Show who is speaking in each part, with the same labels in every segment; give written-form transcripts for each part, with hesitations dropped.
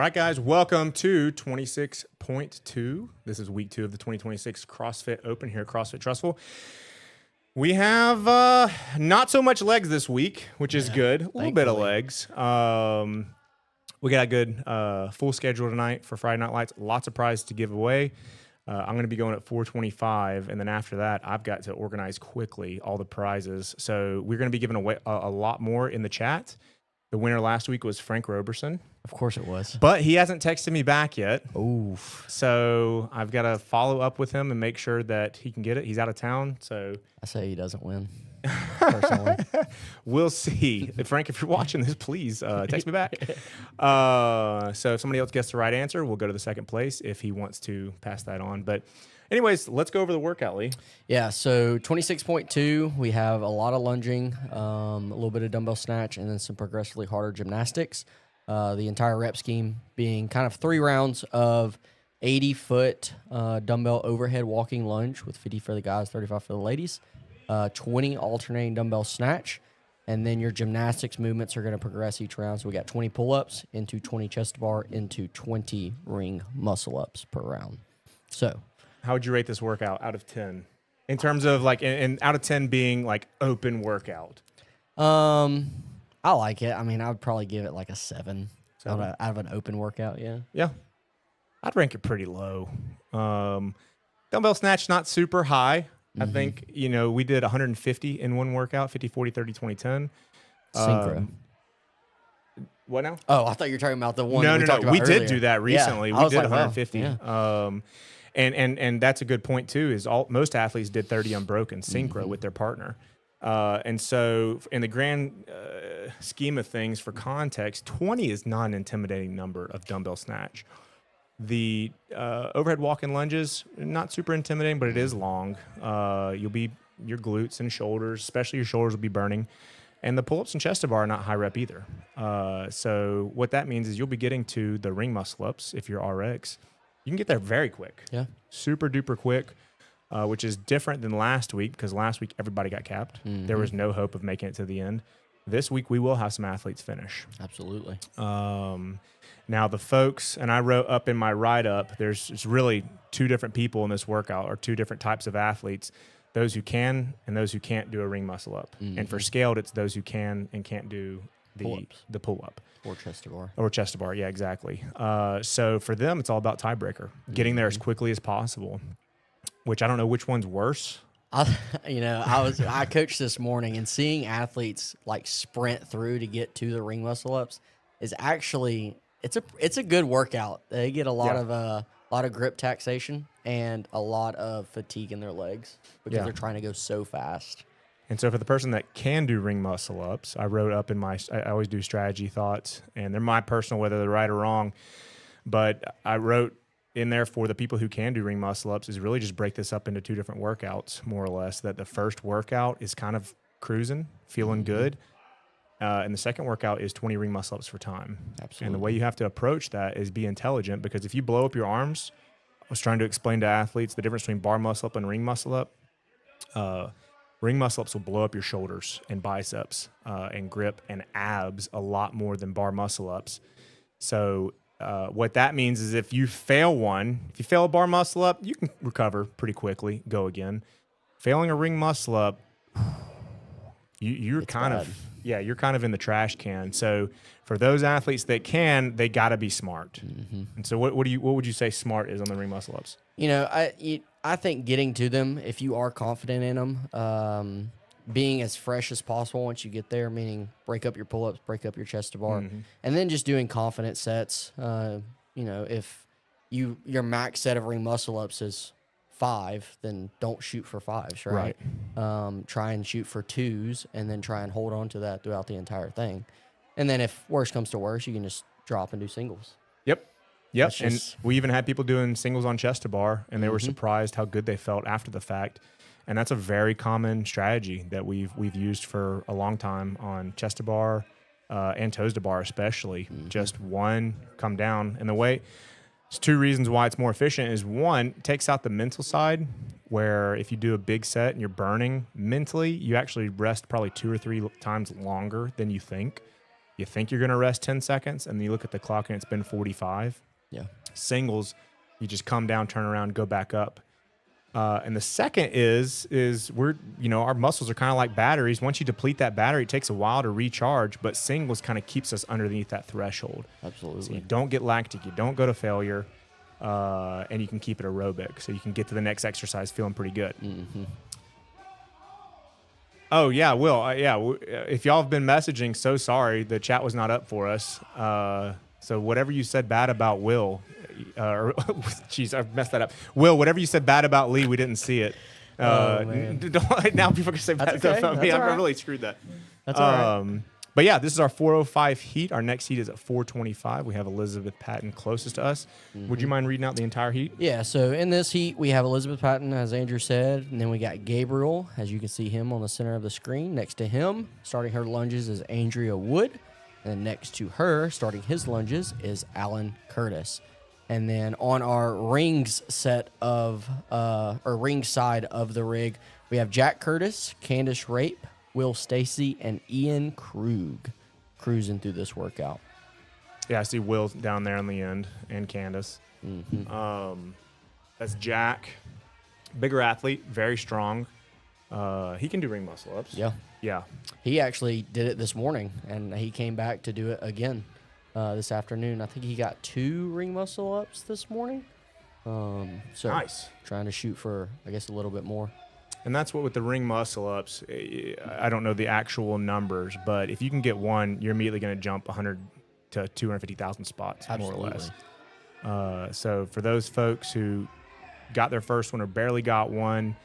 Speaker 1: All right, guys, welcome to 26.2. This is week 2 of the 2026 CrossFit Open here at CrossFit Trussville. We have not so much legs this week, which is good. A little bit of legs. We got a good full schedule tonight for Friday Night Lights. Lots of prizes to give away. I'm going to be going at 4:25, and then after that, I've got to organize quickly all the prizes. So we're going to be giving away a lot more in the chat. The winner last week was Frank Roberson.
Speaker 2: Of course it was.
Speaker 1: But he hasn't texted me back yet.
Speaker 2: Oof.
Speaker 1: So I've got to follow up with him and make sure that he can get it. He's out of town, so
Speaker 2: I say he doesn't win, personally.
Speaker 1: We'll see. Frank, if you're watching this, please text me back. So if somebody else gets the right answer, we'll go to the second place if he wants to pass that on. But anyways, let's go over the workout, Lee.
Speaker 2: Yeah, so 26.2, we have a lot of lunging, a little bit of dumbbell snatch, and then some progressively harder gymnastics. The entire rep scheme being kind of 3 rounds of 80-foot dumbbell overhead walking lunge with 50 for the guys, 35 for the ladies, 20 alternating dumbbell snatch, and then your gymnastics movements are going to progress each round. So we got 20 pull-ups into 20 chest bar into 20 ring muscle-ups per round. So
Speaker 1: how would you rate this workout out of 10? In terms of like, and out of 10 being like open workout?
Speaker 2: I like it. I mean, I would probably give it like a 7 out of an open workout, yeah.
Speaker 1: Yeah. I'd rank it pretty low. Dumbbell snatch, not super high. I think, we did 150 in one workout, 50, 40, 30, 20, 10.
Speaker 2: Synchro.
Speaker 1: What now?
Speaker 2: Oh, I thought you were talking about the one
Speaker 1: No.
Speaker 2: about
Speaker 1: We
Speaker 2: earlier.
Speaker 1: did do that recently.
Speaker 2: Yeah,
Speaker 1: We did
Speaker 2: like,
Speaker 1: 150.
Speaker 2: wow. Yeah.
Speaker 1: And that's a good point too, is most athletes did 30 unbroken synchro with their partner. And so in the grand scheme of things, for context, 20 is not an intimidating number of dumbbell snatch. The overhead walk-in lunges, not super intimidating, but it is long. Your glutes and shoulders, especially your shoulders, will be burning. And the pull-ups and chest to bar are not high rep either. So what that means is you'll be getting to the ring muscle-ups if you're RX. You can get there very quick.
Speaker 2: Yeah.
Speaker 1: Super duper quick. Which is different than last week because last week everybody got capped. There was no hope of making it to the end. This week we will have some athletes finish.
Speaker 2: Absolutely.
Speaker 1: Now the folks, and I wrote up in my write-up, there's really 2 different people in this workout, or 2 different types of athletes, those who can and those who can't do a ring muscle up. And for scaled, it's those who can and can't do the pull-up.
Speaker 2: Or chest to bar.
Speaker 1: Or chest to bar, yeah, exactly. So for them, it's all about tiebreaker, getting there as quickly as possible. Which I don't know which one's worse.
Speaker 2: I coached this morning, and seeing athletes like sprint through to get to the ring muscle ups is actually it's a good workout. They get a lot of grip taxation and a lot of fatigue in their legs because they're trying to go so fast.
Speaker 1: And so for the person that can do ring muscle ups, I wrote up I always do strategy thoughts, and they're my personal, whether they're right or wrong, but I wrote in there for the people who can do ring muscle ups is really just break this up into 2 different workouts, more or less. That the first workout is kind of cruising, feeling good. And the second workout is 20 ring muscle ups for time.
Speaker 2: Absolutely.
Speaker 1: And the way you have to approach that is be intelligent, because if you blow up your arms, I was trying to explain to athletes the difference between bar muscle up and ring muscle up. Ring muscle ups will blow up your shoulders and biceps and grip and abs a lot more than bar muscle ups. So what that means is if you fail a bar muscle up, you can recover pretty quickly, go again. Failing a ring muscle up, you're kind of in the trash can. So for those athletes that can, they got to be smart. And so what would you say smart is on the ring muscle ups?
Speaker 2: I think getting to them, if you are confident in them, being as fresh as possible once you get there, meaning break up your pull-ups, break up your chest to bar, and then just doing confident sets. If your max set of ring muscle-ups is 5, then don't shoot for 5s, right? Try and shoot for 2s, and then try and hold on to that throughout the entire thing. And then if worse comes to worse, you can just drop and do singles.
Speaker 1: Yep. And we even had people doing singles on chest to bar, and they were surprised how good they felt after the fact. And that's a very common strategy that we've used for a long time on chest to bar and toes to bar especially. Just one, come down. And it's 2 reasons why it's more efficient is, 1, it takes out the mental side, where if you do a big set and you're burning mentally, you actually rest probably 2 or 3 times longer than you think. you think you're going to rest 10 seconds, and then you look at the clock and it's been 45.
Speaker 2: Yeah.
Speaker 1: Singles, you just come down, turn around, go back up. And the second is we're, our muscles are kind of like batteries. Once you deplete that battery, it takes a while to recharge, but singles kind of keeps us underneath that threshold.
Speaker 2: Absolutely.
Speaker 1: So you don't get lactic, you don't go to failure, and you can keep it aerobic. So you can get to the next exercise feeling pretty good.
Speaker 2: Mm-hmm.
Speaker 1: Oh, yeah, Will. If y'all have been messaging, so sorry. The chat was not up for us. So whatever you said bad about Will, jeez, I've messed that up. Will, whatever you said bad about Lee, we didn't see it. Now people can say bad stuff about me. I really screwed that.
Speaker 2: That's all right.
Speaker 1: But yeah, this is our 405 heat. Our next heat is at 425. We have Elizabeth Patton closest to us. Would you mind reading out the entire heat?
Speaker 2: Yeah, so in this heat, we have Elizabeth Patton, as Andrew said, and then we got Gabriel, as you can see him on the center of the screen. Next to him, starting her lunges, is Andrea Wood. And next to her, starting his lunges, is Alan Curtis. And then on our rings set of, or ring side of the rig, we have Jack Curtis, Candace Rape, Will Stacy, and Ian Krug cruising through this workout.
Speaker 1: Yeah, I see Will down there on the end and Candace. That's Jack. Bigger athlete, very strong. He can do ring muscle ups. Yeah.
Speaker 2: He actually did it this morning, and he came back to do it again this afternoon. I think he got 2 ring muscle ups this morning. So
Speaker 1: nice.
Speaker 2: Trying to shoot for, I guess, a little bit more.
Speaker 1: And that's what with the ring muscle ups, I don't know the actual numbers, but if you can get one, you're immediately going to jump 100 to 250,000 spots,
Speaker 2: Absolutely.
Speaker 1: more or less. So for those folks who got their first one or barely got one,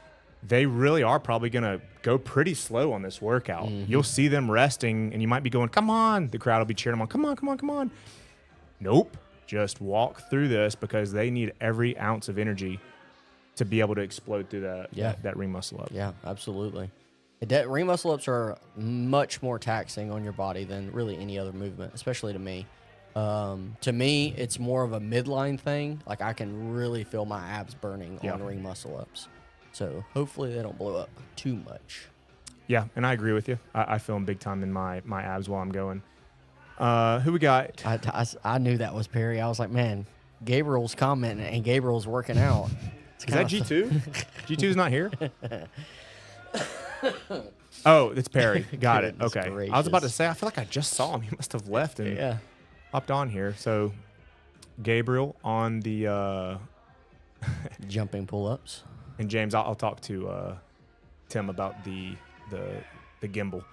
Speaker 1: they really are probably going to go pretty slow on this workout. You'll see them resting, and you might be going, come on. The crowd will be cheering them on, come on, come on, come on. Nope. Just walk through this because they need every ounce of energy to be able to explode through that ring muscle up.
Speaker 2: Yeah, absolutely. Ring muscle ups are much more taxing on your body than really any other movement, especially to me. To me, it's more of a midline thing. Like, I can really feel my abs burning on ring muscle ups. So hopefully they don't blow up too much.
Speaker 1: Yeah, and I agree with you. I feel them big time in my abs while I'm going. Who we got?
Speaker 2: I knew that was Perry. I was like, man, Gabriel's commenting and Gabriel's working out.
Speaker 1: Is that G2? G2's not here? Oh, it's Perry. Got it. Okay.
Speaker 2: Gracious.
Speaker 1: I was about to say, I feel like I just saw him. He must have left and hopped on here. So, Gabriel on the
Speaker 2: jumping pull-ups.
Speaker 1: And James, I'll talk to Tim about the gimbal.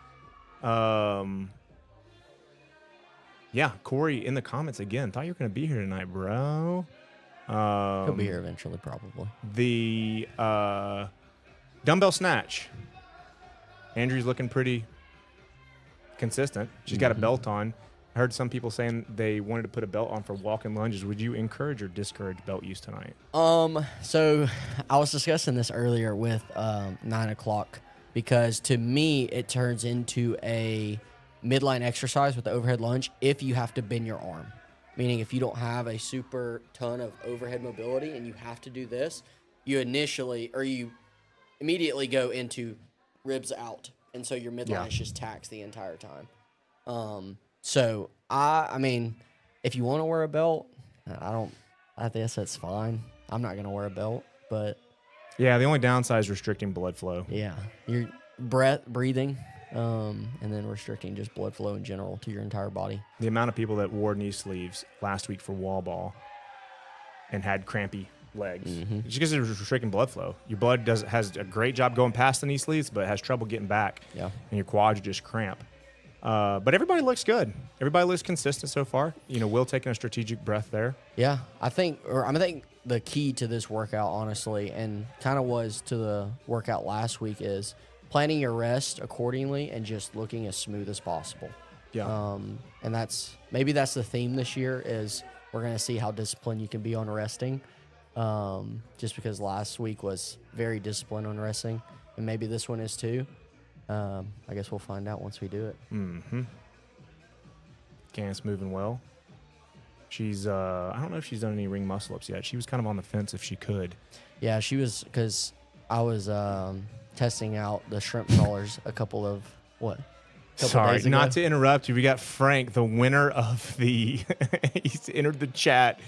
Speaker 1: Yeah, Corey in the comments again. Thought you were going to be here tonight, bro.
Speaker 2: He'll be here eventually, probably.
Speaker 1: The dumbbell snatch. Andrew's looking pretty consistent. She's got a belt on. I heard some people saying they wanted to put a belt on for walking lunges. Would you encourage or discourage belt use tonight?
Speaker 2: So I was discussing this earlier with 9 o'clock because to me it turns into a midline exercise with the overhead lunge if you have to bend your arm. Meaning if you don't have a super ton of overhead mobility and you have to do this, you immediately go into ribs out. And so your midline is just taxed the entire time. So I mean, if you want to wear a belt, I guess that's fine. I'm not going to wear a belt, but
Speaker 1: yeah, the only downside is restricting blood flow.
Speaker 2: Yeah. Your breathing. And then restricting just blood flow in general to your entire body.
Speaker 1: The amount of people that wore knee sleeves last week for wall ball and had crampy legs, just because it's restricting blood flow. Your blood has a great job going past the knee sleeves, but has trouble getting back. Yeah, and your quads just cramp. But everybody looks good. Everybody looks consistent so far. Will taking a strategic breath there.
Speaker 2: Yeah, I think the key to this workout, honestly, and kind of was to the workout last week, is planning your rest accordingly and just looking as smooth as possible. Yeah. And that's the theme this year is we're going to see how disciplined you can be on resting. Just because last week was very disciplined on resting, and maybe this one is too. I guess we'll find out once we do it.
Speaker 1: Candace moving well. She's I don't know if she's done any ring muscle ups yet. She was kind of on the fence if she could.
Speaker 2: Yeah, she was, because I was testing out the shrimp crawlers a couple of
Speaker 1: Sorry,
Speaker 2: days ago.
Speaker 1: not to interrupt you. We got Frank, the winner of the. He's entered the chat.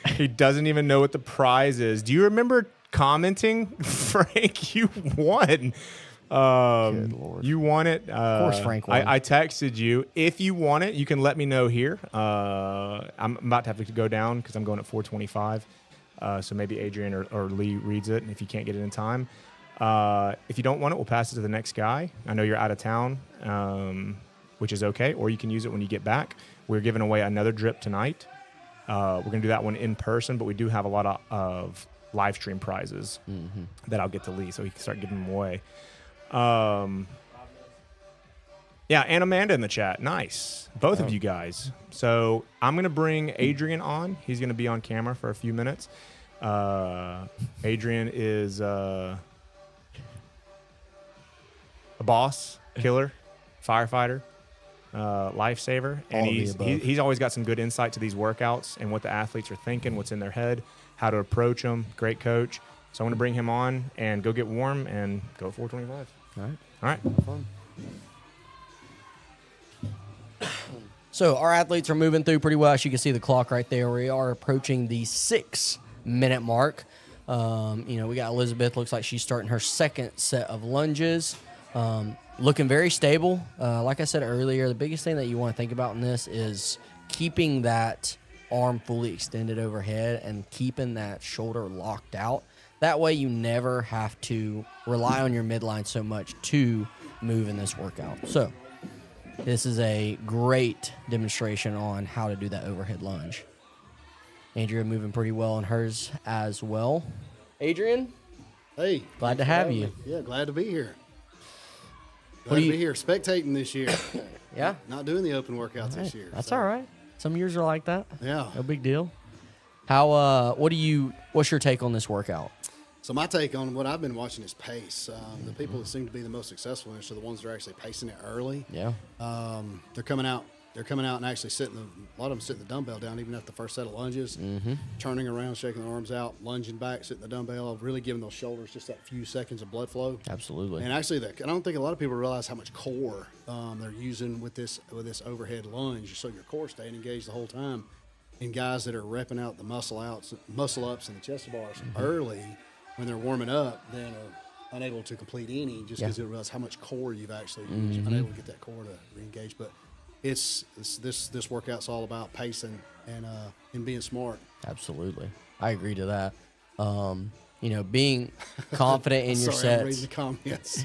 Speaker 1: He doesn't even know what the prize is. Do you remember commenting, Frank? You won.
Speaker 2: Good Lord.
Speaker 1: You won it. Of
Speaker 2: course, Frank won.
Speaker 1: I texted you. If you want it, you can let me know here. I'm about to have to go down because I'm going at 4:25. So maybe Adrian or Lee reads it, and if you can't get it in time. If you don't want it, we'll pass it to the next guy. I know you're out of town, which is okay, or you can use it when you get back. We're giving away another drip tonight. We're going to do that one in person, but we do have a lot of live stream prizes that I'll get to Lee so he can start giving them away. Yeah, and Amanda in the chat. Nice. Both of you guys. So I'm going to bring Adrian on. He's going to be on camera for a few minutes. Adrian is a boss, killer, firefighter, lifesaver. And he's always got some good insight to these workouts and what the athletes are thinking, what's in their head, how to approach them. Great coach. So I'm going to bring him on and go get warm and go at 4:25.
Speaker 2: All
Speaker 1: right.
Speaker 2: Fun. So our athletes are moving through pretty well. As you can see the clock right there. We are approaching the 6-minute mark. We got Elizabeth. Looks like she's starting her second set of lunges. Looking very stable. Like I said earlier, the biggest thing that you want to think about in this is keeping that arm fully extended overhead and keeping that shoulder locked out. That way you never have to rely on your midline so much to move in this workout. So this is a great demonstration on how to do that overhead lunge. Andrea moving pretty well in hers as well. Adrian?
Speaker 3: Hey.
Speaker 2: Glad to have you.
Speaker 3: Yeah, glad to be here. Glad to be here spectating this year.
Speaker 2: Yeah?
Speaker 3: Not doing the open workouts this year.
Speaker 2: That's all right. Some years are like that.
Speaker 3: Yeah.
Speaker 2: No big deal. How? What's your take on this workout?
Speaker 3: So my take on what I've been watching is pace. The people that seem to be the most successful in this are the ones that are actually pacing it early.
Speaker 2: Yeah.
Speaker 3: They're coming out and actually a lot of them sitting the dumbbell down even after the first set of lunges, turning around, shaking their arms out, lunging back, sitting the dumbbell, really giving those shoulders just that few seconds of blood flow.
Speaker 2: Absolutely.
Speaker 3: And actually, I don't think a lot of people realize how much core they're using with this overhead lunge, so your core staying engaged the whole time. And guys that are repping out the muscle ups and the chest bars early when they're warming up, then are unable to complete any just because they realize how much core you've actually used. You're unable to get that core to re-engage. But this workout's all about pacing and being smart.
Speaker 2: Absolutely. I agree to that. Being confident in your sets.
Speaker 3: I'm reading the comments.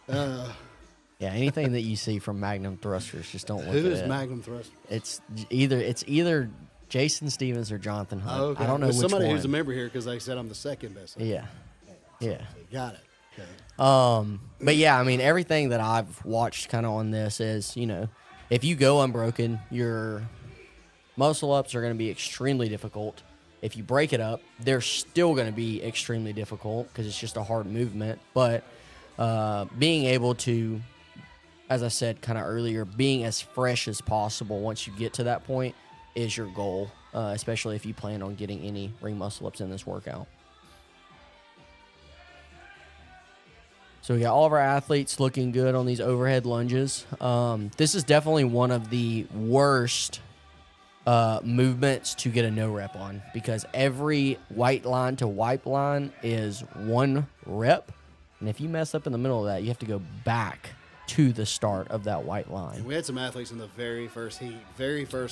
Speaker 2: Yeah, anything that you see from Magnum thrusters, just don't look at it.
Speaker 3: Who is Magnum thruster?
Speaker 2: It's either Jason Stevens or Jonathan Hunt.
Speaker 3: Okay.
Speaker 2: I don't know which
Speaker 3: somebody
Speaker 2: one.
Speaker 3: who's a member here because they said I'm the second best.
Speaker 2: Yeah.
Speaker 3: Got it. Okay.
Speaker 2: But yeah, I mean, everything that I've watched kind of on this is, if you go unbroken, your muscle ups are going to be extremely difficult. If you break it up, they're still going to be extremely difficult because it's just a hard movement. But being able to, as I said kind of earlier, being as fresh as possible once you get to that point is your goal, especially if you plan on getting any ring muscle ups in this workout. So we got all of our athletes looking good on these overhead lunges. This is definitely one of the worst movements to get a no rep on because every white line to wipe line is 1 rep. And if you mess up in the middle of that, you have to go back to the start of that white line.
Speaker 3: And we had some athletes in the very first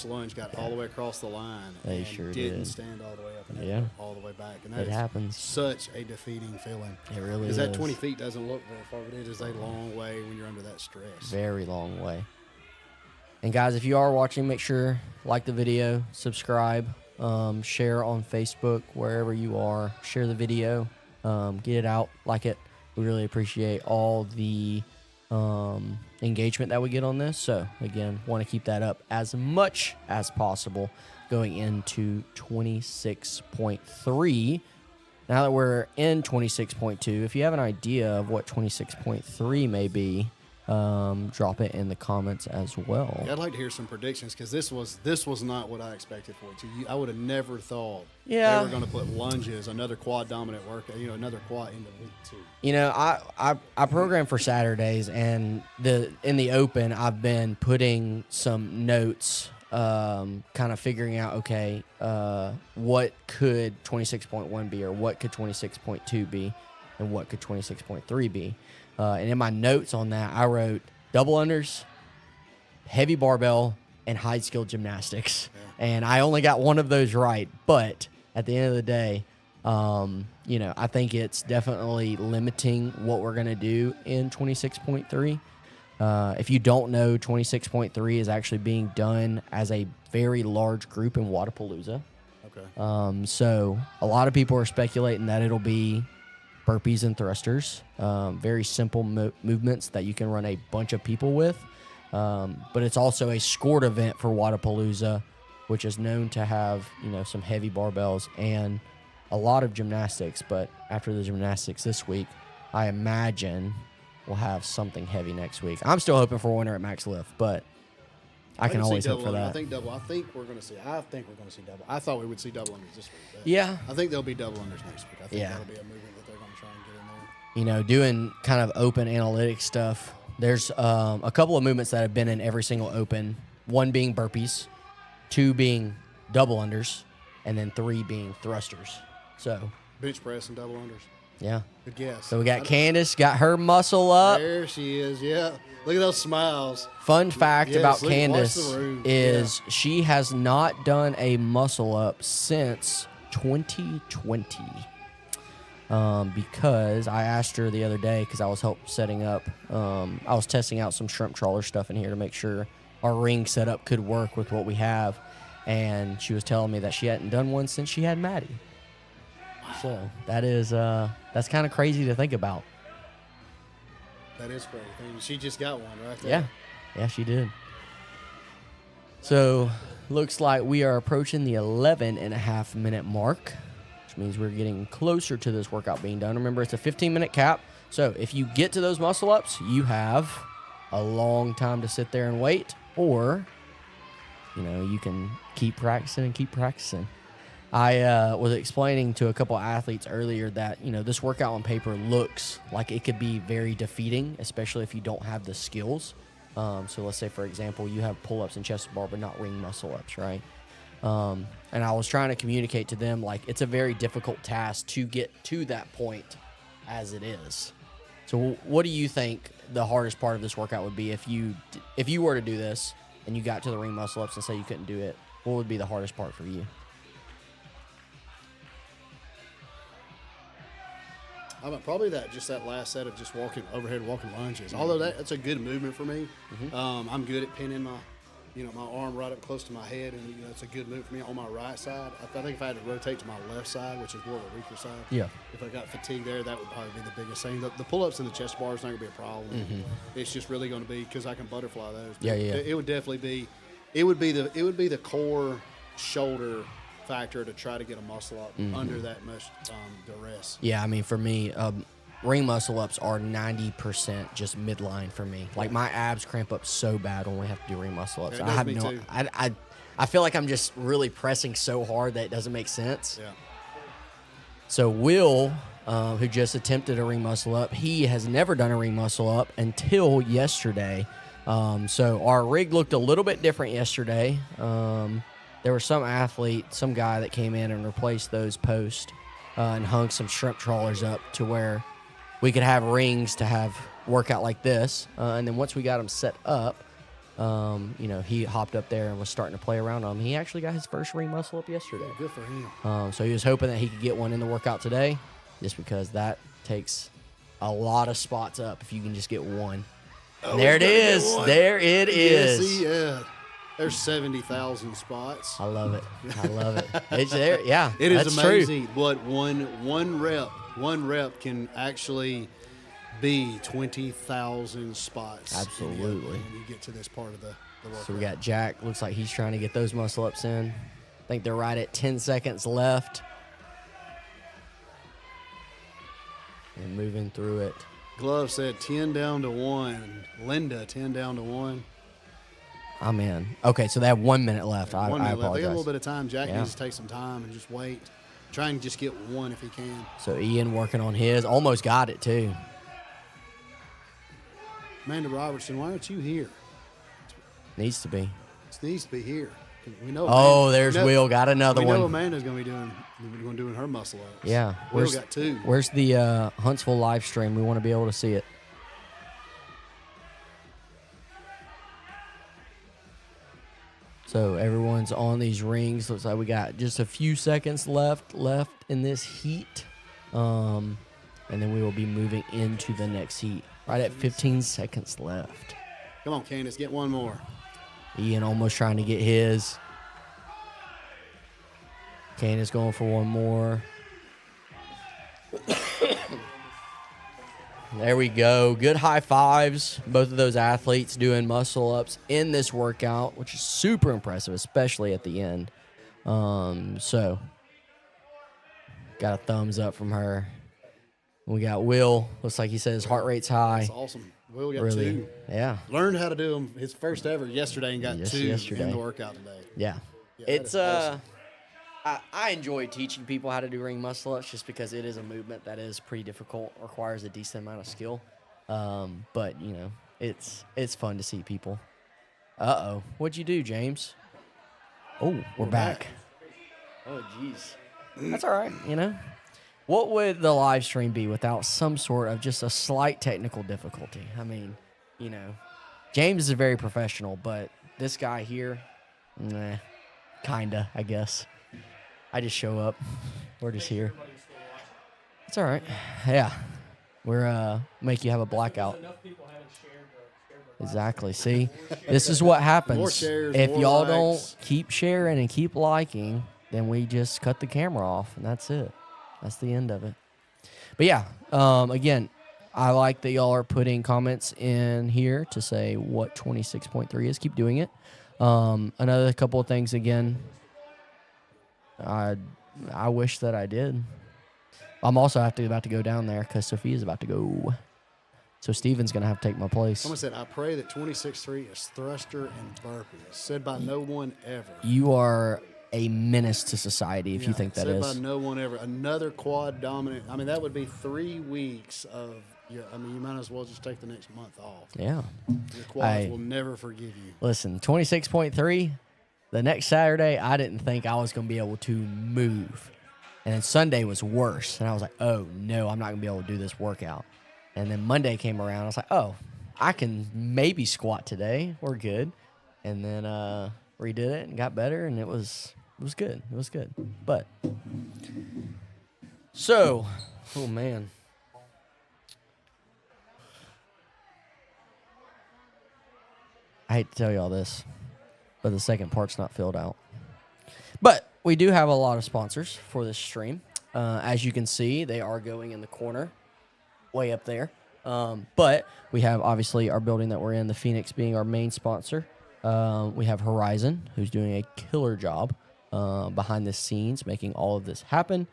Speaker 3: lunge got all the way across the line.
Speaker 2: They
Speaker 3: and
Speaker 2: sure
Speaker 3: didn't
Speaker 2: did.
Speaker 3: stand all the way up and all the way back. And that
Speaker 2: It happens.
Speaker 3: Such a defeating feeling.
Speaker 2: It really
Speaker 3: is. Because that 20 feet doesn't look very far, but it is a long way when you're under that stress.
Speaker 2: Very long way. And guys, if you are watching, make sure like the video, subscribe, share on Facebook, wherever you are. Share the video, get it out, like it. We really appreciate all the engagement that we get on this. So again, want to keep that up as much as possible going into 26.3. Now that we're in 26.2, if you have an idea of what 26.3 may be, drop it in the comments as well.
Speaker 3: Yeah, I'd like to hear some predictions because this was not what I expected for it. I would have never thought they were going to put lunges, another quad dominant workout, another quad into week 2.
Speaker 2: I program for Saturdays, and in the open, I've been putting some notes, kind of figuring out, okay, what could 26.1 be, or what could 26.2 be, and what could 26.3 be. And in my notes on that, I wrote double unders, heavy barbell, and high skill gymnastics. Yeah. And I only got one of those right. But at the end of the day, I think it's definitely limiting what we're going to do in 26.3. If you don't know, 26.3 is actually being done as a very large group in Wadapalooza.
Speaker 3: Okay.
Speaker 2: So a lot of people are speculating that it'll be burpees and thrusters, very simple movements that you can run a bunch of people with. But it's also a scored event for Wadapalooza, which is known to have, some heavy barbells and a lot of gymnastics. But after the gymnastics this week, I imagine we'll have something heavy next week. I'm still hoping for a winner at Max Lift, but I can always hope for that.
Speaker 3: I think we're going to see double. I thought we would see double unders this week.
Speaker 2: Yeah.
Speaker 3: I think there'll be double unders next week. I think that'll be a movement that they're going to try and get in there.
Speaker 2: Doing kind of open analytics stuff, there's a couple of movements that have been in every single open, one being burpees, 2 being double unders, and then 3 being thrusters. So
Speaker 3: bench press and double unders.
Speaker 2: Yeah.
Speaker 3: Good guess.
Speaker 2: So we got Candace, got her muscle up.
Speaker 3: There she is, yeah. Look at those smiles.
Speaker 2: Fun fact about
Speaker 3: watch
Speaker 2: Candace
Speaker 3: the room.
Speaker 2: is she has not done a muscle up since 2020. Because I asked her the other day, because I was setting up, I was testing out some shrimp trawler stuff in here to make sure our ring setup could work with what we have. And she was telling me that she hadn't done one since she had Maddie. So that's kind of crazy to think about.
Speaker 3: That is crazy. She just got one right there.
Speaker 2: Yeah, she did. So looks like we are approaching the 11.5-minute mark, which means we're getting closer to this workout being done. Remember, it's a 15-minute cap. So if you get to those muscle ups, you have a long time to sit there and wait, or you can keep practicing and keep practicing. I was explaining to a couple athletes earlier that, this workout on paper looks like it could be very defeating, especially if you don't have the skills. So let's say, for example, you have pull-ups and chest bar, but not ring muscle-ups, right? And I was trying to communicate to them, like, it's a very difficult task to get to that point as it is. So what do you think the hardest part of this workout would be if you were to do this and you got to the ring muscle-ups and say you couldn't do it? What would be the hardest part for you?
Speaker 3: Probably that last set of just overhead walking lunges. Although that's a good movement for me. Mm-hmm. I'm good at pinning my arm right up close to my head, and it's a good move for me on my right side. I think if I had to rotate to my left side, which is more of a weaker side, if I got fatigue there, that would probably be the biggest thing. The pull-ups and the chest bar is not going to be a problem. Mm-hmm. It's just really going to be because I can butterfly those. It would definitely be. It would be the core shoulder factor to try to get a muscle up under that much duress.
Speaker 2: Yeah, I mean, for me, ring muscle ups are 90% just midline for me. Like, my abs cramp up so bad when we have to do ring muscle ups. I feel like I'm just really pressing so hard that it doesn't make sense.
Speaker 3: Yeah.
Speaker 2: So Will, who just attempted a ring muscle up, he has never done a ring muscle up until yesterday. So our rig looked a little bit different yesterday. There was some guy that came in and replaced those posts and hung some shrimp trawlers up to where we could have rings to have workout like this. And then once we got them set up, he hopped up there and was starting to play around on them. He actually got his first ring muscle up yesterday.
Speaker 3: Good for him.
Speaker 2: So he was hoping that he could get one in the workout today, just because that takes a lot of spots up if you can just get one. And there it is. There it is.
Speaker 3: Yeah. There's 70,000 spots.
Speaker 2: I love it. It's there. Yeah,
Speaker 3: it is amazing
Speaker 2: true.
Speaker 3: What one rep can actually be 20,000 spots.
Speaker 2: Absolutely.
Speaker 3: When you get to this part of the workout.
Speaker 2: So we got Jack. Looks like he's trying to get those muscle ups in. I think they're right at 10 seconds left. And moving through it.
Speaker 3: Glove said 10 down to 1. Linda, 10 down to 1.
Speaker 2: I'm in. Okay, so they have 1 minute left. I
Speaker 3: 1 minute left. They
Speaker 2: apologize.
Speaker 3: got a little bit of time. Jack
Speaker 2: Yeah.
Speaker 3: needs to take some time and just wait. Try and just get one if he can.
Speaker 2: So Ian working on his. Almost got it, too.
Speaker 3: Amanda Robertson, why aren't you here?
Speaker 2: Needs to be.
Speaker 3: It needs to be here. We know.
Speaker 2: Oh, there's Will. Got another
Speaker 3: we
Speaker 2: one.
Speaker 3: know Amanda's going to be doing her muscle ups.
Speaker 2: Yeah.
Speaker 3: Will got 2.
Speaker 2: Where's the Huntsville live stream? We want to be able to see it. So everyone's on these rings. Looks like we got just a few seconds left in this heat. And then we will be moving into the next heat. Right at 15 seconds left.
Speaker 3: Come on, Candace, get one more.
Speaker 2: Ian almost trying to get his. Candace going for one more. There we go. Good high fives. Both of those athletes doing muscle ups in this workout, which is super impressive, especially at the end. So, got a thumbs up from her. We got Will. Looks like he said his heart rate's high.
Speaker 3: That's awesome. Will got
Speaker 2: Really?
Speaker 3: 2.
Speaker 2: Yeah.
Speaker 3: Learned how to do them his first ever yesterday and got
Speaker 2: Yes,
Speaker 3: 2
Speaker 2: yesterday.
Speaker 3: in the workout today.
Speaker 2: Yeah.
Speaker 3: that
Speaker 2: It's
Speaker 3: is awesome.
Speaker 2: I enjoy teaching people how to do ring muscle ups just because it is a movement that is pretty difficult, requires a decent amount of skill. But you know, it's fun to see people. Uh-oh. What'd you do, James? Oh, we're back. Oh, jeez. That's all right, you know. What would the live stream be without some sort of just a slight technical difficulty? I mean, you know, James is very professional, but this guy here, nah, kinda, I guess. I just show up. We're just here. It's all right. Yeah. We're make you have a blackout. Exactly. See, this is what happens.
Speaker 3: More shares,
Speaker 2: if
Speaker 3: more
Speaker 2: y'all
Speaker 3: likes.
Speaker 2: don't keep sharing and keep liking, then we just cut the camera off, and that's it. That's the end of it. But yeah, again, I like that y'all are putting comments in here to say what 26.3 is. Keep doing it. Another couple of things again. I wish that I did. I'm also about to go down there because Sophia's about to go. So Steven's going to have to take my place.
Speaker 3: Someone said, I pray that 26.3 is thruster and burpees. Said by no one ever.
Speaker 2: You are a menace to society if you think that
Speaker 3: said
Speaker 2: is.
Speaker 3: by no one ever. Another quad dominant. I mean, that would be 3 weeks of, you might as well just take the next month off.
Speaker 2: Yeah.
Speaker 3: Your quads will never forgive you.
Speaker 2: Listen, 26.3, the next Saturday, I didn't think I was going to be able to move. And then Sunday was worse. And I was like, oh, no, I'm not going to be able to do this workout. And then Monday came around. I was like, oh, I can maybe squat today. We're good. And then redid it and got better, and it was good. It was good. But, so, oh, man. I hate to tell you all this, but the second part's not filled out. But we do have a lot of sponsors for this stream. As you can see, they are going in the corner, way up there. But we have, obviously, our building that we're in, the Phoenix being our main sponsor. We have Horizon, who's doing a killer job behind the scenes, making all of this happen.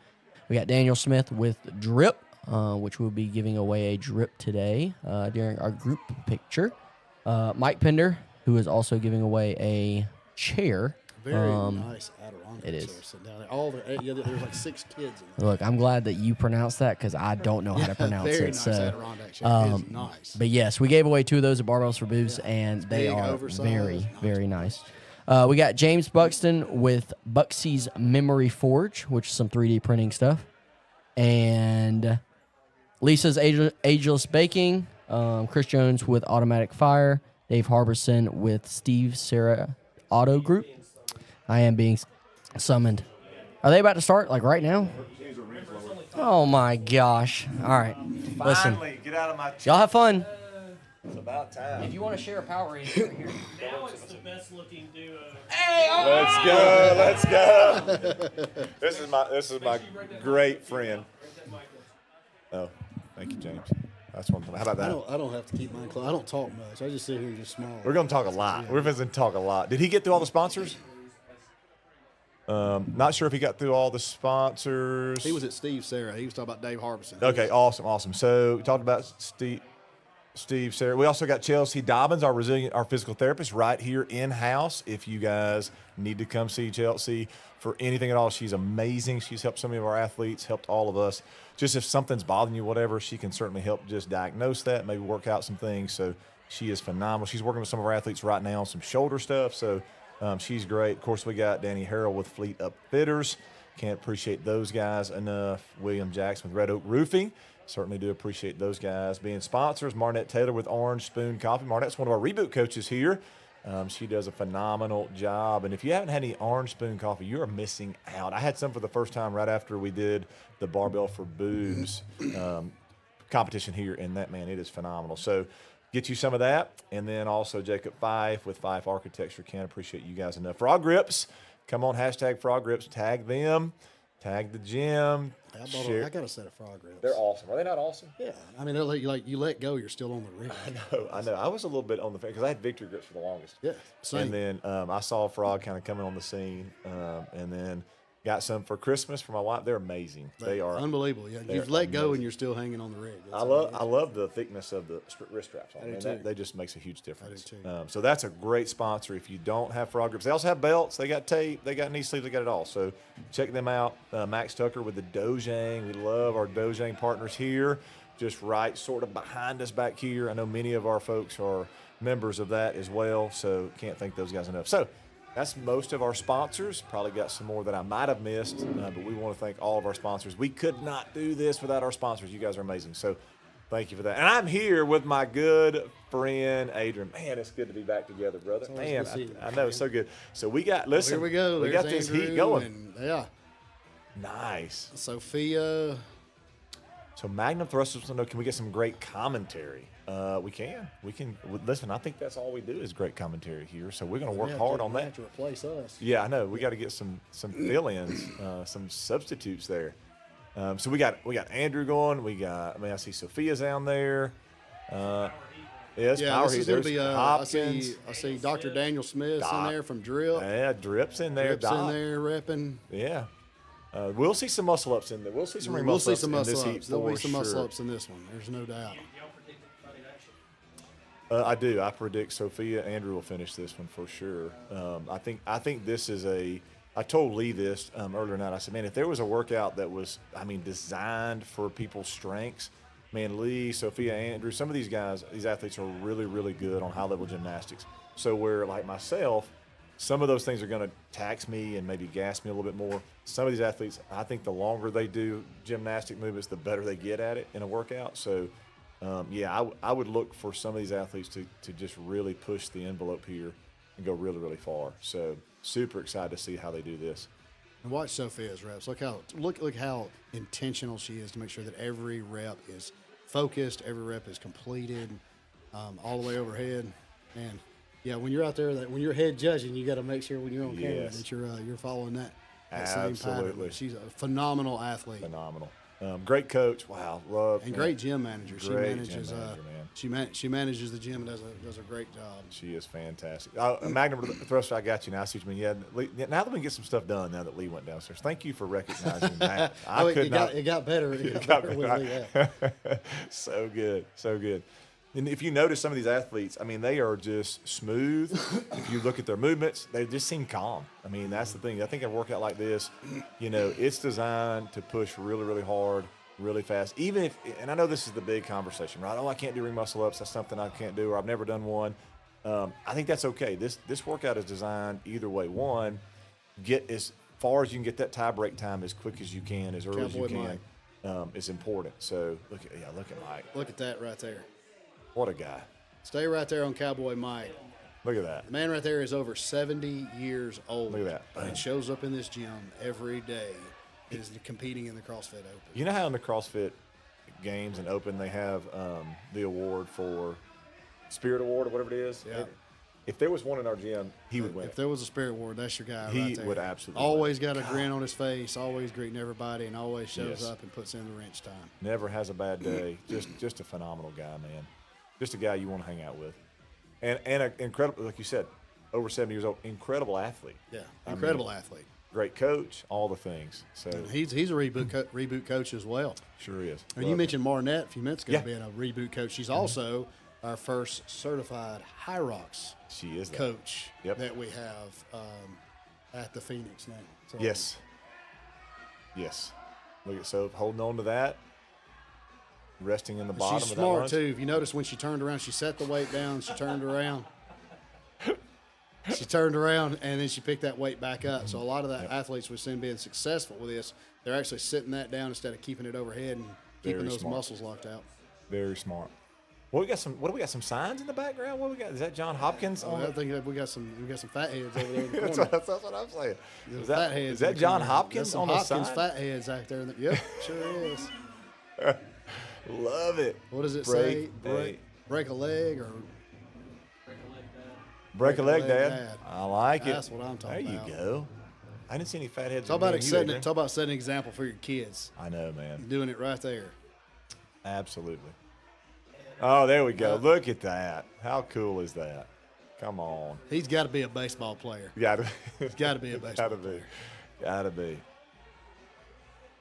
Speaker 2: We got Daniel Smith with Drip, which we'll be giving away a drip today during our group picture. Mike Pender, who is also giving away a chair.
Speaker 3: Very nice Adirondack
Speaker 2: it is.
Speaker 3: chair sitting down there. There's like 6 kids in there.
Speaker 2: Look, I'm glad that you pronounced that because I don't know how to pronounce
Speaker 3: Very
Speaker 2: it.
Speaker 3: nice
Speaker 2: So,
Speaker 3: Adirondack chair. It is nice.
Speaker 2: but yes, we gave away 2 of those at Barbells for Boobs, and they
Speaker 3: big,
Speaker 2: are
Speaker 3: oversized,
Speaker 2: very,
Speaker 3: nice.
Speaker 2: very nice. We got James Buxton with Buxy's Memory Forge, which is some 3D printing stuff. And Lisa's Ageless Baking. Chris Jones with Automatic Fire. Dave Harbison with Steve Sarah Auto Group. I am being summoned. Are they about to start, like, right now? Oh, my gosh. All right. Listen.
Speaker 4: Finally, get out of my
Speaker 2: Y'all have fun.
Speaker 4: It's about time.
Speaker 2: If you want to share a power rating right here.
Speaker 5: Now it's the best looking duo.
Speaker 4: Let's go. This is my great friend. Oh, thank you, James. That's one thing. How about that?
Speaker 3: I don't have to keep mine close. I don't talk much. I just sit here and just smile.
Speaker 4: We're gonna talk a lot. We're going to talk a lot. Did he get through all the sponsors? Not sure if he got through all the sponsors.
Speaker 3: He was at Steve Sarah. He was talking about Dave Harbison.
Speaker 4: Okay, awesome. So we talked about Steve, Sarah. We also got Chelsea Dobbins, our physical therapist, right here in-house. If you guys need to come see Chelsea for anything at all, she's amazing. She's helped so many of our athletes, helped all of us. Just if something's bothering you, whatever, she can certainly help just diagnose that, maybe work out some things. So she is phenomenal. She's working with some of our athletes right now on some shoulder stuff. So she's great. Of course, we got Danny Harrell with Fleet Upfitters. Can't appreciate those guys enough. William Jackson with Red Oak Roofing. Certainly do appreciate those guys being sponsors. Marnette Taylor with Orange Spoon Coffee. Marnette's one of our reboot coaches here. She does a phenomenal job. And if you haven't had any Orange Spoon Coffee, you're missing out. I had some for the first time right after we did the Barbell for Boobs competition here. And that, man, it is phenomenal. So get you some of that. And then also Jacob Fife with Fife Architecture. Can't appreciate you guys enough. Frog Grips. Come on, hashtag Frog Grips. Tag them. Tag the gym.
Speaker 3: I got a set of Frog Grips.
Speaker 4: They're awesome. Are they not awesome?
Speaker 3: Yeah. I mean, they're like you let go, you're still on the rig.
Speaker 4: I know. I was a little bit on the fence because I had Victory Grips for the longest.
Speaker 3: Yeah, same.
Speaker 4: And then I saw Frog kind of coming on the scene, and then got some for Christmas for my wife. They're amazing. They are
Speaker 3: unbelievable. Yeah, you've let go and you're still hanging on the rig.
Speaker 4: I love the thickness of the wrist straps on them. That just makes a huge difference. So that's a great sponsor. If you don't have Frog Grips, they also have belts. They got tape. They got knee sleeves. They got it all. So check them out. Max Tucker with the Dojang. We love our Dojang partners here. Just right sort of behind us back here. I know many of our folks are members of that as well. So can't thank those guys enough. So that's most of our sponsors. Probably got some more that I might have missed, but we want to thank all of our sponsors. We could not do this without our sponsors. You guys are amazing. So thank you for that. And I'm here with my good friend, Adrian. Man, it's good to be back together, brother. Man, I know, it's so good. So we got, listen,
Speaker 3: here we go.
Speaker 4: We got this heat going.
Speaker 3: Yeah.
Speaker 4: Nice.
Speaker 3: Sophia.
Speaker 4: So Magnum Thrusters, can we get some great commentary? We can. Listen, I think that's all we do is great commentary here. So we're going to work hard on that.
Speaker 3: To replace us.
Speaker 4: Yeah, I know. We got to get some fill-ins, some substitutes there. So we got Andrew going. I see Sophia's down there. Power Heat. There's Hopkins.
Speaker 3: I see Dr. Daniel Smith's in there from Drip.
Speaker 4: Yeah, Drip's in there.
Speaker 3: Drip's in there repping.
Speaker 4: Yeah. We'll see some muscle ups in there. We'll see some muscle ups in this heat.
Speaker 3: There'll be some muscle ups in this one. There's no doubt.
Speaker 4: I do. I predict Sophia. Andrew will finish this one for sure. I think this is I told Lee this earlier tonight. I said, man, if there was a workout that was, designed for people's strengths, man, Lee, Sophia, Andrew, some of these guys, these athletes are really, really good on high-level gymnastics. So where, like myself, some of those things are going to tax me and maybe gas me a little bit more. Some of these athletes, I think the longer they do gymnastic movements, the better they get at it in a workout. So, I would look for some of these athletes to just really push the envelope here and go really, really far. So super excited to see how they do this.
Speaker 3: And watch Sophia's reps. Look how intentional she is to make sure that every rep is focused, every rep is completed, all the way overhead. And yeah, when you're out there, when you're head judging, you got to make sure when you're on camera that you're following that same pattern. She's a phenomenal athlete.
Speaker 4: Phenomenal. Great coach. Wow, love
Speaker 3: and great gym manager. She manages the gym and does a great job.
Speaker 4: She is fantastic. Magnum Thruster, I got you now. I see what you mean. Yeah, now that we can get some stuff done. Now that Lee went downstairs, thank you for recognizing that.
Speaker 3: It got better. It got better with Lee. Yeah.
Speaker 4: So good, so good. And if you notice some of these athletes, they are just smooth. If you look at their movements, they just seem calm. That's the thing. I think a workout like this, it's designed to push really, really hard, really fast. Even if, and I know this is the big conversation, right? Oh, I can't do ring muscle ups. That's something I can't do, or I've never done one. I think that's okay. This workout is designed either way. One, get as far as you can get that tie break time as quick as you can, as early as you can. Is important. So look at Mike.
Speaker 3: Look at that right there.
Speaker 4: What a guy.
Speaker 3: Stay right there on Cowboy Mike.
Speaker 4: Look at that.
Speaker 3: The man right there is over 70 years old.
Speaker 4: Look at that.
Speaker 3: And shows up in this gym every day and is competing in the CrossFit Open.
Speaker 4: You know how in the CrossFit Games and Open they have the award for Spirit Award or whatever it is?
Speaker 3: Yeah.
Speaker 4: If there was one in our gym, he would win.
Speaker 3: If there was a Spirit Award, that's your guy right there.
Speaker 4: He would absolutely
Speaker 3: always got a grin on his face, always greeting everybody, and always shows up and puts in the wrench time.
Speaker 4: Never has a bad day. Just a phenomenal guy, man. Just a guy you want to hang out with. And an incredible, like you said, over 70 years old, incredible athlete.
Speaker 3: Yeah, incredible athlete.
Speaker 4: great coach, all the things. So
Speaker 3: He's a reboot coach as well.
Speaker 4: sure is.
Speaker 3: And you mentioned Marnette a few minutes ago
Speaker 4: Yeah.
Speaker 3: being a reboot coach. She's also our first certified High Rocks
Speaker 4: She is that.
Speaker 3: coach
Speaker 4: Yep.
Speaker 3: that we have at the Phoenix now. So,
Speaker 4: Yes. Look at Soph holding on to that, resting in the bottom
Speaker 3: She's
Speaker 4: of that
Speaker 3: smart
Speaker 4: lunge.
Speaker 3: too. If you notice when she turned around, she set the weight down. She turned around. She turned around and then she picked that weight back up. So a lot of the athletes we've seen being successful with this, they're actually sitting that down instead of keeping it overhead and keeping
Speaker 4: Very
Speaker 3: those
Speaker 4: smart.
Speaker 3: muscles locked out.
Speaker 4: Very smart. Well, we got some. What do we got? Some signs in the background. What do we got? Is that John Hopkins?
Speaker 3: Oh,
Speaker 4: on
Speaker 3: I
Speaker 4: the-
Speaker 3: think we got some fat heads over there in the
Speaker 4: that's,
Speaker 3: corner.
Speaker 4: what, that's what I'm saying. Is
Speaker 3: Fat
Speaker 4: that,
Speaker 3: heads
Speaker 4: is that
Speaker 3: in the
Speaker 4: John
Speaker 3: corner.
Speaker 4: Hopkins
Speaker 3: That's
Speaker 4: on
Speaker 3: some
Speaker 4: the
Speaker 3: Hopkins
Speaker 4: sign?
Speaker 3: fat heads out there. Yep, sure is.
Speaker 4: Love it.
Speaker 3: What does it
Speaker 4: Break
Speaker 3: say? Break a leg or
Speaker 4: Break a leg,
Speaker 3: leg,
Speaker 4: Dad.
Speaker 3: Dad.
Speaker 4: I like it.
Speaker 3: That's what I'm talking
Speaker 4: There
Speaker 3: about.
Speaker 4: you go. I didn't see any fat heads.
Speaker 3: talk
Speaker 4: in me
Speaker 3: about
Speaker 4: and you,
Speaker 3: setting
Speaker 4: Adrian.
Speaker 3: talk about setting an example for your kids.
Speaker 4: I know, man.
Speaker 3: Doing it right there.
Speaker 4: Absolutely. Oh, there we go. Look at that. How cool is that? Come on.
Speaker 3: He's got to be a baseball player.
Speaker 4: You gotta,
Speaker 3: Got to be a baseball
Speaker 4: gotta be.
Speaker 3: player.
Speaker 4: Gotta be.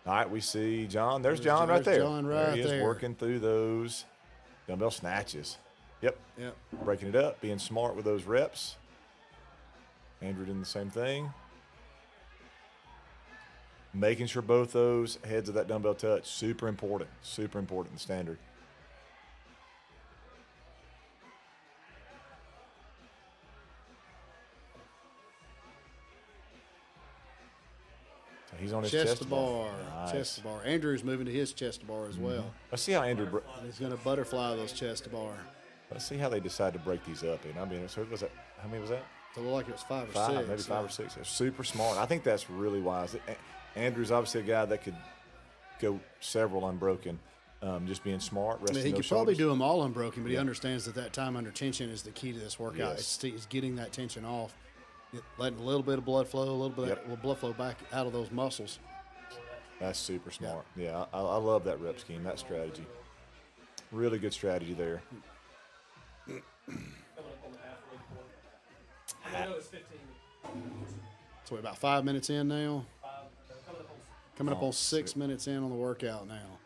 Speaker 4: All right, we see John. There's
Speaker 3: There's
Speaker 4: John right
Speaker 3: there's
Speaker 4: there.
Speaker 3: John
Speaker 4: There
Speaker 3: right
Speaker 4: he is
Speaker 3: there.
Speaker 4: working through those dumbbell snatches. Yep.
Speaker 3: Yep.
Speaker 4: Breaking it up, being smart with those reps. Andrew doing the same thing. Making sure both those heads of that dumbbell touch, super important in the standard. So he's on his
Speaker 3: Chest
Speaker 4: chest
Speaker 3: to bar.
Speaker 4: Nice.
Speaker 3: Chest to bar. Andrew's moving to his chest to bar as well.
Speaker 4: Let's see how Andrew.
Speaker 3: And he's going to butterfly those chest to bar.
Speaker 4: Let's see how they decide to break these up. And I mean, so was that? How many was that?
Speaker 3: So it looked like it was 5 or
Speaker 4: 5,
Speaker 3: 6.
Speaker 4: maybe 5 or 6. They're super smart. I think that's really wise. Andrew's obviously a guy that could go several unbroken. Just being smart,
Speaker 3: I
Speaker 4: resting
Speaker 3: mean, he
Speaker 4: those
Speaker 3: could probably
Speaker 4: shoulders.
Speaker 3: do them all unbroken, but he
Speaker 4: Yeah.
Speaker 3: understands that time under tension is the key to this workout.
Speaker 4: Yes.
Speaker 3: It's getting that tension off, letting a little bit of blood flow, a little bit of blood flow back out of those muscles.
Speaker 4: That's super smart. Yeah, I love that rep scheme, that strategy. Really good strategy there.
Speaker 5: Coming up on the halfway point. I know it's 15.
Speaker 3: So we're about 5 minutes in now. Coming up on
Speaker 4: Oh,
Speaker 3: 6 minutes in on the workout now.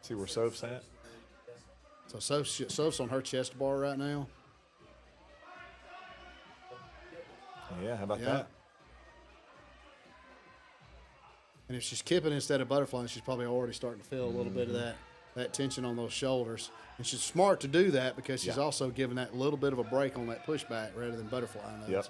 Speaker 4: See where Soph's at?
Speaker 3: So Soph's on her chest bar right now.
Speaker 4: Yeah, how about
Speaker 3: Yeah.
Speaker 4: that?
Speaker 3: And if she's kipping instead of butterflying, she's probably already starting to feel a little bit of that tension on those shoulders. And she's smart to do that because she's
Speaker 4: Yeah.
Speaker 3: also giving that little bit of a break on that pushback rather than butterflying those.
Speaker 4: Yep.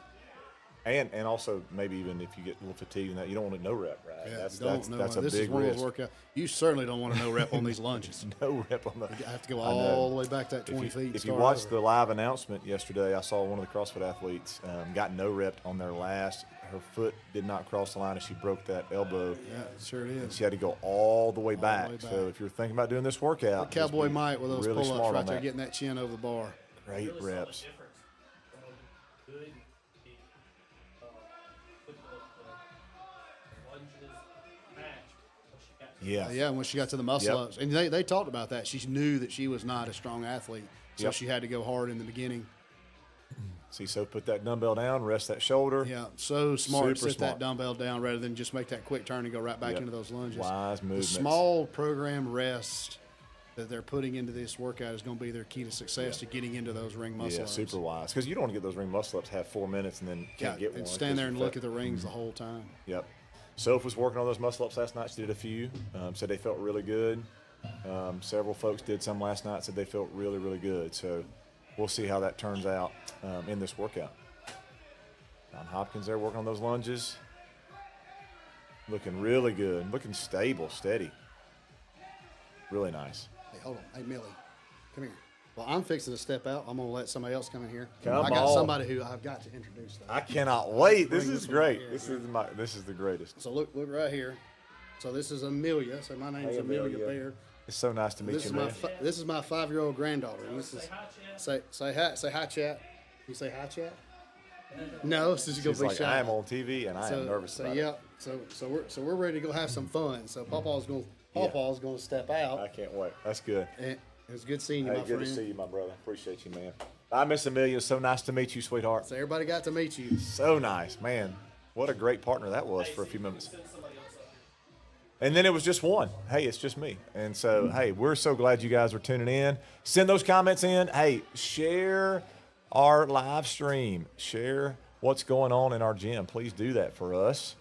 Speaker 4: And also maybe even if you get a little fatigued in that, you don't want to no rep, right?
Speaker 3: Yeah,
Speaker 4: that's
Speaker 3: no,
Speaker 4: a
Speaker 3: this
Speaker 4: big
Speaker 3: is one
Speaker 4: risk.
Speaker 3: of those workouts. You certainly don't want to no rep on these lunges.
Speaker 4: No rep on the.
Speaker 3: You have to go
Speaker 4: I know.
Speaker 3: all the way back that 20 feet. and
Speaker 4: If you
Speaker 3: start
Speaker 4: watched
Speaker 3: over.
Speaker 4: the live announcement yesterday, I saw one of the CrossFit athletes got no rep on their last. Her foot did not cross the line, and she broke that elbow.
Speaker 3: Yeah, sure it is.
Speaker 4: She had to go all the way back.
Speaker 3: way back.
Speaker 4: So if you're thinking about doing this workout,
Speaker 3: Like Cowboy
Speaker 4: just be
Speaker 3: Mike with those
Speaker 4: really
Speaker 3: pull-ups
Speaker 4: smart
Speaker 3: right
Speaker 4: on
Speaker 3: there,
Speaker 4: that.
Speaker 3: getting that chin over the bar.
Speaker 4: Great
Speaker 5: Really saw
Speaker 4: reps.
Speaker 5: the difference from good with the lunges match when she got to
Speaker 4: Yeah.
Speaker 3: Yeah, when she got to the muscle
Speaker 4: Yep.
Speaker 3: ups. And they talked about that. She knew that she was not a strong athlete, so
Speaker 4: Yep.
Speaker 3: she had to go hard in the beginning.
Speaker 4: See, so put that dumbbell down, rest that shoulder.
Speaker 3: Yeah, so smart.
Speaker 4: Super
Speaker 3: Sit
Speaker 4: smart.
Speaker 3: that dumbbell down rather than just make that quick turn and go right back
Speaker 4: Yep.
Speaker 3: into those lunges.
Speaker 4: Wise
Speaker 3: The
Speaker 4: movements.
Speaker 3: small program rest that they're putting into this workout is going to be their key to success to getting into those ring muscle
Speaker 4: Yeah,
Speaker 3: ups.
Speaker 4: super wise. Because you don't want to get those ring muscle ups, have 4 minutes, and then can't get one.
Speaker 3: and stand
Speaker 4: 'cause
Speaker 3: there and
Speaker 4: you're
Speaker 3: look
Speaker 4: fat.
Speaker 3: at the rings the whole time.
Speaker 4: Yep. Soph was working on those muscle ups last night. She did a few. Said they felt really good. Several folks did some last night. Said they felt really, really good. So we'll see how that turns out in this workout. John Hopkins there working on those lunges. Looking really good. Looking stable, steady. Really nice.
Speaker 3: Hey, hold on. Hey, Millie, come here. Well, I'm fixing to step out. I'm going to let somebody else come in here.
Speaker 4: Come
Speaker 3: I got
Speaker 4: on.
Speaker 3: somebody who I've got to introduce. Though.
Speaker 4: I cannot wait. This
Speaker 3: Bring
Speaker 4: is
Speaker 3: this one
Speaker 4: great.
Speaker 3: here.
Speaker 4: This is the greatest.
Speaker 3: So look right here. So this is Amelia. So my name's
Speaker 4: Hey,
Speaker 3: Amelia
Speaker 4: Amelia.
Speaker 3: Baird.
Speaker 4: It's so nice to meet
Speaker 3: This
Speaker 4: you,
Speaker 3: is
Speaker 4: man.
Speaker 3: this is my 5-year-old granddaughter. And this is
Speaker 5: Say hi, Chad.
Speaker 3: say hi chat. You say hi chat. No, this is gonna
Speaker 4: She's
Speaker 3: be
Speaker 4: like,
Speaker 3: shy.
Speaker 4: I am on TV and I am nervous
Speaker 3: So
Speaker 4: about
Speaker 3: yeah.
Speaker 4: it.
Speaker 3: So we're ready to go have some fun. So Pawpaw's gonna step out.
Speaker 4: I can't wait. That's good.
Speaker 3: And it was good seeing you,
Speaker 4: Hey,
Speaker 3: my
Speaker 4: good
Speaker 3: friend.
Speaker 4: to see you, my brother. Appreciate you, man. I miss Amelia. It's so nice to meet you, sweetheart.
Speaker 3: So everybody got to meet you.
Speaker 4: So nice, man. What a great partner that was for a few minutes. And then it was just one. Hey, it's just me. And so, hey, we're so glad you guys are tuning in. Send those comments in. Hey, share our live stream. Share what's going on in our gym. Please do that for us.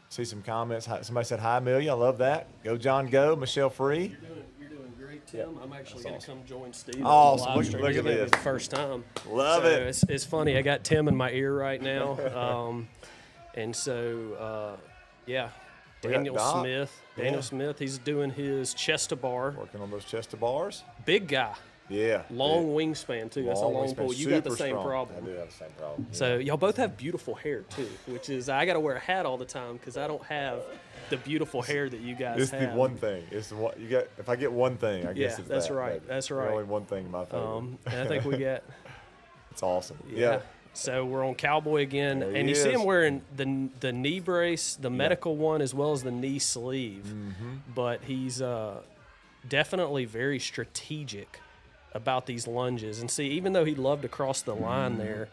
Speaker 4: See some comments. Somebody said, hi, Amelia. I love that. Go, John, go. Michelle Free.
Speaker 5: You're doing great, Tim. I'm actually going to come join Steve
Speaker 4: Awesome.
Speaker 5: on the live stream.
Speaker 4: Look
Speaker 5: It's
Speaker 4: at
Speaker 5: gonna be
Speaker 4: this.
Speaker 5: the first time.
Speaker 4: Love
Speaker 5: So
Speaker 4: it.
Speaker 5: It's funny. I got Tim in my ear right now. And so, yeah,
Speaker 4: We got
Speaker 5: Daniel
Speaker 4: Doc.
Speaker 5: Smith.
Speaker 4: Yeah.
Speaker 5: Daniel Smith, he's doing his chest to bar.
Speaker 4: Working on those chest to bars.
Speaker 5: Big guy.
Speaker 4: Yeah.
Speaker 5: Long wingspan, too. That's a long
Speaker 4: wingspan.
Speaker 5: pull. You got the
Speaker 4: Super
Speaker 5: same
Speaker 4: strong.
Speaker 5: problem.
Speaker 4: I do have the same problem.
Speaker 5: So y'all both have beautiful hair too, which is I got to wear a hat all the time because I don't have the beautiful hair that you guys
Speaker 4: It's
Speaker 5: have.
Speaker 4: the one thing. It's the one you get. If I get one thing, I guess
Speaker 5: Yeah,
Speaker 4: it's
Speaker 5: that's
Speaker 4: that,
Speaker 5: right.
Speaker 4: baby.
Speaker 5: That's
Speaker 4: The
Speaker 5: right.
Speaker 4: Only one thing in my favor.
Speaker 5: And I think we got
Speaker 4: It's awesome.
Speaker 5: yeah. So we're on Cowboy again,
Speaker 4: There
Speaker 5: and
Speaker 4: he
Speaker 5: you see
Speaker 4: is.
Speaker 5: him wearing the knee brace, the medical one, as well as the knee sleeve.
Speaker 4: Mm-hmm.
Speaker 5: But he's definitely very strategic about these lunges. And see, even though he'd love to cross the line there,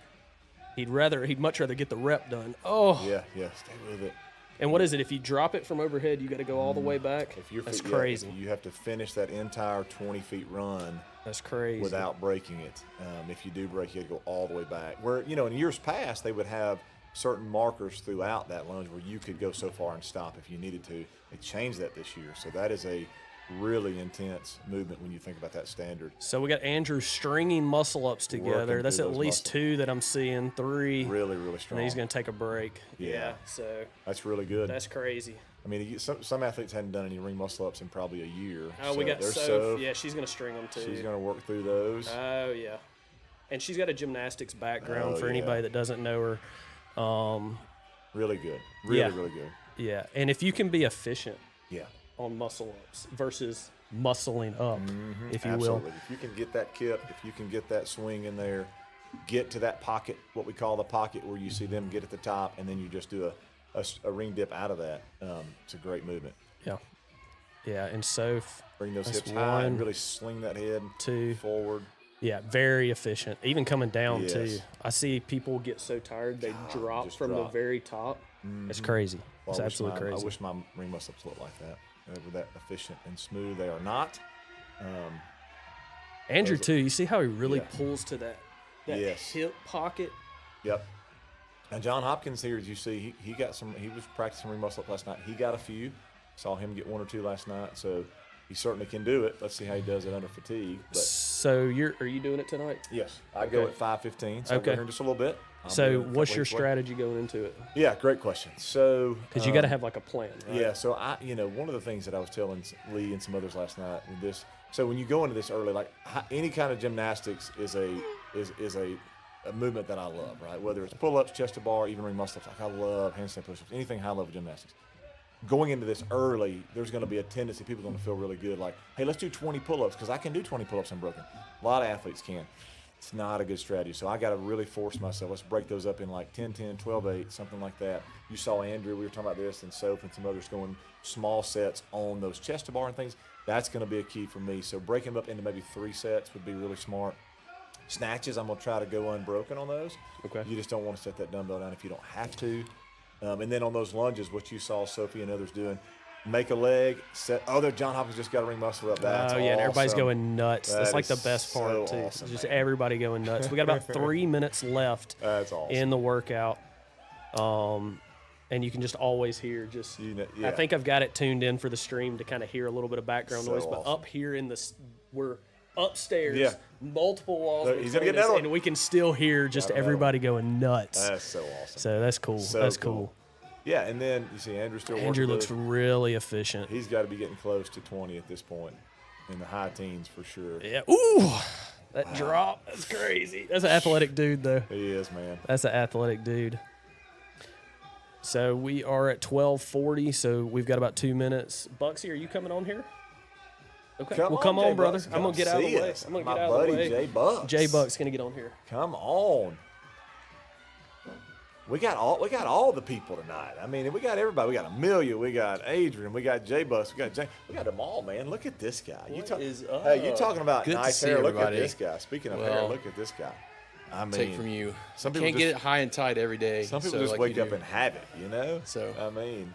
Speaker 5: he'd much rather get the rep done. Oh,
Speaker 4: Yeah, stay with it.
Speaker 5: and what is it? If you drop it from overhead, you got to go all the way back.
Speaker 4: Mm-hmm. If you're
Speaker 5: That's
Speaker 4: if
Speaker 5: crazy.
Speaker 4: you have to finish that entire 20 feet run
Speaker 5: That's crazy.
Speaker 4: without breaking it. If you do break, you have to go all the way back. Where in years past they would have certain markers throughout that lunge where you could go so far and stop if you needed to. They changed that this year, so that is a really intense movement when you think about that standard.
Speaker 5: So we got Andrew stringing muscle ups together.
Speaker 4: Working
Speaker 5: That's
Speaker 4: through
Speaker 5: at
Speaker 4: those
Speaker 5: least
Speaker 4: muscles.
Speaker 5: 2 that I'm seeing, 3.
Speaker 4: Really, really
Speaker 5: And
Speaker 4: strong.
Speaker 5: then he's going to take a break.
Speaker 4: Yeah.
Speaker 5: So
Speaker 4: That's really good.
Speaker 5: that's crazy.
Speaker 4: I mean, some athletes hadn't done any ring muscle ups in probably a year.
Speaker 5: Oh, we got
Speaker 4: there's
Speaker 5: Soph. Yeah, she's going to string them too.
Speaker 4: She's going to work through those.
Speaker 5: Oh, yeah. And she's got a gymnastics background
Speaker 4: Oh,
Speaker 5: for
Speaker 4: yeah.
Speaker 5: anybody that doesn't know her.
Speaker 4: Really good. Really,
Speaker 5: Yeah.
Speaker 4: really good.
Speaker 5: Yeah. And if you can be efficient
Speaker 4: Yeah.
Speaker 5: on muscle ups versus muscling up, if you
Speaker 4: Absolutely.
Speaker 5: will.
Speaker 4: If you can get that kip, if you can get that swing in there, get to that pocket, what we call the pocket where you see them get at the top, and then you just do a ring dip out of that. It's a great movement.
Speaker 5: Yeah. Yeah. And Soph,
Speaker 4: Bring those
Speaker 5: That's
Speaker 4: hips high and
Speaker 5: 1,
Speaker 4: really sling that head
Speaker 5: 2.
Speaker 4: forward.
Speaker 5: Yeah, very efficient. Even coming down too.
Speaker 4: Yes.
Speaker 5: I see people get so tired they drop
Speaker 4: just
Speaker 5: from the
Speaker 4: drop.
Speaker 5: very top. It's crazy.
Speaker 4: Well,
Speaker 5: It's
Speaker 4: I wish
Speaker 5: absolutely
Speaker 4: my-
Speaker 5: crazy.
Speaker 4: I wish my ring muscle ups looked like that. They were that efficient and smooth. They are not.
Speaker 5: Andrew
Speaker 4: those-
Speaker 5: too. You see how he really
Speaker 4: Yeah.
Speaker 5: pulls to that
Speaker 4: Yes.
Speaker 5: hip pocket.
Speaker 4: Yep. And John Hopkins here, as you see, he got some. He was practicing ring muscle up last night. He got a few. Saw him get 1 or 2 last night. So he certainly can do it. Let's see how he does it under fatigue. But
Speaker 5: So are you doing it tonight?
Speaker 4: yes, I go
Speaker 5: Okay.
Speaker 4: at 5:15. So I'll
Speaker 5: Okay.
Speaker 4: go here in just a little bit. I'll be
Speaker 5: So
Speaker 4: a
Speaker 5: what's
Speaker 4: couple
Speaker 5: your
Speaker 4: weeks away.
Speaker 5: strategy going into it?
Speaker 4: Yeah, great question. So
Speaker 5: Because you got to have like a plan, right?
Speaker 4: Yeah, so one of the things that I was telling Lee and some others last night with this. So when you go into this early, like any kind of gymnastics is a movement that I love, right? Whether it's pull-ups, chest to bar, even ring muscle ups. Like I love handstand push-ups, anything high-level gymnastics. Going into this early, there's going to be a tendency people are going to feel really good, like, hey, let's do 20 pull-ups because I can do 20 pull-ups unbroken. A lot of athletes can. It's not a good strategy. So I got to really force myself. Let's break those up in like 10-10, 12-8, something like that. You saw Andrew, we were talking about this, and Soph and some others going small sets on those chest to bar and things. That's going to be a key for me. So breaking them up into maybe 3 sets would be really smart. Snatches, I'm going to try to go unbroken on those.
Speaker 5: Okay.
Speaker 4: You just don't want to set that dumbbell down if you don't have to. And then on those lunges, what you saw Sophie and others doing, make a leg, set. Oh, there, John Hopkins just got a ring muscle up. That's
Speaker 5: Oh yeah, and everybody's
Speaker 4: awesome.
Speaker 5: going nuts. That's
Speaker 4: That
Speaker 5: like the
Speaker 4: is
Speaker 5: best part
Speaker 4: so
Speaker 5: too.
Speaker 4: awesome,
Speaker 5: Just
Speaker 4: man.
Speaker 5: everybody going nuts. We got about 3 minutes left
Speaker 4: That's awesome.
Speaker 5: in the workout. And you can just always hear just
Speaker 4: Yeah.
Speaker 5: I think I've got it tuned in for the stream to kind of hear a little bit of background
Speaker 4: So
Speaker 5: noise, but
Speaker 4: awesome.
Speaker 5: up here in we're upstairs,
Speaker 4: Yeah.
Speaker 5: multiple walls
Speaker 4: Look, he's gonna
Speaker 5: between
Speaker 4: get another
Speaker 5: us,
Speaker 4: one.
Speaker 5: and we can still hear just
Speaker 4: Got another
Speaker 5: everybody going nuts.
Speaker 4: That's so awesome.
Speaker 5: So that's cool.
Speaker 4: So
Speaker 5: That's cool.
Speaker 4: Yeah, and then you see Andrew still
Speaker 5: Andrew
Speaker 4: working
Speaker 5: looks
Speaker 4: good.
Speaker 5: really efficient.
Speaker 4: He's got to be getting close to 20 at this point, in the high teens for sure.
Speaker 5: Yeah. Ooh, that drop. That's crazy. That's an athletic dude, though.
Speaker 4: He is, man.
Speaker 5: That's an athletic dude. So we are at 12:40. So we've got about 2 minutes. Bucksy, are you coming on here? Okay.
Speaker 4: Come
Speaker 5: well,
Speaker 4: on,
Speaker 5: come
Speaker 4: Jay
Speaker 5: on, brother.
Speaker 4: Bucks.
Speaker 5: I'm
Speaker 4: Come
Speaker 5: gonna get out of
Speaker 4: see
Speaker 5: the way.
Speaker 4: us.
Speaker 5: I'm gonna
Speaker 4: My
Speaker 5: get out
Speaker 4: buddy,
Speaker 5: of the way.
Speaker 4: Jay Bucks.
Speaker 5: Jay Buck's gonna get on here.
Speaker 4: Come on. We got all the people tonight. I mean, we got everybody. We got Amelia. We got Adrian. We got J-Bus. We got them all, man. Look at this guy. Hey, you talking about
Speaker 6: Good to
Speaker 4: nice
Speaker 6: see
Speaker 4: hair?
Speaker 6: everybody.
Speaker 4: Look at this guy. Speaking of hair,
Speaker 6: Well,
Speaker 4: look at this guy. I mean,
Speaker 6: Take from you.
Speaker 4: some
Speaker 6: You
Speaker 4: people
Speaker 6: can't get it high and tight every day.
Speaker 4: Some people
Speaker 6: so
Speaker 4: just
Speaker 6: like
Speaker 4: wake
Speaker 6: you
Speaker 4: up
Speaker 6: do.
Speaker 4: and have it, you know?
Speaker 6: So-
Speaker 4: I mean,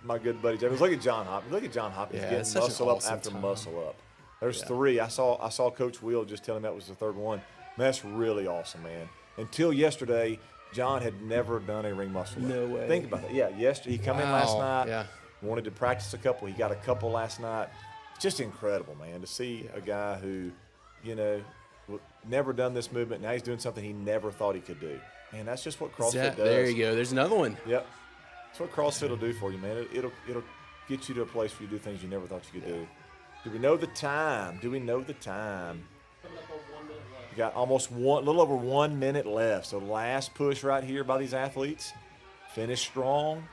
Speaker 4: my good buddy J-Bus. Look at John Hopkins. Look at John Hopkins
Speaker 6: Yeah,
Speaker 4: getting
Speaker 6: it's such an
Speaker 4: muscle up
Speaker 6: awesome
Speaker 4: after
Speaker 6: time.
Speaker 4: muscle up. There's 3. I saw Coach Will just tell him that was the 3rd one. Man, that's really awesome, man. Until yesterday, John had never done a ring muscle up.
Speaker 6: No way.
Speaker 4: Think about it. Yeah, yesterday he come in last
Speaker 6: Wow,
Speaker 4: night.
Speaker 6: yeah.
Speaker 4: Wanted to practice a couple. He got a couple last night. It's just incredible, man, to see a guy who, you know, never done this movement. Now he's doing something he never thought he could do. Man, that's just what CrossFit does.
Speaker 6: There you go. There's another one.
Speaker 4: Yep. That's what CrossFit will do for you, man. It'll get you to a place where you do things you never thought you could do. Do we know the time? Do we know the time? We got a little over 1 minute left. So last push right here by these athletes. Finish strong.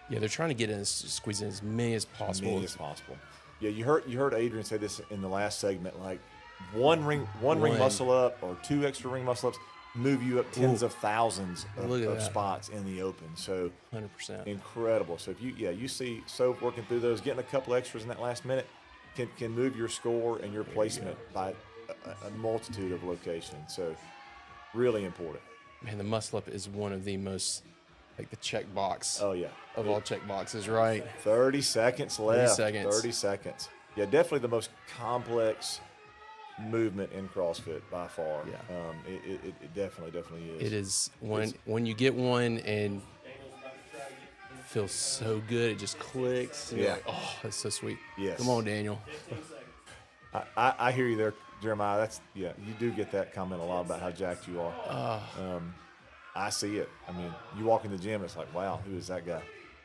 Speaker 6: Yeah, they're trying to get in, squeeze in as many as
Speaker 4: As
Speaker 6: possible.
Speaker 4: many as possible. Yeah, you heard Adrian say this in the last segment. Like one ring muscle up or 2 extra ring muscle ups move you up tens of thousands
Speaker 6: Look at
Speaker 4: of
Speaker 6: that.
Speaker 4: spots in the open. So
Speaker 6: 100%.
Speaker 4: incredible. So if you see Soph working through those, getting a couple extras in that last minute can move your score and your placement by a multitude of locations. So really important.
Speaker 6: Man, the muscle up is one of the most, like the check box
Speaker 4: Oh yeah.
Speaker 6: of all check boxes, right?
Speaker 4: 30 seconds left.
Speaker 6: 30 seconds.
Speaker 4: 30 seconds. Yeah, definitely the most complex movement in CrossFit by far.
Speaker 6: Yeah.
Speaker 4: It definitely is.
Speaker 6: It is when you get one and it feels so good, it just clicks. And you're
Speaker 4: Yeah.
Speaker 6: like, oh, that's so sweet.
Speaker 4: Yes.
Speaker 6: Come on, Daniel.
Speaker 4: I hear you there, Jeremiah. You do get that comment a lot about how jacked you are. I see it. I mean, you walk in the gym, it's like, wow, who is that guy?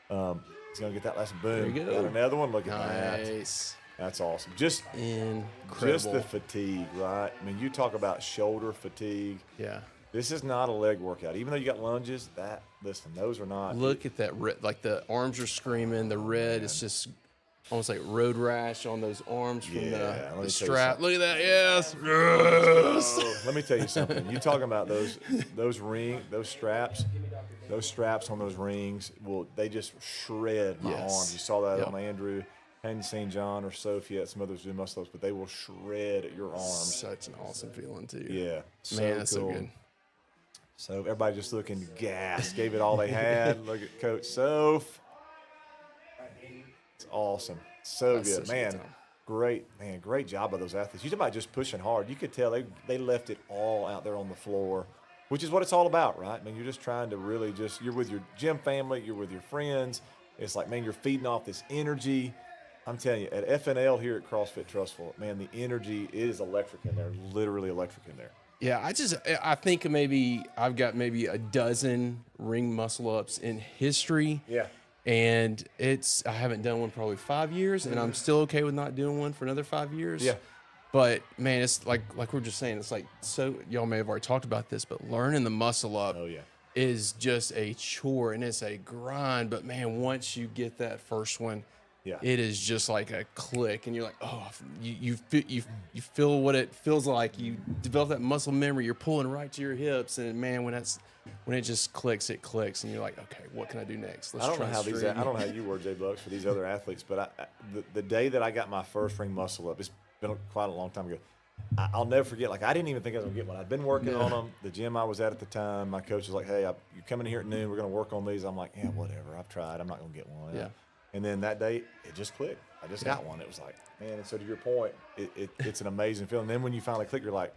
Speaker 4: He's gonna get that last boom.
Speaker 6: There you go.
Speaker 4: Got another one. Look at that.
Speaker 6: Nice.
Speaker 4: That's awesome. Just
Speaker 6: Incredible.
Speaker 4: the fatigue, right? I mean, you talk about shoulder fatigue.
Speaker 6: Yeah.
Speaker 4: This is not a leg workout. Even though you got lunges, those are not.
Speaker 6: Look at that red. Like the arms are screaming. The red is just almost like road rash on those arms from
Speaker 4: Yeah, let me tell
Speaker 6: the
Speaker 4: you
Speaker 6: strap.
Speaker 4: something.
Speaker 6: Look at that. Yes. Yes.
Speaker 4: Oh, let me tell you something. You talking about those straps on those rings? They just shred my
Speaker 6: Yes.
Speaker 4: arms. You saw that
Speaker 6: Yep.
Speaker 4: on Andrew. Hadn't seen John or Sophie yet. Some others do muscle ups, but they will shred at your arms.
Speaker 6: Such an awesome feeling too.
Speaker 4: Yeah,
Speaker 6: Man, that's
Speaker 4: cool.
Speaker 6: so good.
Speaker 4: So everybody just looking gas, gave it all they had. Look at Coach Soph. It's awesome. So
Speaker 6: That's
Speaker 4: good.
Speaker 6: such a good
Speaker 4: Man,
Speaker 6: time.
Speaker 4: great job by those athletes. You talk about just pushing hard. You could tell they left it all out there on the floor, which is what it's all about, right? I mean, you're just trying to really you're with your gym family, you're with your friends. It's like, man, you're feeding off this energy. I'm telling you, at FNL here at CrossFit Trussville, man, the energy, it is electric in there, literally electric in there.
Speaker 6: Yeah, I think I've got maybe a dozen ring muscle ups in history.
Speaker 4: Yeah.
Speaker 6: And I haven't done one probably 5 years, and I'm still okay with not doing one for another 5 years.
Speaker 4: Yeah.
Speaker 6: But man, it's like we're just saying, it's like, so y'all may have already talked about this, but learning the muscle up
Speaker 4: Oh, yeah.
Speaker 6: is just a chore and it's a grind. But man, once you get that first one,
Speaker 4: Yeah.
Speaker 6: it is just like a click, and you're like, oh, you feel what it feels like. You develop that muscle memory. You're pulling right to your hips, and man, when it just clicks, it clicks, and you're like, okay, what can I do next? Let's
Speaker 4: I don't know
Speaker 6: try
Speaker 4: how
Speaker 6: straight.
Speaker 4: I don't know how you were, J Bucks, for these other athletes, but the day that I got my first ring muscle up, it's been quite a long time ago. I'll never forget. Like, I didn't even think I was gonna get one. I'd been working on them. The gym I was at the time, my coach was like, "Hey, you're coming here at noon. We're gonna work on these." I'm like, "Yeah, whatever. I've tried. I'm not gonna get one."
Speaker 6: Yeah.
Speaker 4: And then that day, it just clicked. I just got one. It was like, man. And so to your point, it's an amazing feeling. And then when you finally click, you're like,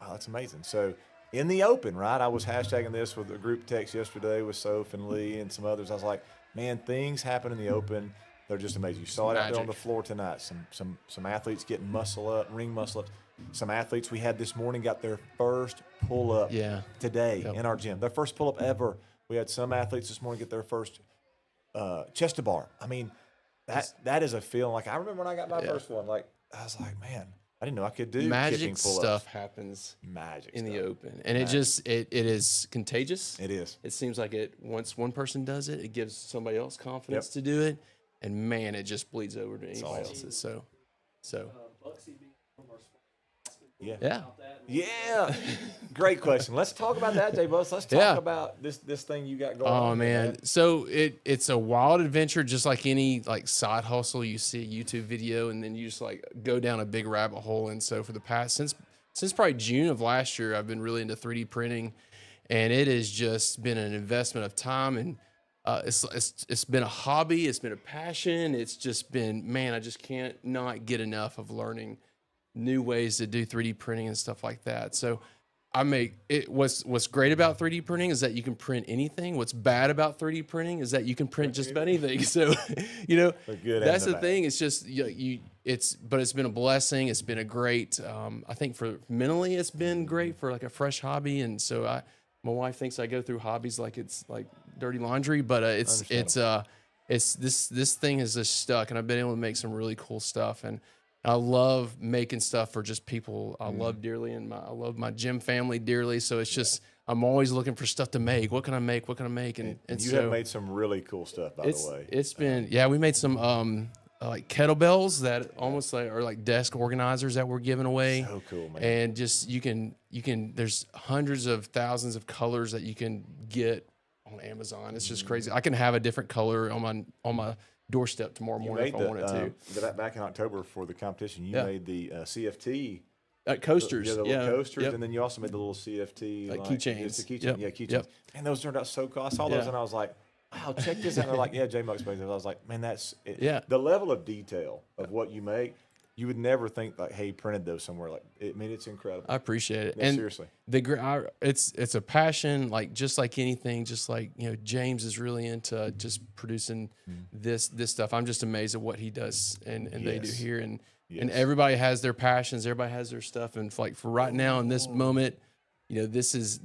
Speaker 4: wow, that's amazing. So in the open, right? I was hashtagging this with a group text yesterday with Soph and Lee and some others. I was like, man, things happen in the open. They're just amazing. You saw it out there on the
Speaker 6: Magic.
Speaker 4: floor tonight. Some athletes getting muscle up, ring muscle ups. Some athletes we had this morning got their first pull up today in our gym. Their first pull up ever. We had some athletes this morning get their first chest to bar. I mean, that is a feeling. Like, I remember when I got my first one. Like, I was like, man, I didn't know I could do kipping
Speaker 6: Magic
Speaker 4: pull-ups.
Speaker 6: stuff happens
Speaker 4: Magic
Speaker 6: in the
Speaker 4: stuff.
Speaker 6: open, and it is contagious.
Speaker 4: It is.
Speaker 6: It seems like once one person does it, it gives somebody else confidence to do it, and man, it just bleeds over to anybody else's. So Yeah.
Speaker 4: Yeah. Great question. Let's talk about that, Jay Bus. Let's talk
Speaker 6: Yeah.
Speaker 4: about this thing you got going
Speaker 6: Oh
Speaker 4: on.
Speaker 6: man. So it's a wild adventure, just like any like side hustle. You see a YouTube video and then you just like go down a big rabbit hole. And so for the past since probably June of last year, I've been really into 3D printing, and it has just been an investment of time, and it's been a hobby, it's been a passion. It's just been, man, I just can't not get enough of learning new ways to do 3D printing and stuff like that. So I make it. What's great about 3D printing is that you can print anything. What's bad about 3D printing is that you can print just about anything. So, you know, that's the thing. It's just but it's been a blessing. It's been a great. I think for mentally, it's been great for like a fresh hobby. And so my wife thinks I go through hobbies like it's like dirty laundry, but it's this thing has just stuck, and I've been able to make some really cool stuff. And I love making stuff for just people I love dearly, and I love my gym family dearly. So it's just, I'm always looking for stuff to make. What can I make? What can I make? And
Speaker 4: you
Speaker 6: so
Speaker 4: have made some really cool stuff, by the way.
Speaker 6: It's been, we made some like kettlebells that almost like are like desk organizers that we're giving away.
Speaker 4: So cool, man.
Speaker 6: And just you can there's hundreds of thousands of colors that you can get on Amazon. It's just crazy. I can have a different color on my doorstep tomorrow morning if I wanted to.
Speaker 4: Back in October for the competition, you made the CFT
Speaker 6: coasters,
Speaker 4: the little coasters, and then you also made the little CFT
Speaker 6: like keychains.
Speaker 4: It's a keychain, keychains.
Speaker 6: Yep.
Speaker 4: And those turned out so cool. I saw those and I was like, wow, check this out. And they're like, yeah, J Muck's made those. I was like, man, that's it.
Speaker 6: Yeah.
Speaker 4: The level of detail of what you make, you would never think like, hey, he printed those somewhere. Like, it's incredible.
Speaker 6: I appreciate it.
Speaker 4: Yeah,
Speaker 6: and
Speaker 4: seriously,
Speaker 6: it's a passion, like just like anything. Just like, you know, James is really into just producing this stuff. I'm just amazed at what he does and they do here. And everybody has their passions. Everybody has their stuff. And like for right now in this moment, you know, this is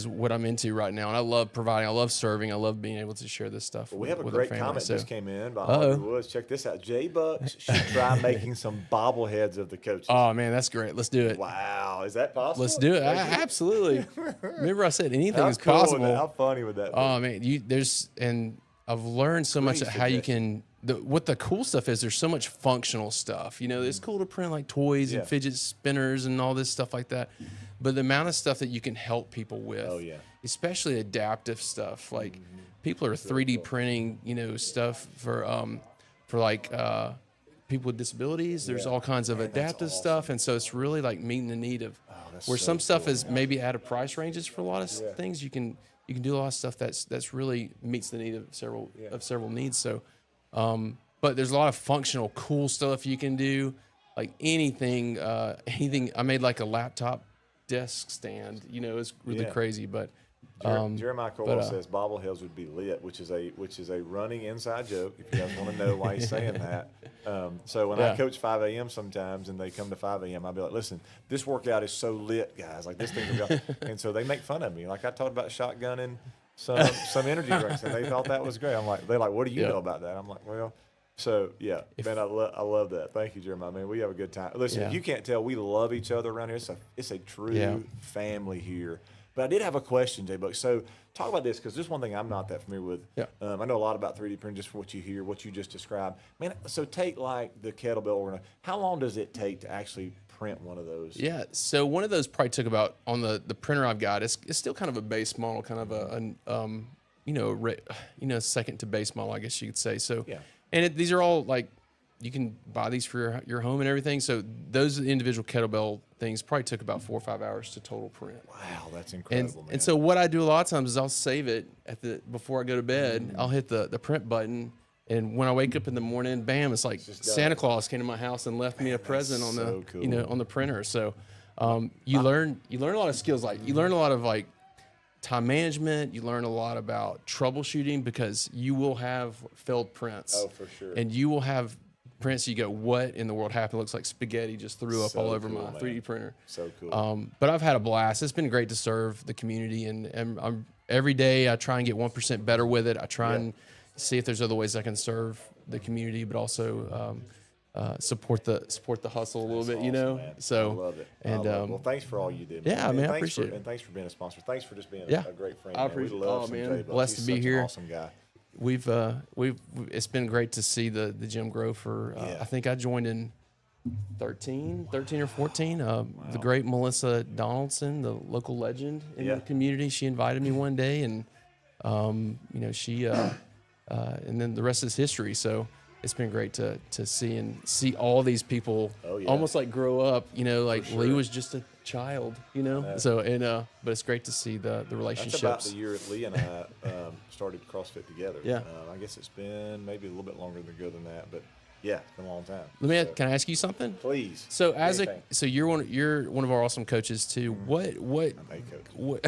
Speaker 6: what I'm into right now, and I love providing. I love serving. I love being able to share this stuff.
Speaker 4: We have a
Speaker 6: with
Speaker 4: great
Speaker 6: our family.
Speaker 4: comment just came in by Audrey Woods. Check this out. J Bucks should try making some bobbleheads of the coaches.
Speaker 6: Oh man, that's great. Let's do it.
Speaker 4: Wow, is that possible?
Speaker 6: Let's do it. Absolutely. Remember, I said anything is
Speaker 4: cool
Speaker 6: possible.
Speaker 4: How funny would that be?
Speaker 6: Oh man, I've learned so much at how you can. What the cool stuff is, there's so much functional stuff. You know, it's cool to print like toys and fidget spinners and all this stuff like that. But the amount of stuff that you can help people with, especially adaptive stuff, like people are 3D printing, you know, stuff for like people with disabilities. There's all kinds of adaptive stuff, and so it's really like meeting the need of where some stuff is maybe out of price ranges for a lot of things. You can do a lot of stuff that's really meets the need of several needs. So, but there's a lot of functional, cool stuff you can do, like anything. I made like a laptop desk stand, you know, it's really crazy, but
Speaker 4: Jeremiah Cole says bobbleheads would be lit, which is a running inside joke. If you guys want to know why he's saying that, so when I coach 5 a.m. sometimes and they come to 5 a.m., I'll be like, listen, this workout is so lit, guys. Like this thing's and so they make fun of me. Like I talked about shotgunning some energy drinks, and they thought that was great. I'm like, they're like, what do you know about that? I'm like, well. So, man, I love that. Thank you, Jeremiah. Man, we have a good time. Listen, if you can't tell, we love each other around here. It's a true family here. But I did have a question, J Buck. So talk about this, because this is one thing I'm not that familiar with. Yeah. I know a lot about 3D printing just from what you hear, what you just described. Man, so take like the kettlebell organizer. How long does it take to actually print one of those?
Speaker 6: Yeah, so one of those probably took about, on the printer I've got, it's still kind of a base model, kind of second to base model, I guess you could say. So. Yeah. And these are all like, you can buy these for your home and everything. So those individual kettlebell things probably took about 4 or 5 hours to total print.
Speaker 4: Wow, that's incredible, man.
Speaker 6: And so what I do a lot of times is I'll save it before I go to bed. I'll hit the print button, and when I wake up in the morning, bam, it's like Santa Claus came to my house and left me a present on on the printer. So you learn a lot of skills. Like you learn a lot of like time management. You learn a lot about troubleshooting, because you will have failed prints.
Speaker 4: Oh, for sure.
Speaker 6: And you will have prints you go, what in the world happened? It looks like spaghetti just threw up all over my 3D printer.
Speaker 4: So cool.
Speaker 6: But I've had a blast. It's been great to serve the community, and I'm every day I try and get 1% better with it. I try and see if there's other ways I can serve the community, but also support the hustle a little bit, you know.
Speaker 4: Man.
Speaker 6: So
Speaker 4: I love it.
Speaker 6: And
Speaker 4: well, thanks for all you do. Man.
Speaker 6: Yeah,
Speaker 4: and
Speaker 6: I appreciate it.
Speaker 4: And thanks for being a sponsor. Thanks for just being a great friend.
Speaker 6: I
Speaker 4: Man. We
Speaker 6: appreciate.
Speaker 4: love some J-Bucks.
Speaker 6: Blessed
Speaker 4: He's
Speaker 6: to be
Speaker 4: such
Speaker 6: here.
Speaker 4: An awesome guy.
Speaker 6: We've it's been great to see the gym grow. For I think I joined in 13 or 14. The great Melissa Donaldson, the local legend in
Speaker 4: Yeah.
Speaker 6: the community. She invited me one day, and she and then the rest is history. So it's been great to see all these people almost like grow up. Like Lee was just a child. So but it's great to see the relationships.
Speaker 4: That's about the year Lee and I started CrossFit together.
Speaker 6: Yeah.
Speaker 4: I guess it's been maybe a little bit longer than that, but yeah, it's been a long time.
Speaker 6: Can I ask you something?
Speaker 4: Please.
Speaker 6: So
Speaker 4: Anything.
Speaker 6: you're one of our awesome coaches too. What
Speaker 4: I'm a coach.
Speaker 6: what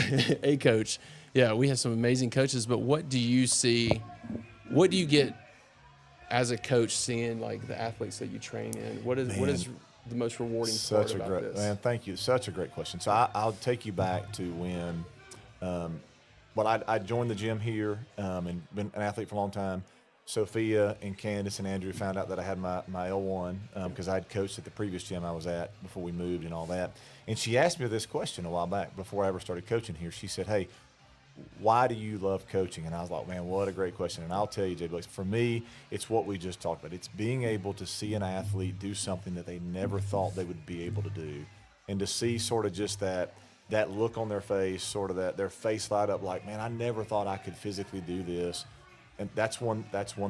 Speaker 6: a coach? Yeah, we have some amazing coaches, but what do you see? What do you get as a coach seeing like the athletes that you train in? What is the most rewarding part
Speaker 4: Such a
Speaker 6: about
Speaker 4: great
Speaker 6: this?
Speaker 4: man. Thank you. Such a great question. So I'll take you back to when, I joined the gym here and been an athlete for a long time. Sophia and Candace and Andrew found out that I had my L1 because I had coached at the previous gym I was at before we moved and all that. And she asked me this question a while back before I ever started coaching here. She said, "Hey, why do you love coaching?" And I was like, man, what a great question. And I'll tell you, Jay Bucks, for me, it's what we just talked about. It's being able to see an athlete do something that they never thought they would be able to do. And to see sort of just that look on their face, sort of their face light up like, man, I never thought I could physically do this. And that's one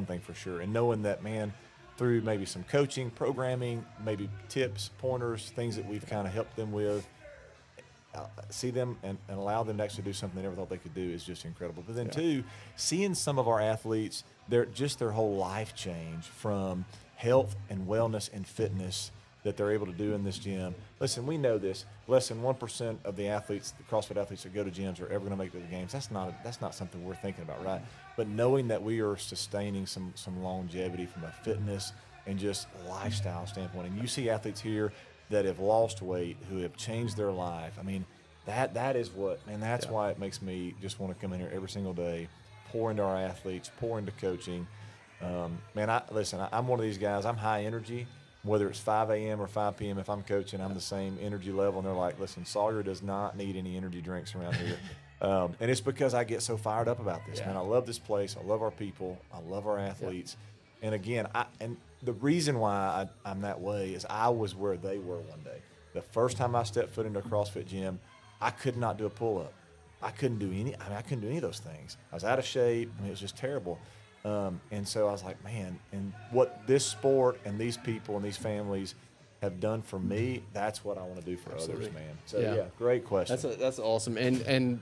Speaker 4: thing for sure. And knowing that, man, through maybe some coaching, programming, maybe tips, pointers, things that we've kind of helped them with, see them and allow them to actually do something they never thought they could do is just incredible. But then too, seeing some of our athletes, their whole life change from health and wellness and fitness that they're able to do in this gym. Listen, we know this. Less than 1% of the athletes, the CrossFit athletes that go to gyms are ever going to make it to the games. That's not something we're thinking about, right? But knowing that we are sustaining some longevity from a fitness and just lifestyle standpoint. And you see athletes here that have lost weight, who have changed their life. I mean, that is what, man, that's why it makes me just want to come in here every single day, pour into our athletes, pour into coaching. Man, I'm one of these guys, I'm high energy, whether it's 5 a.m. or 5 p.m. If I'm coaching, I'm the same energy level. And they're like, listen, Sawyer does not need any energy drinks around here. And it's because I get so fired up about this, man. I love this place. I love our people. I love our athletes. And again, the reason why I'm that way is I was where they were one day. The first time I stepped foot into a CrossFit gym, I could not do a pull-up. I couldn't do any of those things. I was out of shape. I mean, it was just terrible. And so I was like, man, and what this sport and these people and these families have done for me, that's what I want to do for others, man. So yeah, great question.
Speaker 6: That's awesome. And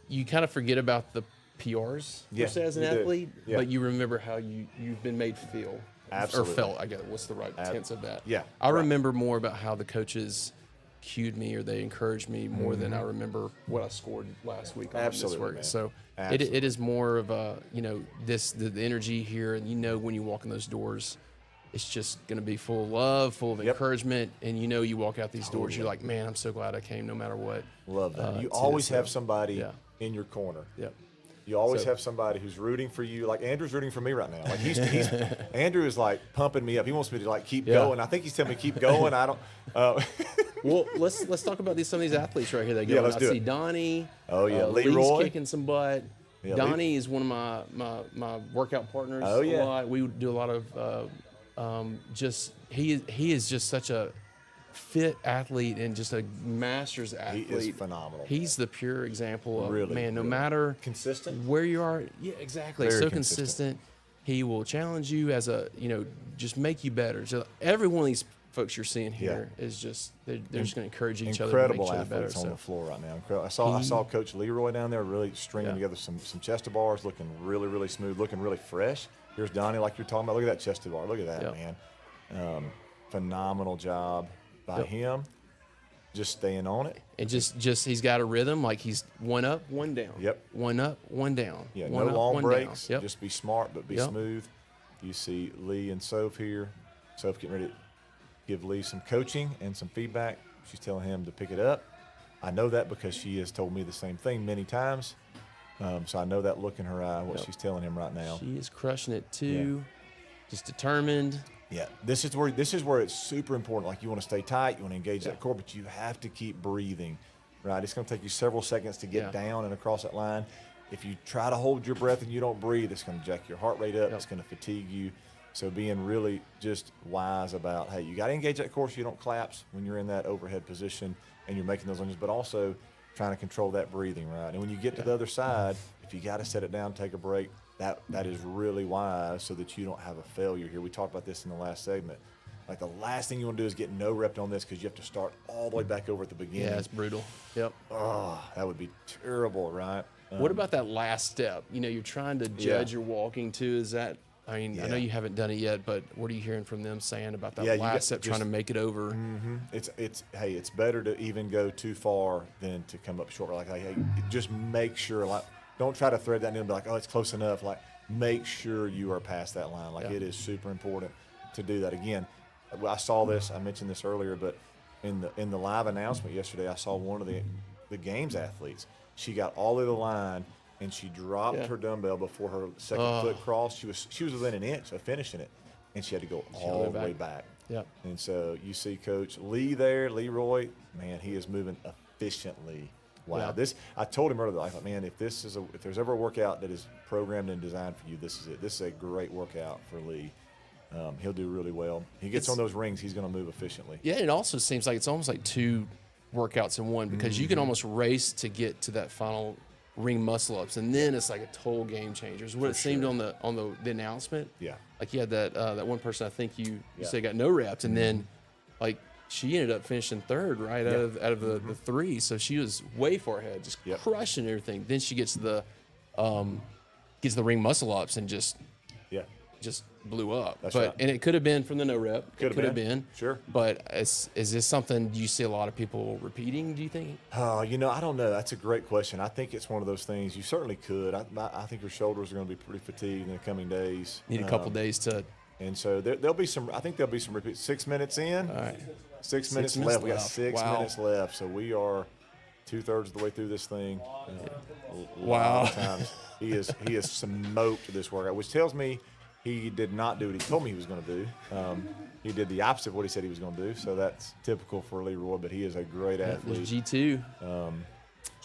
Speaker 6: you kind of forget about the PRs per se as an athlete, but you remember how you've been made feel.
Speaker 4: Absolutely.
Speaker 6: Or felt, I guess. What's the right tense of that?
Speaker 4: Yeah.
Speaker 6: I remember more about how the coaches cued me or they encouraged me more than I remember what I scored last week on this work.
Speaker 4: Man.
Speaker 6: So it is more of a, the energy here, and when you walk in those doors, it's just going to be full of love, full of encouragement, and you walk out these doors, you're like, man, I'm so glad I came no matter what.
Speaker 4: Love that. You always have somebody in your corner.
Speaker 6: Yep.
Speaker 4: You always have somebody who's rooting for you. Like Andrew's rooting for me right now. Like he's Andrew is like pumping me up. He wants me to like keep going. I think he's telling me keep going. I don't.
Speaker 6: Well, let's talk about some of these athletes right here. That go.
Speaker 4: Let's do
Speaker 6: I see
Speaker 4: it.
Speaker 6: Donnie.
Speaker 4: Oh yeah,
Speaker 6: Lee's kicking some butt.
Speaker 4: Yeah,
Speaker 6: Donnie is one of my workout partners.
Speaker 4: Oh yeah.
Speaker 6: A lot. We do a lot of he is just such a fit athlete and just a master's athlete.
Speaker 4: He is phenomenal.
Speaker 6: He's the pure example of
Speaker 4: Really,
Speaker 6: no matter
Speaker 4: consistent
Speaker 6: where you are. Yeah, exactly.
Speaker 4: Very
Speaker 6: so
Speaker 4: consistent.
Speaker 6: He will challenge you as just make you better. So every one of these folks you're seeing here is just they're just going to encourage each other.
Speaker 4: Incredible
Speaker 6: to make each other
Speaker 4: athletes
Speaker 6: better.
Speaker 4: on the floor right now. Incredible. I saw Coach Leroy down there really stringing together some chest to bars, looking really, really smooth, looking really fresh. Here's Donnie, like you're talking about. Look at that chest to bar. Look at that, man. Phenomenal job by him. Just staying on it.
Speaker 6: And just he's got a rhythm, like he's one up, one down.
Speaker 4: Yep.
Speaker 6: One up, one down.
Speaker 4: Yeah,
Speaker 6: one
Speaker 4: no
Speaker 6: up,
Speaker 4: long
Speaker 6: one
Speaker 4: breaks.
Speaker 6: Down. Yep.
Speaker 4: Just be smart, but be smooth. You see Lee and Soph here. Soph getting ready to give Lee some coaching and some feedback. She's telling him to pick it up. I know that because she has told me the same thing many times. So I know that look in her eye, what she's telling him right now.
Speaker 6: She is crushing it too. Just determined.
Speaker 4: Yeah, this is where it's super important. Like you want to stay tight, you want to engage that core, but you have to keep breathing, right? It's going to take you several seconds to get down and across that line. If you try to hold your breath and you don't breathe, it's going to jack your heart rate up. It's going to fatigue you. So being really just wise about, hey, you got to engage that core so you don't collapse when you're in that overhead position and you're making those lunges, but also trying to control that breathing, right? And when you get to the other side, if you got to set it down, take a break, that is really wise so that you don't have a failure here. We talked about this in the last segment. Like the last thing you want to do is get no rep on this because you have to start all the way back over at the beginning.
Speaker 6: Yeah, it's brutal. Yep.
Speaker 4: Oh, that would be terrible, right?
Speaker 6: What about that last step? You know, you're trying to judge your walking too. Is that, I mean, I know you haven't done it yet, but what are you hearing from them saying about that last step, trying to make it over?
Speaker 4: Hey, it's better to even go too far than to come up short. Like, hey, just make sure, like, don't try to thread that in and be like, oh, it's close enough. Like, make sure you are past that line. Like, it is super important to do that. Again, I saw this, I mentioned this earlier, but in the live announcement yesterday, I saw one of the games athletes. She got all of the line and she dropped her dumbbell before her second foot crossed. She was within an inch of finishing it, and she had to go all the way back.
Speaker 6: Yep.
Speaker 4: And so you see Coach Lee there, Leroy, man, he is moving efficiently. Wow.
Speaker 6: Yeah.
Speaker 4: This, I told him earlier, I thought, man, if there's ever a workout that is programmed and designed for you, this is it. This is a great workout for Lee. He'll do really well. He gets on those rings, he's going to move efficiently.
Speaker 6: Yeah, it also seems like it's almost like two workouts in one, because you can almost race to get to that final ring muscle ups, and then it's like a total game changer. Is what it seemed on the announcement.
Speaker 4: Yeah.
Speaker 6: Like you had that one person, I think you said got no reps, and then like she ended up finishing third out of the three, so she was way far ahead, just crushing everything. Then she gets the ring muscle ups and just blew up. And it could have been from the no rep. Could have been.
Speaker 4: Sure.
Speaker 6: But is this something you see a lot of people repeating, do you think?
Speaker 4: I don't know. That's a great question. I think it's one of those things you certainly could. I think your shoulders are going to be pretty fatigued in the coming days.
Speaker 6: Need a couple days to.
Speaker 4: And so there'll be some. I think there'll be some repeats. 6 minutes in. All right. 6 minutes left. We got 6 minutes left. So we are 2/3 of the way through this thing. A lot of times he is smoked this workout, which tells me he did not do what he told me he was going to do. He did the opposite of what he said he was going to do. So that's typical for Leroy, but he is a great athlete.
Speaker 6: G2.
Speaker 4: So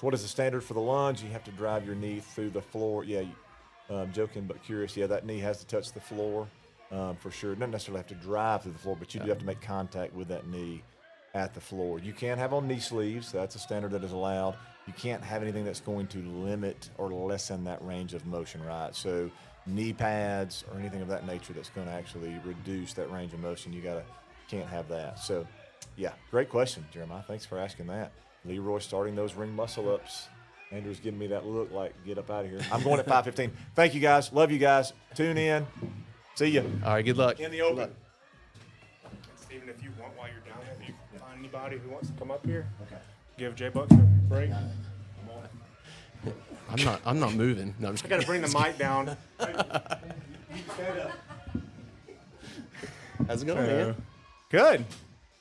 Speaker 4: what is the standard for the lunge? You have to drive your knee through the floor. Yeah, joking but curious. Yeah, that knee has to touch the floor for sure. It doesn't necessarily have to drive through the floor, but you do have to make contact with that knee at the floor. You can't have on knee sleeves. That's a standard that is allowed. You can't have anything that's going to limit or lessen that range of motion, right? So knee pads or anything of that nature that's going to actually reduce that range of motion, can't have that. So, yeah, great question, Jeremiah. Thanks for asking that. Leroy starting those ring muscle ups. Andrew's giving me that look like, get up out of here. I'm going at 5:15. Thank you, guys. Love you guys. Tune in. See you.
Speaker 6: All right, good luck.
Speaker 1: In the open. Steven, if you want, while you're down there, if you find anybody who wants to come up here, give Jay Bucks a break.
Speaker 6: I'm not moving. No, I'm just
Speaker 1: I got to bring the mic down.
Speaker 6: How's it going, man?
Speaker 1: Good.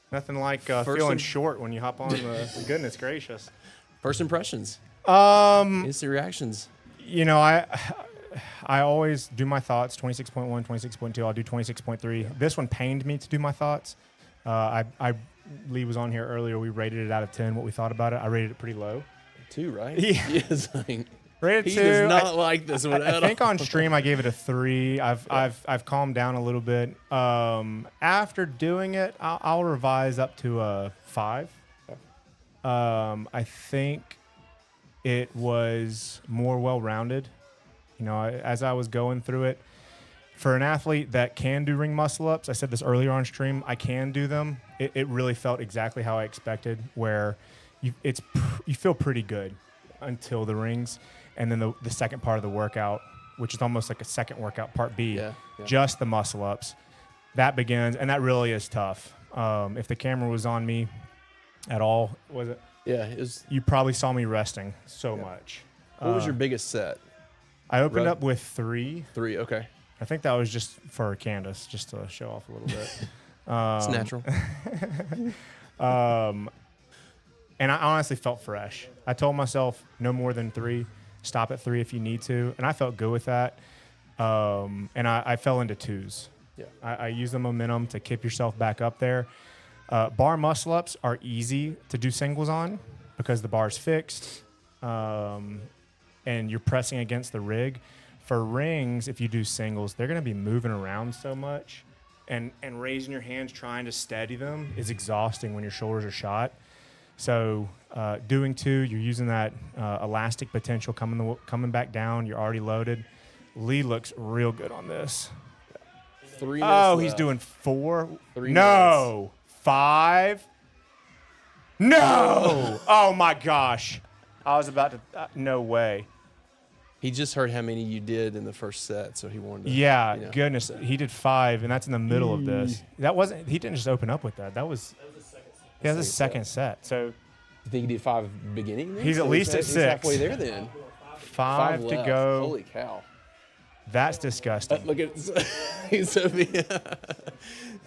Speaker 1: Nothing like feeling short when you hop on the goodness gracious.
Speaker 6: First impressions. Instant reactions.
Speaker 1: You know, I always do my thoughts, 26.1, 26.2. I'll do 26.3. This one pained me to do my thoughts. Lee was on here earlier. We rated it out of 10, what we thought about it. I rated it pretty low.
Speaker 6: 2, right?
Speaker 1: Yeah.
Speaker 6: Yes.
Speaker 1: Rated
Speaker 6: he
Speaker 1: 2.
Speaker 6: does not like this one at all.
Speaker 1: I think on stream I gave it a 3. I've calmed down a little bit. After doing it, I'll revise up to a 5. I think it was more well-rounded. You know, as I was going through it, for an athlete that can do ring muscle ups, I said this earlier on stream, I can do them. It really felt exactly how I expected, where you feel pretty good until the rings, and then the second part of the workout, which is almost like a second workout, part B, just the muscle ups, that begins, and that really is tough. If the camera was on me at all, was it?
Speaker 6: Yeah, it was.
Speaker 1: You probably saw me resting so much.
Speaker 6: What was your biggest set?
Speaker 1: I opened up with 3.
Speaker 6: 3, okay.
Speaker 1: I think that was just for Candace, just to show off a little bit.
Speaker 6: It's natural.
Speaker 1: And I honestly felt fresh. I told myself no more than 3. Stop at 3 if you need to. And I felt good with that. And I fell into 2s.
Speaker 6: Yeah.
Speaker 1: I use the momentum to keep yourself back up there. Bar muscle-ups are easy to do singles on because the bar's fixed and you're pressing against the rig. for rings, if you do singles, they're going to be moving around so much, and raising your hands trying to steady them is exhausting when your shoulders are shot. So doing 2, you're using that elastic potential coming back down. You're already loaded. Lee looks real good on this.
Speaker 6: 3 minutes
Speaker 1: Oh, he's
Speaker 6: left.
Speaker 1: doing 4.
Speaker 6: 3
Speaker 1: No. 5. No. Oh, my gosh. I was about to. No way.
Speaker 6: He just heard how many you did in the first set, so he wanted to.
Speaker 1: Yeah,
Speaker 6: you know.
Speaker 1: goodness. He did 5, and that's in the middle of this. That wasn't. He didn't just open up with that. That was the second set. So
Speaker 6: You think he did 5 beginning? Then?
Speaker 1: He's at
Speaker 6: So
Speaker 1: least at
Speaker 6: he's
Speaker 1: 6.
Speaker 6: halfway there then.
Speaker 1: 5 to
Speaker 6: left.
Speaker 1: go.
Speaker 6: Holy cow.
Speaker 1: That's disgusting.
Speaker 6: Look at he's Sophia.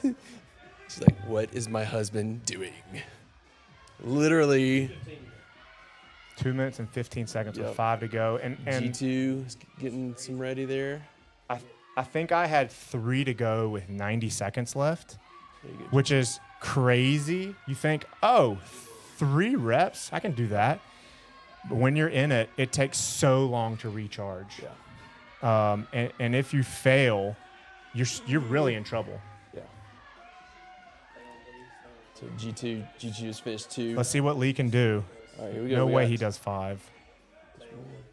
Speaker 6: She's like, what is my husband doing? Literally.
Speaker 1: 2 minutes and 15 seconds with
Speaker 6: Yep.
Speaker 1: 5 to go. And
Speaker 6: G2 is getting some ready there.
Speaker 1: I think I had 3 to go with 90 seconds left,
Speaker 6: Very good.
Speaker 1: which is crazy. You think, oh, 3 reps? I can do that. But when you're in it, it takes so long to recharge.
Speaker 6: Yeah.
Speaker 1: And if you fail, you're really in trouble.
Speaker 6: Yeah. So G2 is finished 2.
Speaker 1: Let's see what Lee can do.
Speaker 6: All right, here we go.
Speaker 1: No
Speaker 6: We
Speaker 1: way
Speaker 6: got
Speaker 1: he does 5.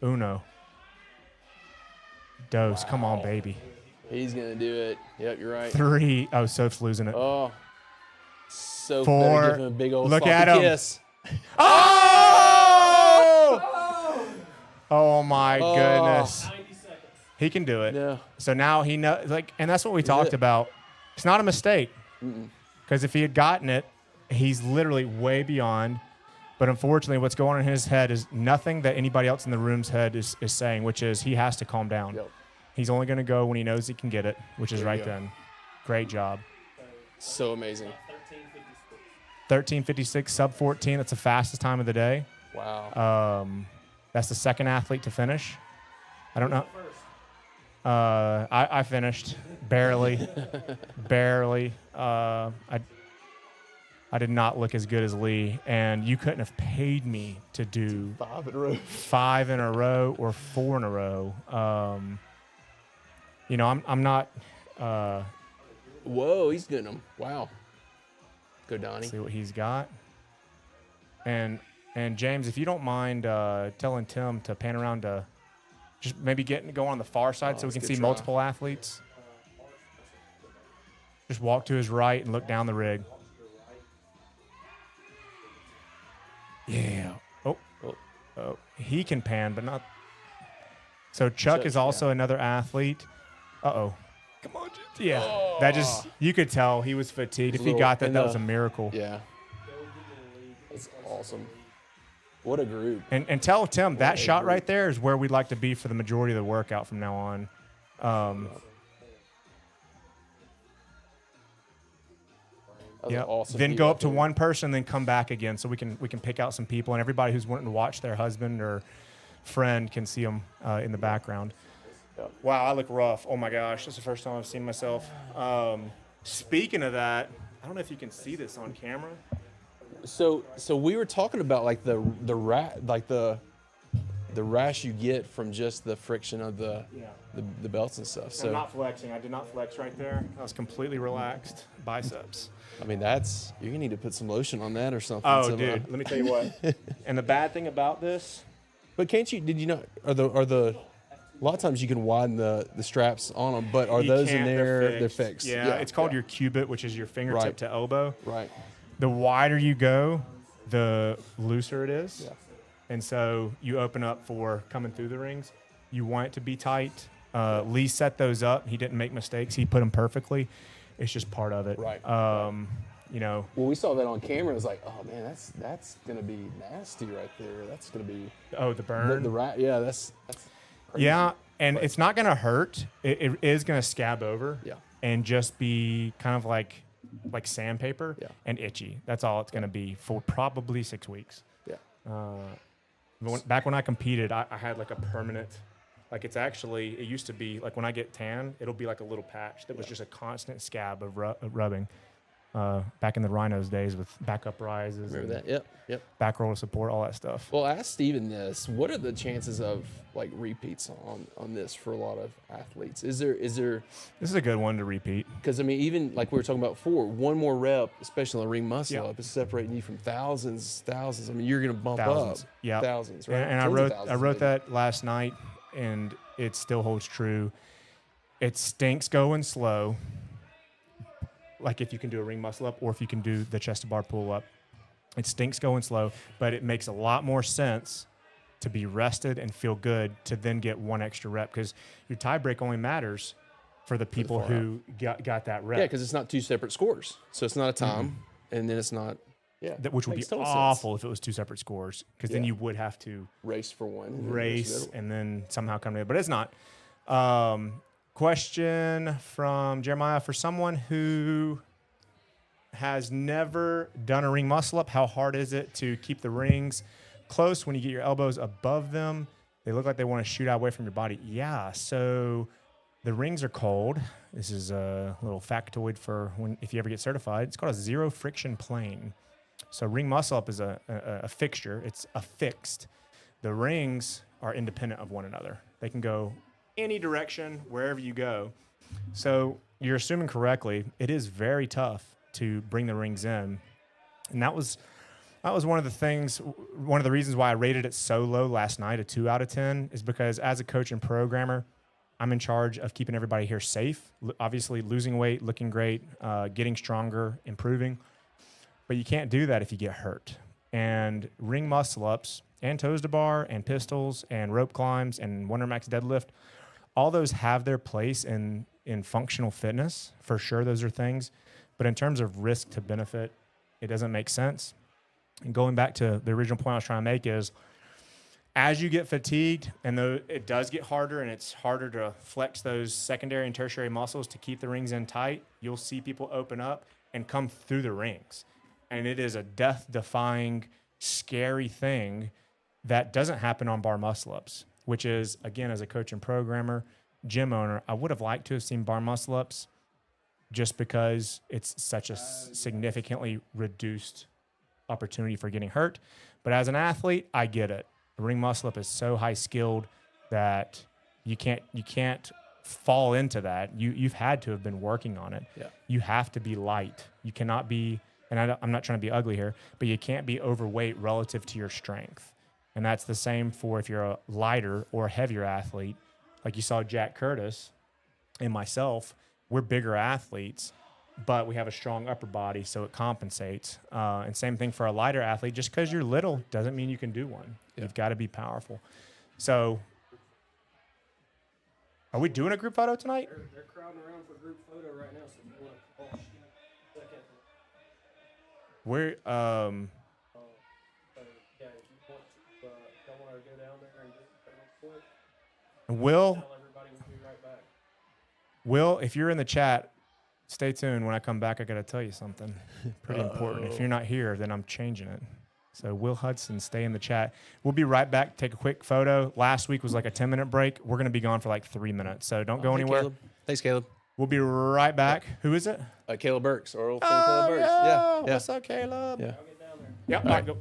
Speaker 1: Uno. Dose. Come on, baby.
Speaker 6: He's gonna do it. Yep, you're right.
Speaker 1: 3. Oh, Soph's losing it.
Speaker 6: Oh, so
Speaker 1: 4.
Speaker 6: better give him a big old
Speaker 1: Look
Speaker 6: sloppy
Speaker 1: at him.
Speaker 6: kiss.
Speaker 1: Oh! Oh my goodness. He can do it.
Speaker 6: Yeah.
Speaker 1: So now he knows, and that's what we talked
Speaker 6: it.
Speaker 1: about. It's not a mistake. Because if he had gotten it, he's literally way beyond. But unfortunately, what's going on in his head is nothing that anybody else in the room's head is saying, which is he has to calm down.
Speaker 6: Yep.
Speaker 1: He's only going to go when he knows he can get it, which is
Speaker 6: There you
Speaker 1: right
Speaker 6: go.
Speaker 1: then. Great job.
Speaker 6: So amazing.
Speaker 1: 13:56, sub 14. That's the fastest time of the day.
Speaker 6: Wow.
Speaker 1: That's the second athlete to finish. I don't know. I finished barely. Barely. I did not look as good as Lee, and you couldn't have paid me to do
Speaker 6: 5 in a row.
Speaker 1: 5 in a row or 4 in a row. I'm not.
Speaker 6: Whoa, he's getting them. Go, Donnie.
Speaker 1: See what he's got. And James, if you don't mind telling Tim to pan around to just maybe go on the far side so we
Speaker 6: that's
Speaker 1: can
Speaker 6: a
Speaker 1: see
Speaker 6: good try.
Speaker 1: multiple athletes. Just walk to his right and look down the rig. Yeah. Oh. He can pan, but not. So Chuck is also another athlete. Uh-oh. Come on, James. Yeah. That just, you could tell he was fatigued. If he got that, that was a miracle.
Speaker 6: Yeah. That's awesome. What a group.
Speaker 1: And tell Tim that shot right there is where we'd like to be for the majority of the workout from now on.
Speaker 6: That was awesome.
Speaker 1: Then
Speaker 6: heat
Speaker 1: go
Speaker 6: right
Speaker 1: up to
Speaker 6: there.
Speaker 1: one person, then come back again, so we can pick out some people, and everybody who's wanting to watch their husband or friend can see them in the background.
Speaker 6: Yep.
Speaker 1: Wow, I look rough. Oh my gosh, that's the first time I've seen myself. Speaking of that, I don't know if you can see this on camera.
Speaker 6: So we were talking about like the rash you get from just the friction of the belts and stuff.
Speaker 1: I'm
Speaker 6: So
Speaker 1: not flexing. I did not flex right there. I was completely relaxed. Biceps.
Speaker 6: I mean, you're gonna need to put some lotion on that or something.
Speaker 1: Oh,
Speaker 6: somehow.
Speaker 1: dude, let me tell you what. And the bad thing about this,
Speaker 6: But can't you? Did you not? Are the a lot of times you can widen the straps on them, but are
Speaker 1: you
Speaker 6: those in
Speaker 1: can't,
Speaker 6: there? They're fixed.
Speaker 1: Yeah, it's called your cubit, which is your fingertip
Speaker 6: Right.
Speaker 1: to elbow.
Speaker 6: Right.
Speaker 1: The wider you go, the looser it is.
Speaker 6: Yeah.
Speaker 1: And so you open up for coming through the rings. You want it to be tight. Lee set those up. He didn't make mistakes. He put them perfectly. It's just part of it.
Speaker 6: Right.
Speaker 1: You know,
Speaker 6: Well, we saw that on camera. It was like, oh man, that's gonna be nasty right there. That's gonna be
Speaker 1: the burn.
Speaker 6: the rat. Yeah, that's crazy.
Speaker 1: Yeah, and it's not going to hurt. It is going to scab over.
Speaker 6: Yeah.
Speaker 1: And just be kind of like sandpaper and itchy. That's all it's going to be for probably 6 weeks.
Speaker 6: Yeah.
Speaker 1: Back when I competed, I had like a permanent, it used to be like when I get tan, it'll be like a little patch that was just a constant scab of rubbing. back in the Rhinos days with back up rises,
Speaker 6: Remember
Speaker 1: and
Speaker 6: that? Yep.
Speaker 1: back roll to support, all that stuff.
Speaker 6: Well, ask Steven this. What are the chances of like repeats on this for a lot of athletes? Is there
Speaker 1: This is a good one to repeat.
Speaker 6: because I mean, even like we were talking about before, one more rep, especially on the ring muscle
Speaker 1: Yeah.
Speaker 6: up, is separating you from thousands. I mean, you're gonna bump
Speaker 1: Thousands.
Speaker 6: up.
Speaker 1: Yeah.
Speaker 6: Thousands, right?
Speaker 1: And I
Speaker 6: Tens of
Speaker 1: wrote
Speaker 6: thousands, maybe.
Speaker 1: that last night, and it still holds true. It stinks going slow, like if you can do a ring muscle up or if you can do the chest to bar pull up. It stinks going slow, but it makes a lot more sense to be rested and feel good to then get one extra rep, because your tie break only matters for the people
Speaker 6: far
Speaker 1: who got that rep.
Speaker 6: Yeah, because it's not two separate scores, so it's not a time, and then it's not. Yeah,
Speaker 1: Which would be
Speaker 6: makes total sense.
Speaker 1: awful if it was two separate scores, because then
Speaker 6: Yeah.
Speaker 1: you would have to
Speaker 6: Race for one. And then
Speaker 1: race
Speaker 6: the
Speaker 1: and then somehow come to it, but it's not. Question from Jeremiah: for someone who has never done a ring muscle up, how hard is it to keep the rings close when you get your elbows above them? They look like they want to shoot out away from your body. Yeah, so the rings are cold. This is a little factoid for if you ever get certified. It's called a zero friction plane. So ring muscle up is a fixture. It's affixed. The rings are independent of one another. They can go any direction, wherever you go. So you're assuming correctly. It is very tough to bring the rings in. And that was one of the reasons why I rated it so low last night, a 2 out of 10, is because as a coach and programmer, I'm in charge of keeping everybody here safe, obviously losing weight, looking great, getting stronger, improving. But you can't do that if you get hurt. And ring muscle ups and toes to bar and pistols and rope climbs and one max deadlift, all those have their place in functional fitness. For sure, those are things. But in terms of risk to benefit, it doesn't make sense. And going back to the original point I was trying to make is, as you get fatigued, and though it does get harder and it's harder to flex those secondary and tertiary muscles to keep the rings in tight, you'll see people open up and come through the rings. And it is a death-defying, scary thing that doesn't happen on bar muscle-ups, which is, again, as a coach and programmer, gym owner, I would have liked to have seen bar muscle-ups just because it's such a significantly reduced opportunity for getting hurt. But as an athlete, I get it. The ring muscle-up is so high-skilled that you can't fall into that. You've had to have been working on it.
Speaker 6: Yeah.
Speaker 1: You have to be light. You cannot be, and I'm not trying to be ugly here, but you can't be overweight relative to your strength. And that's the same for if you're a lighter or a heavier athlete. Like you saw Jack Curtis and myself, we're bigger athletes, but we have a strong upper body, so it compensates. And same thing for a lighter athlete. Just because you're little doesn't mean you can do one.
Speaker 6: Yeah.
Speaker 1: You've got to be powerful. So are we doing a group photo tonight?
Speaker 5: They're crowding around for group photo right now, so if you want to call second.
Speaker 1: We're
Speaker 5: So yeah, if you want to, don't want to go down there and do it real quick,
Speaker 1: Will,
Speaker 5: tell everybody we'll be right back.
Speaker 1: if you're in the chat, stay tuned. When I come back, I got to tell you something pretty important. If you're not here, then I'm changing it. So Will Hudson, stay in the chat. We'll be right back. Take a quick photo. Last week was like a 10-minute break. We're going to be gone for like 3 minutes. So don't go
Speaker 6: Hey,
Speaker 1: anywhere.
Speaker 6: Caleb. Thanks, Caleb.
Speaker 1: We'll be right back. Who is it?
Speaker 6: Caleb Burks, our old friend Caleb Burks. Yeah.
Speaker 1: What's up, Caleb?
Speaker 6: Yeah.
Speaker 5: I'll get down there.
Speaker 1: Yep. All right, go.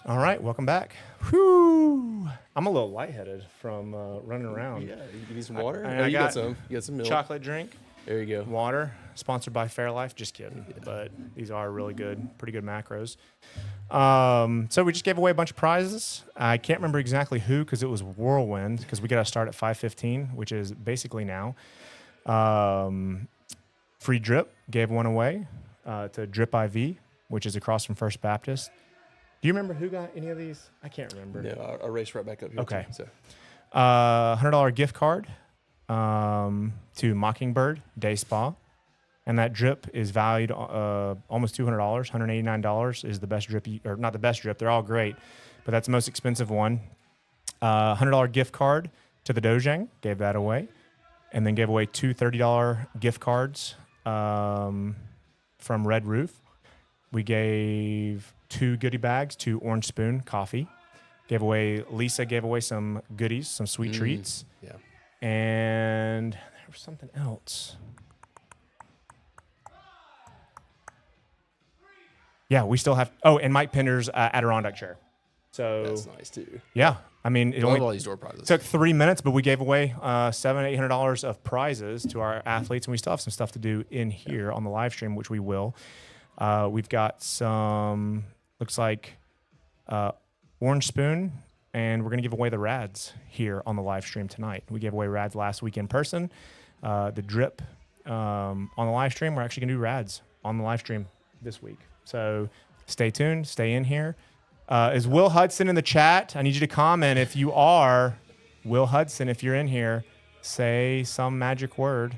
Speaker 1: All right, welcome back. Whew. I'm a little lightheaded from running around.
Speaker 6: Yeah, you need some water?
Speaker 1: I
Speaker 6: You
Speaker 1: got
Speaker 6: got some. You got some milk.
Speaker 1: Chocolate drink,
Speaker 6: There you go.
Speaker 1: water, sponsored by Fairlife. Just kidding, but these are really good, pretty good macros. So we just gave away a bunch of prizes. I can't remember exactly who because it was whirlwind because we got to start at 5:15, which is basically now. Free drip, gave one away to Drip IV, which is across from First Baptist. Do you remember who got any of these? I can't remember.
Speaker 6: No, I'll race right back up here.
Speaker 1: Okay.
Speaker 6: Too, so.
Speaker 1: $100 gift card to Mockingbird Day Spa. And that drip is valued almost $200. $189 is the best drip, or not the best drip. They're all great, but that's the most expensive one. $100 gift card to the Dojang. Gave that away. And then gave away two $30 gift cards from Red Roof. We gave 2 goodie bags to Orange Spoon Coffee. Lisa gave away some goodies, some sweet treats.
Speaker 6: Yeah.
Speaker 1: And there was something else. Yeah, we still have. Oh, and Mike Pender's Adirondack chair. So
Speaker 6: That's nice too.
Speaker 1: yeah, I mean, it
Speaker 6: I love all
Speaker 1: only
Speaker 6: these door prizes.
Speaker 1: took 3 minutes, but we gave away $700-800 of prizes to our athletes, and we still have some stuff to do in here on the live stream, which we will. We've got some. Looks like Orange Spoon, and we're going to give away the Rads here on the live stream tonight. We gave away Rads last week in person. The drip on the live stream, we're actually going to do Rads on the live stream this week. So stay tuned, stay in here. Is Will Hudson in the chat? I need you to comment if you are. Will Hudson, if you're in here, say some magic word.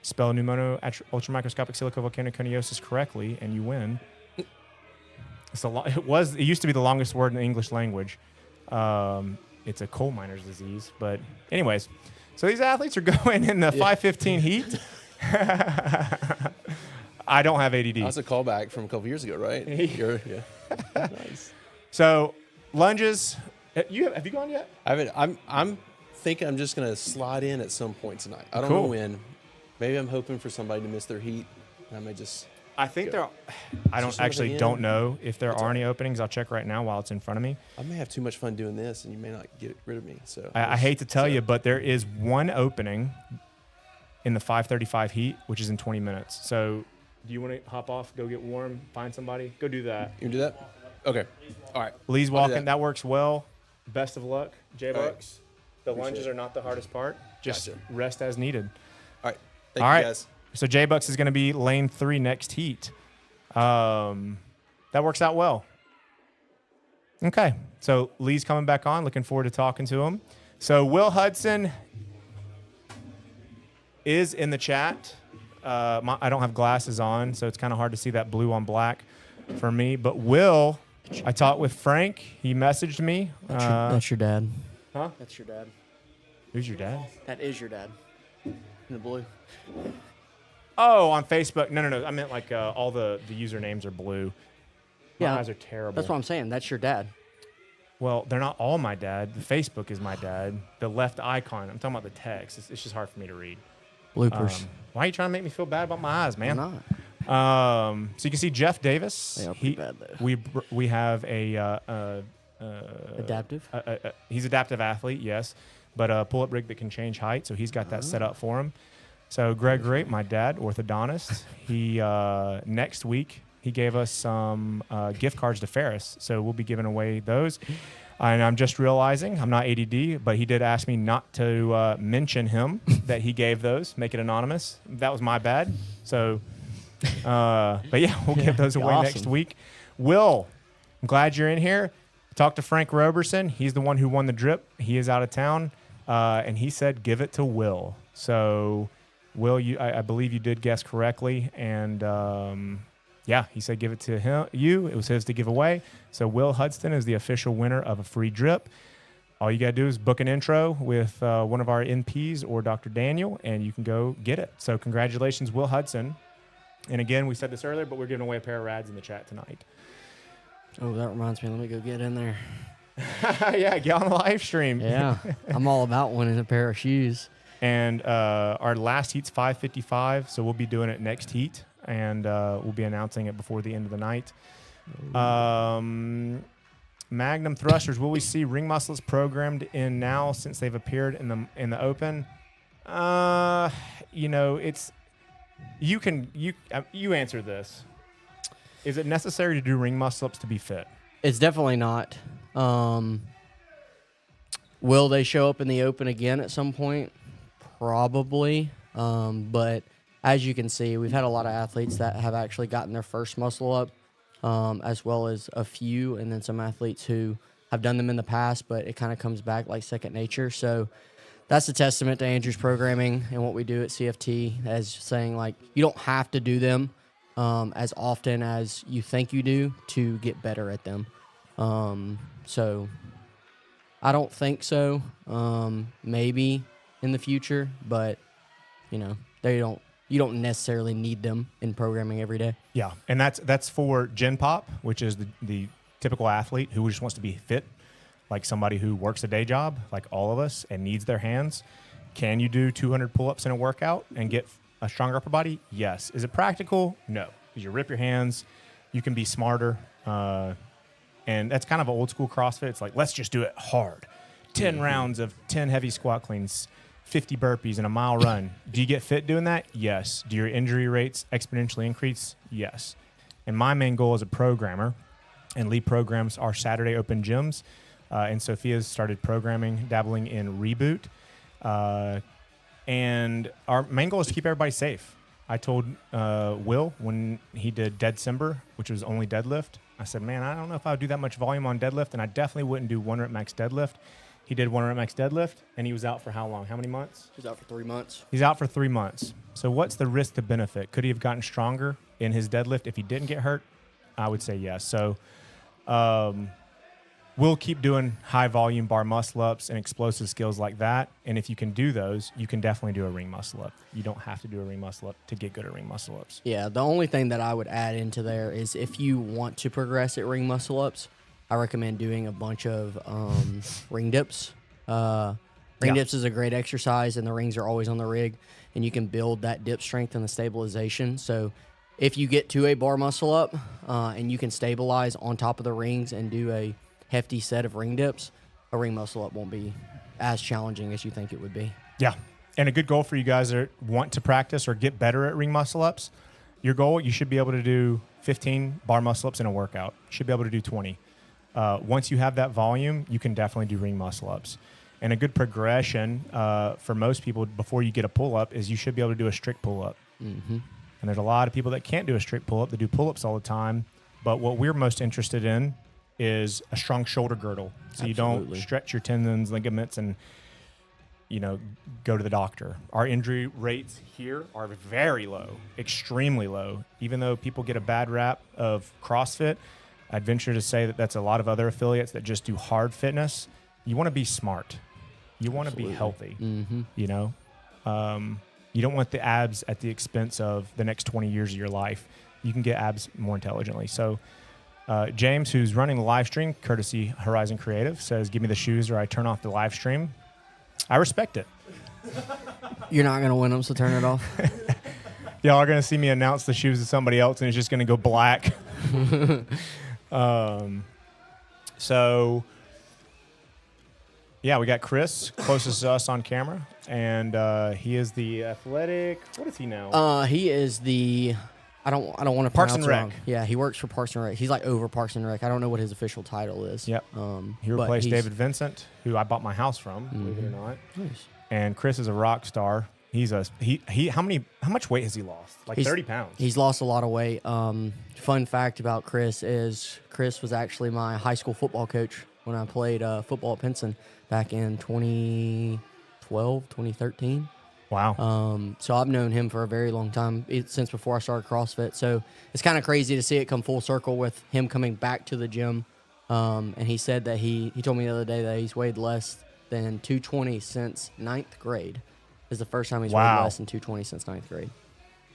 Speaker 1: Spell pneumono ultramicroscopic silicovolcanoconiosis correctly, and you win. It used to be the longest word in the English language. It's a coal miner's disease, but anyways. So these athletes are going in the 5:15 heat. I don't have ADD.
Speaker 6: That's a callback from a couple years ago, right? Yeah. Nice.
Speaker 1: So lunges. Have you gone yet?
Speaker 6: I haven't. I'm thinking I'm just gonna slide in at some point tonight. I don't know
Speaker 1: Cool.
Speaker 6: when. Maybe I'm hoping for somebody to miss their heat. And I may just.
Speaker 1: I think
Speaker 6: Go.
Speaker 1: I don't
Speaker 6: Just another
Speaker 1: actually
Speaker 6: in.
Speaker 1: don't know if there
Speaker 6: That's
Speaker 1: are
Speaker 6: all
Speaker 1: any openings. I'll check right now while it's in front of me.
Speaker 6: I may have too much fun doing this, and you may not get rid of me. So
Speaker 1: I hate to tell you, but there is one opening in the 5:35 heat, which is in 20 minutes. So, do you want to hop off, go get warm, find somebody, go do that?
Speaker 6: You can do that. Okay. All right.
Speaker 1: Lee's
Speaker 6: I'll do
Speaker 1: walking.
Speaker 6: that.
Speaker 1: That works well. Best of luck, J
Speaker 6: All right.
Speaker 1: Bucks. The
Speaker 6: Appreciate
Speaker 1: lunges
Speaker 6: it.
Speaker 1: are not the hardest part. Just
Speaker 6: Gotcha.
Speaker 1: rest as needed.
Speaker 6: All right. Thank
Speaker 1: All
Speaker 6: you
Speaker 1: right.
Speaker 6: guys.
Speaker 1: So J Bucks is going to be lane 3 next heat. That works out well. Okay. So Lee's coming back on. Looking forward to talking to him. So Will Hudson is in the chat. I don't have glasses on, so it's kind of hard to see that blue on black for me. But Will, I talked with Frank. He messaged me.
Speaker 2: That's your dad.
Speaker 1: Huh?
Speaker 2: That's your dad.
Speaker 1: Who's your dad?
Speaker 2: That is your dad.
Speaker 6: In the blue.
Speaker 1: Oh, on Facebook. No. I meant like all the usernames are blue. My
Speaker 2: Yeah.
Speaker 1: eyes are terrible.
Speaker 2: That's what I'm saying. That's your dad.
Speaker 1: Well, they're not all my dad. The Facebook is my dad. The left icon. I'm talking about the text. It's just hard for me to read.
Speaker 2: Bloopers.
Speaker 1: Why are you trying to make me feel bad about my eyes, man?
Speaker 2: I'm not.
Speaker 1: So you can see Jeff Davis.
Speaker 2: They are pretty bad, though.
Speaker 1: We have a
Speaker 2: Adaptive?
Speaker 1: he's adaptive athlete, yes, but a pull-up rig that can change height. So he's got that set up for him. So Greg Grape, my dad, orthodontist, he next week he gave us some gift cards to Ferris. So we'll be giving away those. And I'm just realizing I'm not ADD, but he did ask me not to mention him that he gave those, make it anonymous. That was my bad. So, but yeah, we'll give those away next
Speaker 2: Awesome.
Speaker 1: week. Will, I'm glad you're in here. Talk to Frank Roberson. He's the one who won the drip. He is out of town, and he said give it to Will. So, Will, I believe you did guess correctly, and yeah, he said give it to him. It was his to give away. So Will Hudson is the official winner of a free drip. All you got to do is book an intro with one of our NPs or Dr. Daniel, and you can go get it. So congratulations, Will Hudson. And again, we said this earlier, but we're giving away a pair of Rads in the chat tonight.
Speaker 2: Oh, that reminds me. Let me go get in there.
Speaker 1: Yeah, get on the live stream.
Speaker 2: Yeah. I'm all about winning a pair of shoes.
Speaker 1: And our last heat's 5:55, so we'll be doing it next heat, and we'll be announcing it before the end of the night. Magnum thrusters. Will we see ring muscles programmed in now since they've appeared in the open? It's you answer this. Is it necessary to do ring muscle ups to be fit?
Speaker 2: It's definitely not. Will they show up in the open again at some point? Probably. But as you can see, we've had a lot of athletes that have actually gotten their first muscle up, as well as a few, and then some athletes who have done them in the past, but it kind of comes back like second nature. So that's a testament to Andrew's programming and what we do at CFT, as saying, like, you don't have to do them as often as you think you do to get better at them. So I don't think so. Maybe in the future, but you don't necessarily need them in programming every day.
Speaker 1: Yeah, and that's for Gen Pop, which is the typical athlete who just wants to be fit, like somebody who works a day job, like all of us, and needs their hands. Can you do 200 pull-ups in a workout and get a stronger upper body? Yes. Is it practical? No. Because you rip your hands, you can be smarter, and that's kind of an old school CrossFit. It's like, let's just do it hard. 10 rounds of 10 heavy squat cleans, 50 burpees, and a mile run. Do you get fit doing that? Yes. Do your injury rates exponentially increase? Yes. And my main goal as a programmer and lead programs our Saturday open gyms. And Sophia's started programming, dabbling in Reboot. And our main goal is to keep everybody safe. I told Will when he did Deadcember, which was only deadlift, I said, man, I don't know if I would do that much volume on deadlift, and I definitely wouldn't do 1 rep max deadlift. He did 1 rep max deadlift, and he was out for how long? How many months?
Speaker 2: He's out for 3 months.
Speaker 1: He's out for 3 months. So what's the risk to benefit? Could he have gotten stronger in his deadlift if he didn't get hurt? I would say yes. So we'll keep doing high volume bar muscle ups and explosive skills like that. And if you can do those, you can definitely do a ring muscle up. You don't have to do a ring muscle up to get good at ring muscle ups.
Speaker 2: Yeah, the only thing that I would add into there is if you want to progress at ring muscle ups, I recommend doing a bunch of ring dips. Ring dips is a great exercise, and the rings are always on the rig, and you can build that dip strength and the stabilization. So if you get to a bar muscle up and you can stabilize on top of the rings and do a hefty set of ring dips, a ring muscle up won't be as challenging as you think it would be.
Speaker 1: Yeah. And a good goal for you guys that want to practice or get better at ring muscle ups, your goal, you should be able to do 15 bar muscle ups in a workout. You should be able to do 20. Once you have that volume, you can definitely do ring muscle ups. And a good progression for most people before you get a pull up is you should be able to do a strict pull up.
Speaker 2: Mm-hmm.
Speaker 1: And there's a lot of people that can't do a strict pull up. They do pull ups all the time. But what we're most interested in is a strong shoulder girdle, so you don't stretch your tendons, ligaments, and go to the doctor. Our injury rates here are very low, extremely low. Even though people get a bad rap of CrossFit, I'd venture to say that that's a lot of other affiliates that just do hard fitness. You want to be smart. You want to be healthy.
Speaker 2: Mm-hmm.
Speaker 1: You don't want the abs at the expense of the next 20 years of your life. You can get abs more intelligently. So James, who's running the live stream, courtesy HRZN Creative, says, give me the shoes or I turn off the live stream. I respect it.
Speaker 2: You're not going to win them, so turn it off.
Speaker 1: Y'all are going to see me announce the shoes to somebody else, and it's just going to go black. Yeah, we got Chris, closest to us on camera, and he is the athletic. What is he now?
Speaker 2: He is the... I don't want to
Speaker 1: Parks
Speaker 2: pronounce
Speaker 1: and
Speaker 2: it
Speaker 1: Rec.
Speaker 2: wrong. Yeah, he works for Parks and Rec. He's like over Parks and Rec. I don't know what his official title is.
Speaker 1: Yep. He
Speaker 2: but
Speaker 1: replaced
Speaker 2: he's-
Speaker 1: David Vincent, who I bought my house from, believe it or not.
Speaker 2: Nice.
Speaker 1: And Chris is a rock star. He's how much weight has he lost? Like 30 pounds.
Speaker 2: He's lost a lot of weight. Fun fact about Chris is Chris was actually my high school football coach when I played football at Pinson back in 2012, 2013.
Speaker 1: Wow.
Speaker 2: So I've known him for a very long time, since before I started CrossFit. So it's kind of crazy to see it come full circle with him coming back to the gym. And he said that he told me the other day that he's weighed less than 220 since 9th grade. This is the first time he's weighed less than 220 since 9th grade.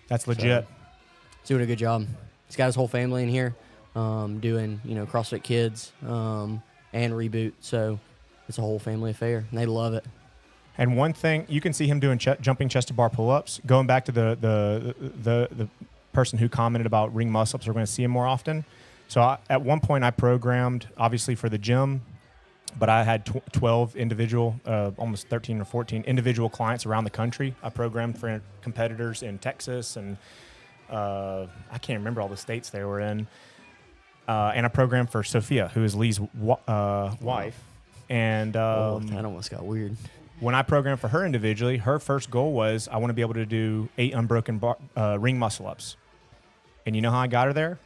Speaker 1: That's legit.
Speaker 2: He's doing a good job. He's got his whole family in here doing, CrossFit Kids and Reboot. So it's a whole family affair, and they love it.
Speaker 1: And one thing, you can see him doing jumping chest to bar pull-ups. Going back to the person who commented about ring muscle-ups, we're going to see him more often. So at one point I programmed, obviously for the gym, but I had 12 individual, almost 13 or 14 individual clients around the country. I programmed for competitors in Texas and I can't remember all the states they were in. And I programmed for Sophia, who is Lee's wife. And
Speaker 2: that almost got weird.
Speaker 1: when I programmed for her individually, her first goal was I want to be able to do 8 unbroken ring muscle ups. And you know how I got her there?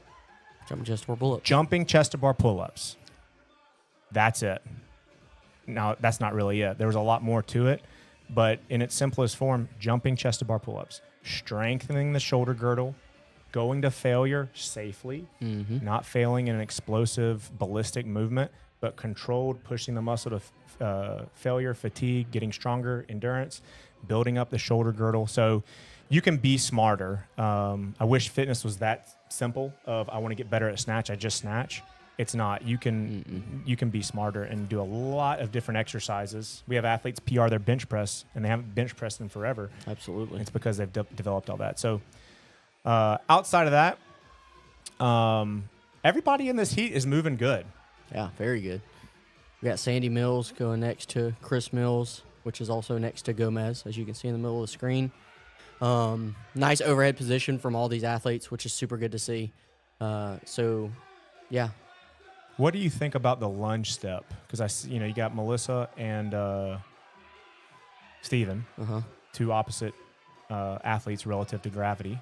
Speaker 2: Jumping chest to bar pull-ups.
Speaker 1: Jumping chest to bar pull-ups. That's it. Now, that's not really it. There was a lot more to it, but in its simplest form, jumping chest to bar pull-ups, strengthening the shoulder girdle, going to failure safely, not failing in an explosive, ballistic movement, but controlled, pushing the muscle to failure, fatigue, getting stronger, endurance, building up the shoulder girdle. So you can be smarter. I wish fitness was that simple of I want to get better at snatch, I just snatch. It's not. You can be smarter and do a lot of different exercises. We have athletes PR their bench press, and they haven't bench pressed them forever.
Speaker 2: Absolutely.
Speaker 1: It's because they've developed all that. So outside of that, everybody in this heat is moving good.
Speaker 2: Yeah, very good. We got Sandy Mills going next to Chris Mills, which is also next to Gomez, as you can see in the middle of the screen. Nice overhead position from all these athletes, which is super good to see. So, yeah.
Speaker 1: What do you think about the lunge step? Because you got Melissa and Steven, two opposite athletes relative to gravity.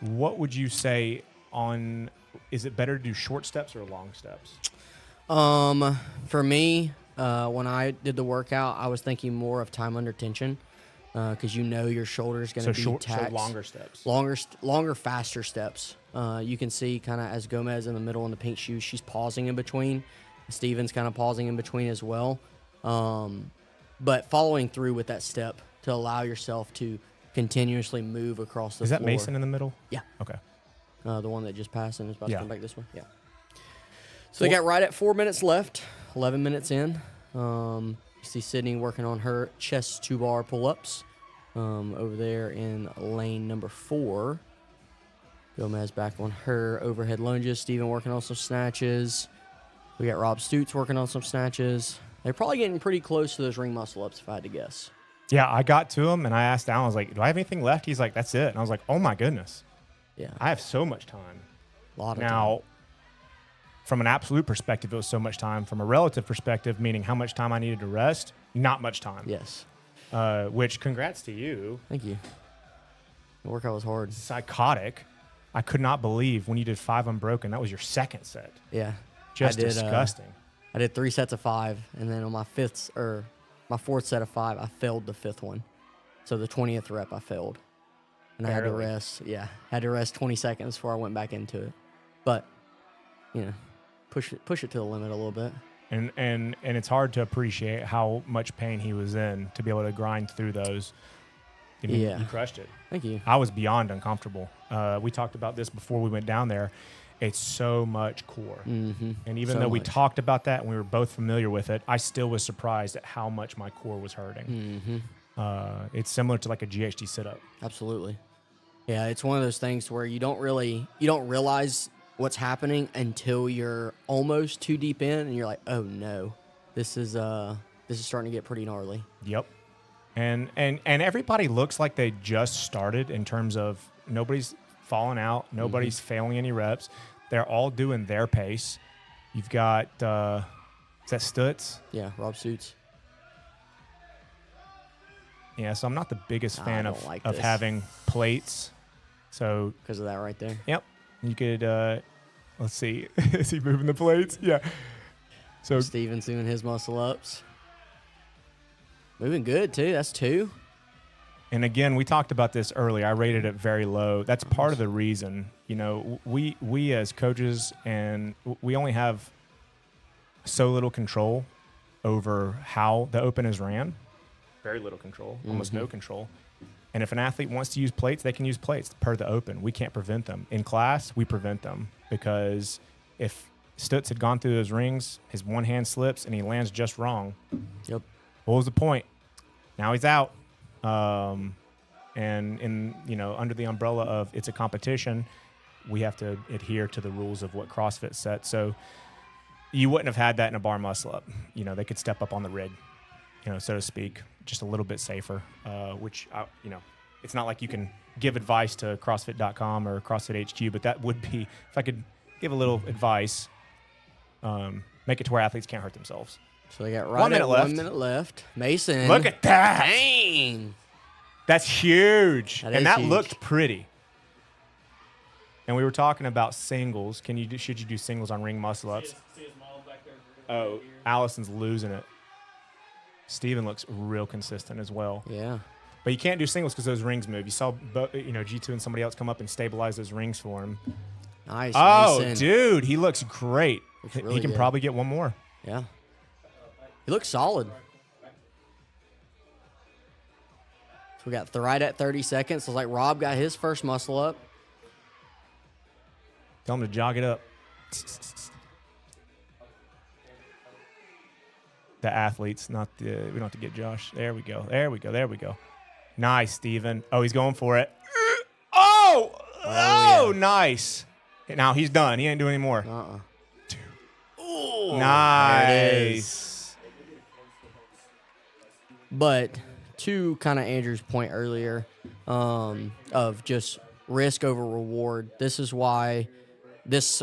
Speaker 1: What would you say on? Is it better to do short steps or long steps?
Speaker 2: For me, when I did the workout, I was thinking more of time under tension. Because your shoulder's going to be taxed.
Speaker 1: So longer steps.
Speaker 2: Longer, faster steps. You can see kind of as Gomez in the middle in the pink shoes, she's pausing in between. Steven's kind of pausing in between as well. But following through with that step to allow yourself to continuously move across the floor.
Speaker 1: Is that Mason in the middle?
Speaker 2: Yeah.
Speaker 1: Okay.
Speaker 2: The one that just passed and is about to come back this way? Yeah. So
Speaker 1: Well,
Speaker 2: they got right at 4 minutes left, 11 minutes in. You see Sydney working on her chest to bar pull-ups over there in lane number 4. Gomez back on her overhead lunges. Steven working on some snatches. We got Rob Stutes working on some snatches. They're probably getting pretty close to those ring muscle-ups, if I had to guess.
Speaker 1: Yeah, I got to him and I asked Alan, I was like, do I have anything left? He's like, that's it. And I was like, oh my goodness.
Speaker 2: Yeah.
Speaker 1: I have so much time.
Speaker 2: A lot of
Speaker 1: Now,
Speaker 2: time.
Speaker 1: from an absolute perspective, it was so much time. From a relative perspective, meaning how much time I needed to rest, not much time.
Speaker 2: Yes.
Speaker 1: Which, congrats to you.
Speaker 2: Thank you. The workout was hard.
Speaker 1: Psychotic. I could not believe when you did 5 unbroken, that was your second set.
Speaker 2: Yeah.
Speaker 1: Just disgusting.
Speaker 2: I did 3 sets of 5, and then on my 4th set of 5, I failed the 5th one. So the 20th rep, I failed. And I had to rest. Yeah. Had to rest 20 seconds before I went back into it. But, push it to the limit a little bit.
Speaker 1: And it's hard to appreciate how much pain he was in to be able to grind through those. You crushed it.
Speaker 2: Thank you.
Speaker 1: I was beyond uncomfortable. We talked about this before we went down there. It's so much core.
Speaker 2: Mm-hmm.
Speaker 1: And even though we talked about that and we were both familiar with it, I still was surprised at how much my core was hurting.
Speaker 2: Mm-hmm.
Speaker 1: It's similar to like a GHD sit-up.
Speaker 2: Absolutely. Yeah, it's one of those things where you don't realize what's happening until you're almost too deep in and you're like, oh no, this is starting to get pretty gnarly.
Speaker 1: Yep. And everybody looks like they just started in terms of nobody's falling out, nobody's failing any reps. They're all doing their pace. You've got is that Stutz?
Speaker 2: Yeah, Rob Suits.
Speaker 1: Yeah, so I'm not the biggest fan of
Speaker 2: this.
Speaker 1: having plates. So
Speaker 2: Because of that right there.
Speaker 1: yep. You could let's see. Is he moving the plates? Yeah. So
Speaker 2: Steven's doing his muscle ups. Moving good too. That's 2.
Speaker 1: and again, we talked about this earlier. I rated it very low. That's part of the reason. We as coaches and we only have so little control over how the open is ran. Very little control, almost no control. And if an athlete wants to use plates, they can use plates per the open. We can't prevent them. In class, we prevent them because if Stutz had gone through those rings, his one hand slips and he lands just wrong.
Speaker 2: Yep.
Speaker 1: What was the point? Now he's out. And under the umbrella of it's a competition, we have to adhere to the rules of what CrossFit set. So you wouldn't have had that in a bar muscle up. You know, they could step up on the rig, you know, so to speak, just a little bit safer, which, you know, it's not like you can give advice to CrossFit.com or CrossFit HQ, but that would be, if I could give a little advice, make it to where athletes can't hurt themselves.
Speaker 2: So they got
Speaker 1: 1 minute left.
Speaker 2: 1 minute left. Mason.
Speaker 1: Look at that.
Speaker 2: Dang.
Speaker 1: That's huge.
Speaker 2: That
Speaker 1: And
Speaker 2: is
Speaker 1: that
Speaker 2: huge.
Speaker 1: looked pretty. And we were talking about singles. Should you do singles on ring muscle ups? Oh, Allison's losing it. Steven looks real consistent as well.
Speaker 2: Yeah.
Speaker 1: But you can't do singles because those rings move. You saw, G2 and somebody else come up and stabilize those rings for him.
Speaker 2: Nice.
Speaker 1: Oh,
Speaker 2: Mason.
Speaker 1: dude, he looks great.
Speaker 2: Looks
Speaker 1: He
Speaker 2: really
Speaker 1: can
Speaker 2: good.
Speaker 1: probably get one more.
Speaker 2: Yeah. He looks solid. So we got right at 30 seconds. So it's like Rob got his first muscle up.
Speaker 1: Tell him to jog it up. The athletes, not the. We don't have to get Josh. There we go. There we go. There we go. Nice, Steven. Oh, he's going for it. Oh,
Speaker 2: yeah.
Speaker 1: Nice. Now he's done. He ain't doing any more.
Speaker 2: There it
Speaker 1: Nice.
Speaker 2: is. But to kind of Andrew's point earlier, of just risk over reward, this is why this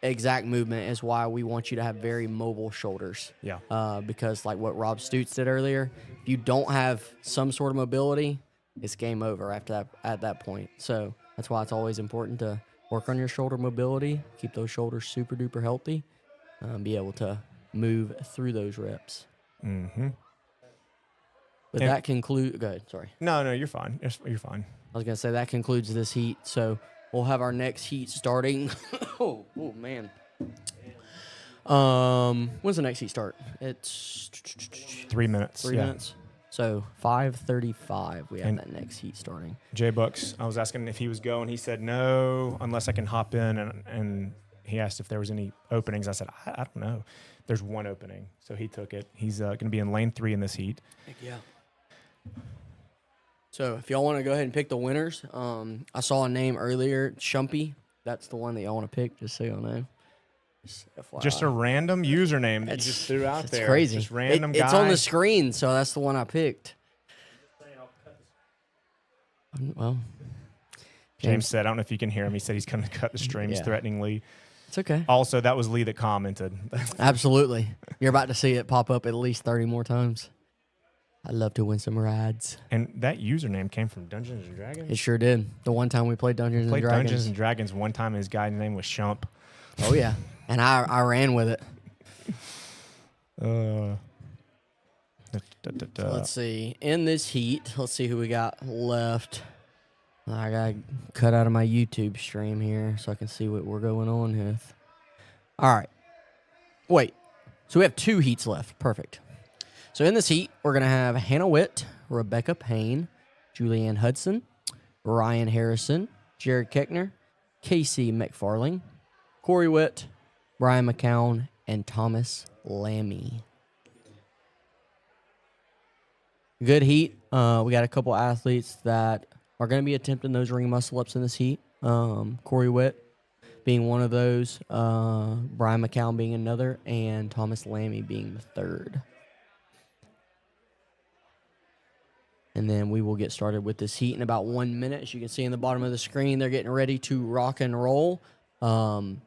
Speaker 2: exact movement is why we want you to have very mobile shoulders.
Speaker 1: Yeah.
Speaker 2: Because like what Rob Stutz did earlier, if you don't have some sort of mobility, it's game over at that point. So that's why it's always important to work on your shoulder mobility, keep those shoulders super duper healthy, be able to move through those reps.
Speaker 1: Mm-hmm.
Speaker 2: But
Speaker 1: And-
Speaker 2: that concludes. Go ahead. Sorry,
Speaker 1: No, you're fine. You're fine.
Speaker 2: I was gonna say that concludes this heat. So we'll have our next heat starting. oh man. When's the next heat start? It's
Speaker 1: 3 minutes.
Speaker 2: 3
Speaker 1: yeah.
Speaker 2: minutes. So 5:35. We have
Speaker 1: And-
Speaker 2: that next heat starting.
Speaker 1: Jay Bucks, I was asking if he was going. He said no, unless I can hop in. And he asked if there was any openings. I said, I don't know. There's one opening. So he took it. He's going to be in lane 3 in this heat.
Speaker 2: Heck yeah. So if y'all want to go ahead and pick the winners, I saw a name earlier, Shumpy. That's the one that y'all want to pick, just so y'all know. Just FYI.
Speaker 1: Just a random username that you
Speaker 2: It's-
Speaker 1: just threw out
Speaker 2: It's
Speaker 1: there.
Speaker 2: crazy.
Speaker 1: Just random guy.
Speaker 2: It's on the screen, so that's the one I picked. Well,
Speaker 1: James said, I don't know if you can hear him. He said he's going to cut the streams
Speaker 2: Yeah.
Speaker 1: threateningly.
Speaker 2: it's okay.
Speaker 1: Also, that was Lee that commented.
Speaker 2: Absolutely. You're about to see it pop up at least 30 more times. I'd love to win some rides.
Speaker 1: And that username came from Dungeons and Dragons.
Speaker 2: It sure did. The one time we played Dungeons
Speaker 1: Played
Speaker 2: and Dragons.
Speaker 1: Dungeons and Dragons one time. His guy's name was Shump.
Speaker 2: Oh, yeah. And I ran with it. So let's see. In this heat, let's see who we got left. I got to cut out of my YouTube stream here so I can see what we're going on with. All right. Wait. So we have 2 heats left. Perfect. So in this heat, we're going to have Hannah Witt, Rebecca Payne, Julianne Hudson, Ryan Harrison, Jared Keckner, Casey McFarling, Corey Witt, Brian McCown, and Thomas Lammy. Good heat. We got a couple athletes that are going to be attempting those ring muscle ups in this heat. Corey Witt being one of those, Brian McCown being another, and Thomas Lammy being the third. And then we will get started with this heat in about 1 minute. As you can see in the bottom of the screen, they're getting ready to rock and roll. Random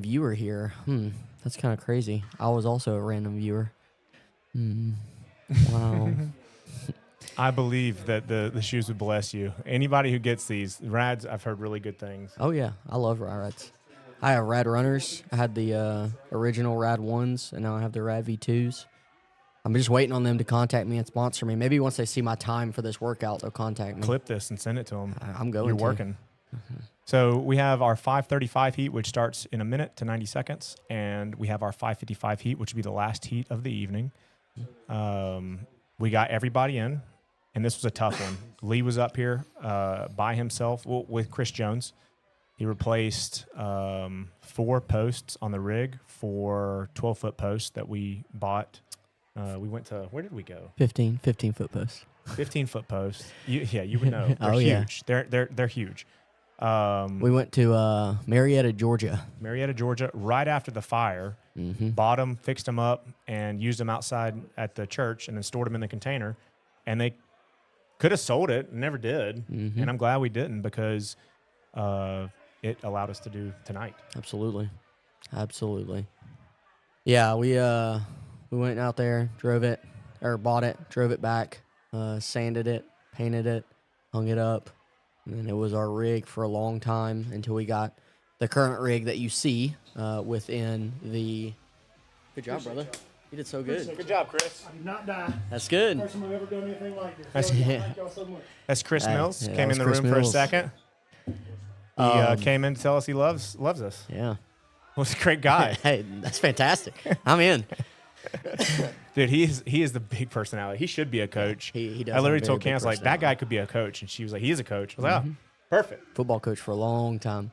Speaker 2: viewer here. That's kind of crazy. I was also a random viewer. Wow.
Speaker 1: I believe that the shoes would bless you. Anybody who gets these rads, I've heard really good things.
Speaker 2: Oh, yeah. I love rads. I have rad runners. I had the original rad 1s, and now I have the rad V2s. I'm just waiting on them to contact me and sponsor me. Maybe once they see my time for this workout, they'll contact me.
Speaker 1: Clip this and send it to them.
Speaker 2: I'm going
Speaker 1: You're
Speaker 2: to.
Speaker 1: working. So we have our 5:35 heat, which starts in a minute to 90 seconds, and we have our 5:55 heat, which would be the last heat of the evening. We got everybody in, and this was a tough one. Lee was up here by himself with Chris Jones. He replaced 4 posts on the rig for 12-foot posts that we bought. We went to, where did we go?
Speaker 2: 15-foot posts.
Speaker 1: 15-foot posts. You would know. They're
Speaker 2: Oh, yeah.
Speaker 1: huge. They're huge.
Speaker 2: We went to Marietta, Georgia.
Speaker 1: Marietta, Georgia, right after the fire. Bought them, fixed them up, and used them outside at the church, and then stored them in the container. And they could have sold it, never did. And I'm glad we didn't, because it allowed us to do tonight.
Speaker 2: Absolutely. Yeah, we went out there, bought it, drove it back, sanded it, painted it, hung it up, and it was our rig for a long time until we got the current rig that you see within the. Good job, brother. You did so good.
Speaker 1: Good job, Chris.
Speaker 7: I did not die.
Speaker 2: That's good.
Speaker 7: First time I've ever done anything like this.
Speaker 1: That's-
Speaker 7: Thank y'all so much.
Speaker 1: That's Chris Mills.
Speaker 2: yeah, that
Speaker 1: Came
Speaker 2: was
Speaker 1: in the
Speaker 2: Chris
Speaker 1: room for a
Speaker 2: Mills.
Speaker 1: second. He came in to tell us he loves us.
Speaker 2: Yeah.
Speaker 1: Well, he's a great guy.
Speaker 2: Hey, that's fantastic. I'm in.
Speaker 1: Dude, he is the big personality. He should be a coach.
Speaker 2: He does
Speaker 1: I
Speaker 2: have
Speaker 1: literally
Speaker 2: a very
Speaker 1: told
Speaker 2: big
Speaker 1: Cam, I was like, that
Speaker 2: personality.
Speaker 1: guy could be a coach. And she was like, he is a coach. I was like, oh, perfect.
Speaker 2: Football coach for a long time.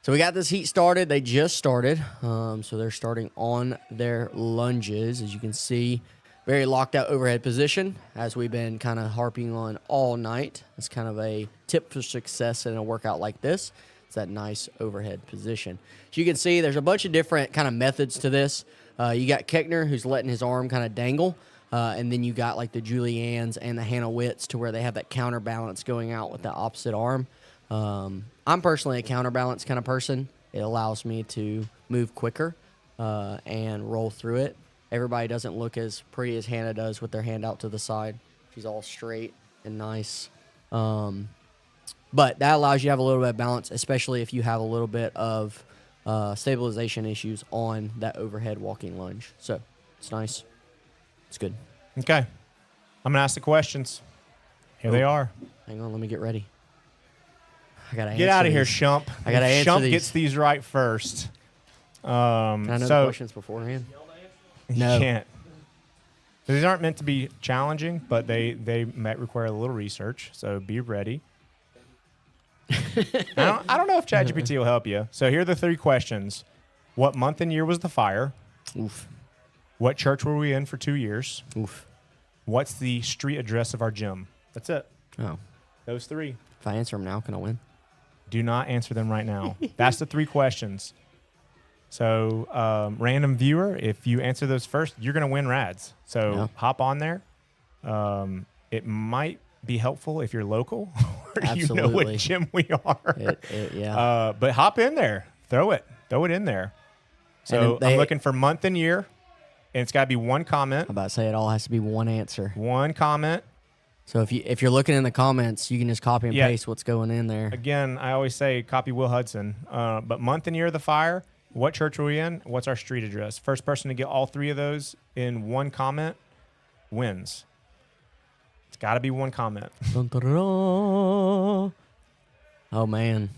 Speaker 2: So we got this heat started. They just started. So they're starting on their lunges. As you can see, very locked out overhead position, as we've been kind of harping on all night. It's kind of a tip for success in a workout like this. It's that nice overhead position. So you can see there's a bunch of different kind of methods to this. You got Keckner, who's letting his arm kind of dangle. And then you got like the Juliannes and the Hannah Witts, to where they have that counterbalance going out with the opposite arm. I'm personally a counterbalance kind of person. It allows me to move quicker and roll through it. Everybody doesn't look as pretty as Hannah does with their hand out to the side. She's all straight and nice. But that allows you to have a little bit of balance, especially if you have a little bit of stabilization issues on that overhead walking lunge. So it's nice. It's good.
Speaker 1: Okay. I'm going to ask the questions. Here they are.
Speaker 2: Hang on, let me get ready. I gotta
Speaker 1: Get out of here,
Speaker 2: these.
Speaker 1: Shump.
Speaker 2: I gotta
Speaker 1: If
Speaker 2: answer
Speaker 1: Shump
Speaker 2: these.
Speaker 1: gets these right first.
Speaker 2: Can I know the
Speaker 1: So
Speaker 2: questions beforehand?
Speaker 1: you
Speaker 2: No.
Speaker 1: can't. These aren't meant to be challenging, but they might require a little research. So be ready. I don't know if ChatGPT will help you. So here are the 3 questions. What month and year was the fire?
Speaker 2: Oof.
Speaker 1: What church were we in for 2 years?
Speaker 2: Oof.
Speaker 1: What's the street address of our gym? That's it.
Speaker 2: Oh.
Speaker 1: Those 3.
Speaker 2: If I answer them now, can I win?
Speaker 1: Do not answer them right now. That's the 3 questions. So, random viewer, if you answer those first, you're going to win rads. So
Speaker 2: Yeah.
Speaker 1: hop on there. It might be helpful if you're local or you know
Speaker 2: Absolutely.
Speaker 1: what gym we are.
Speaker 2: Yeah.
Speaker 1: But hop in there. Throw it in there. So
Speaker 2: And then
Speaker 1: I'm looking for month and year, and it's got to be 1 comment.
Speaker 2: I'm about to say it all has to be one answer.
Speaker 1: 1 comment.
Speaker 2: So if you're looking in the comments, you can just copy and
Speaker 1: Yeah.
Speaker 2: paste what's going in there.
Speaker 1: Again, I always say copy Will Hudson. But month and year of the fire, what church were we in? What's our street address? First person to get all 3 of those in 1 comment wins. It's got to be 1 comment.
Speaker 2: Dun, dun, dun, dun. Oh man.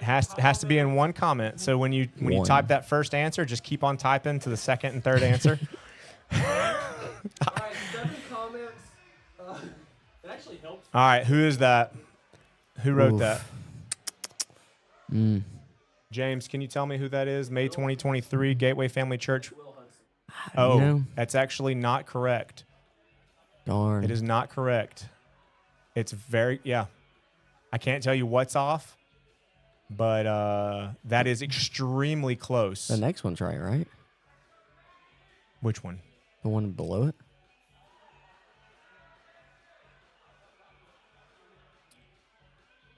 Speaker 1: Has to be in 1 comment. So when you
Speaker 2: One.
Speaker 1: type that first answer, just keep on typing to the second and third answer. All right, who is that? Who wrote
Speaker 2: Oof.
Speaker 1: that? James, can you tell me who that is? May 2023, Gateway Family Church. Oh,
Speaker 2: know.
Speaker 1: that's actually not correct.
Speaker 2: Darn.
Speaker 1: It is not correct. It's yeah. I can't tell you what's off, but that is extremely close.
Speaker 2: The next one's right?
Speaker 1: Which one?
Speaker 2: The one below it?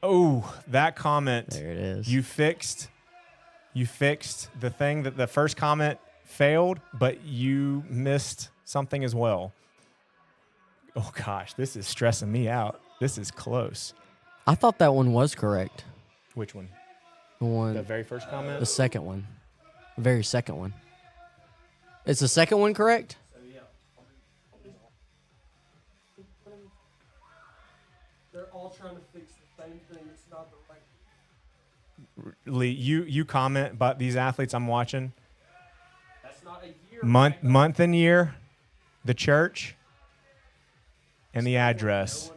Speaker 1: Oh, that comment.
Speaker 2: There it is.
Speaker 1: You fixed the thing that the first comment failed, but you missed something as well. Oh gosh, this is stressing me out. This is close.
Speaker 2: I thought that one was correct.
Speaker 1: Which one?
Speaker 2: The one,
Speaker 1: The very first comment?
Speaker 2: the second one, the very second one. Is the second one correct?
Speaker 5: They're all trying to fix the same thing. It's not the right.
Speaker 1: Lee, you comment about these athletes I'm watching.
Speaker 5: That's not a year.
Speaker 1: Month and year, the church, and the address.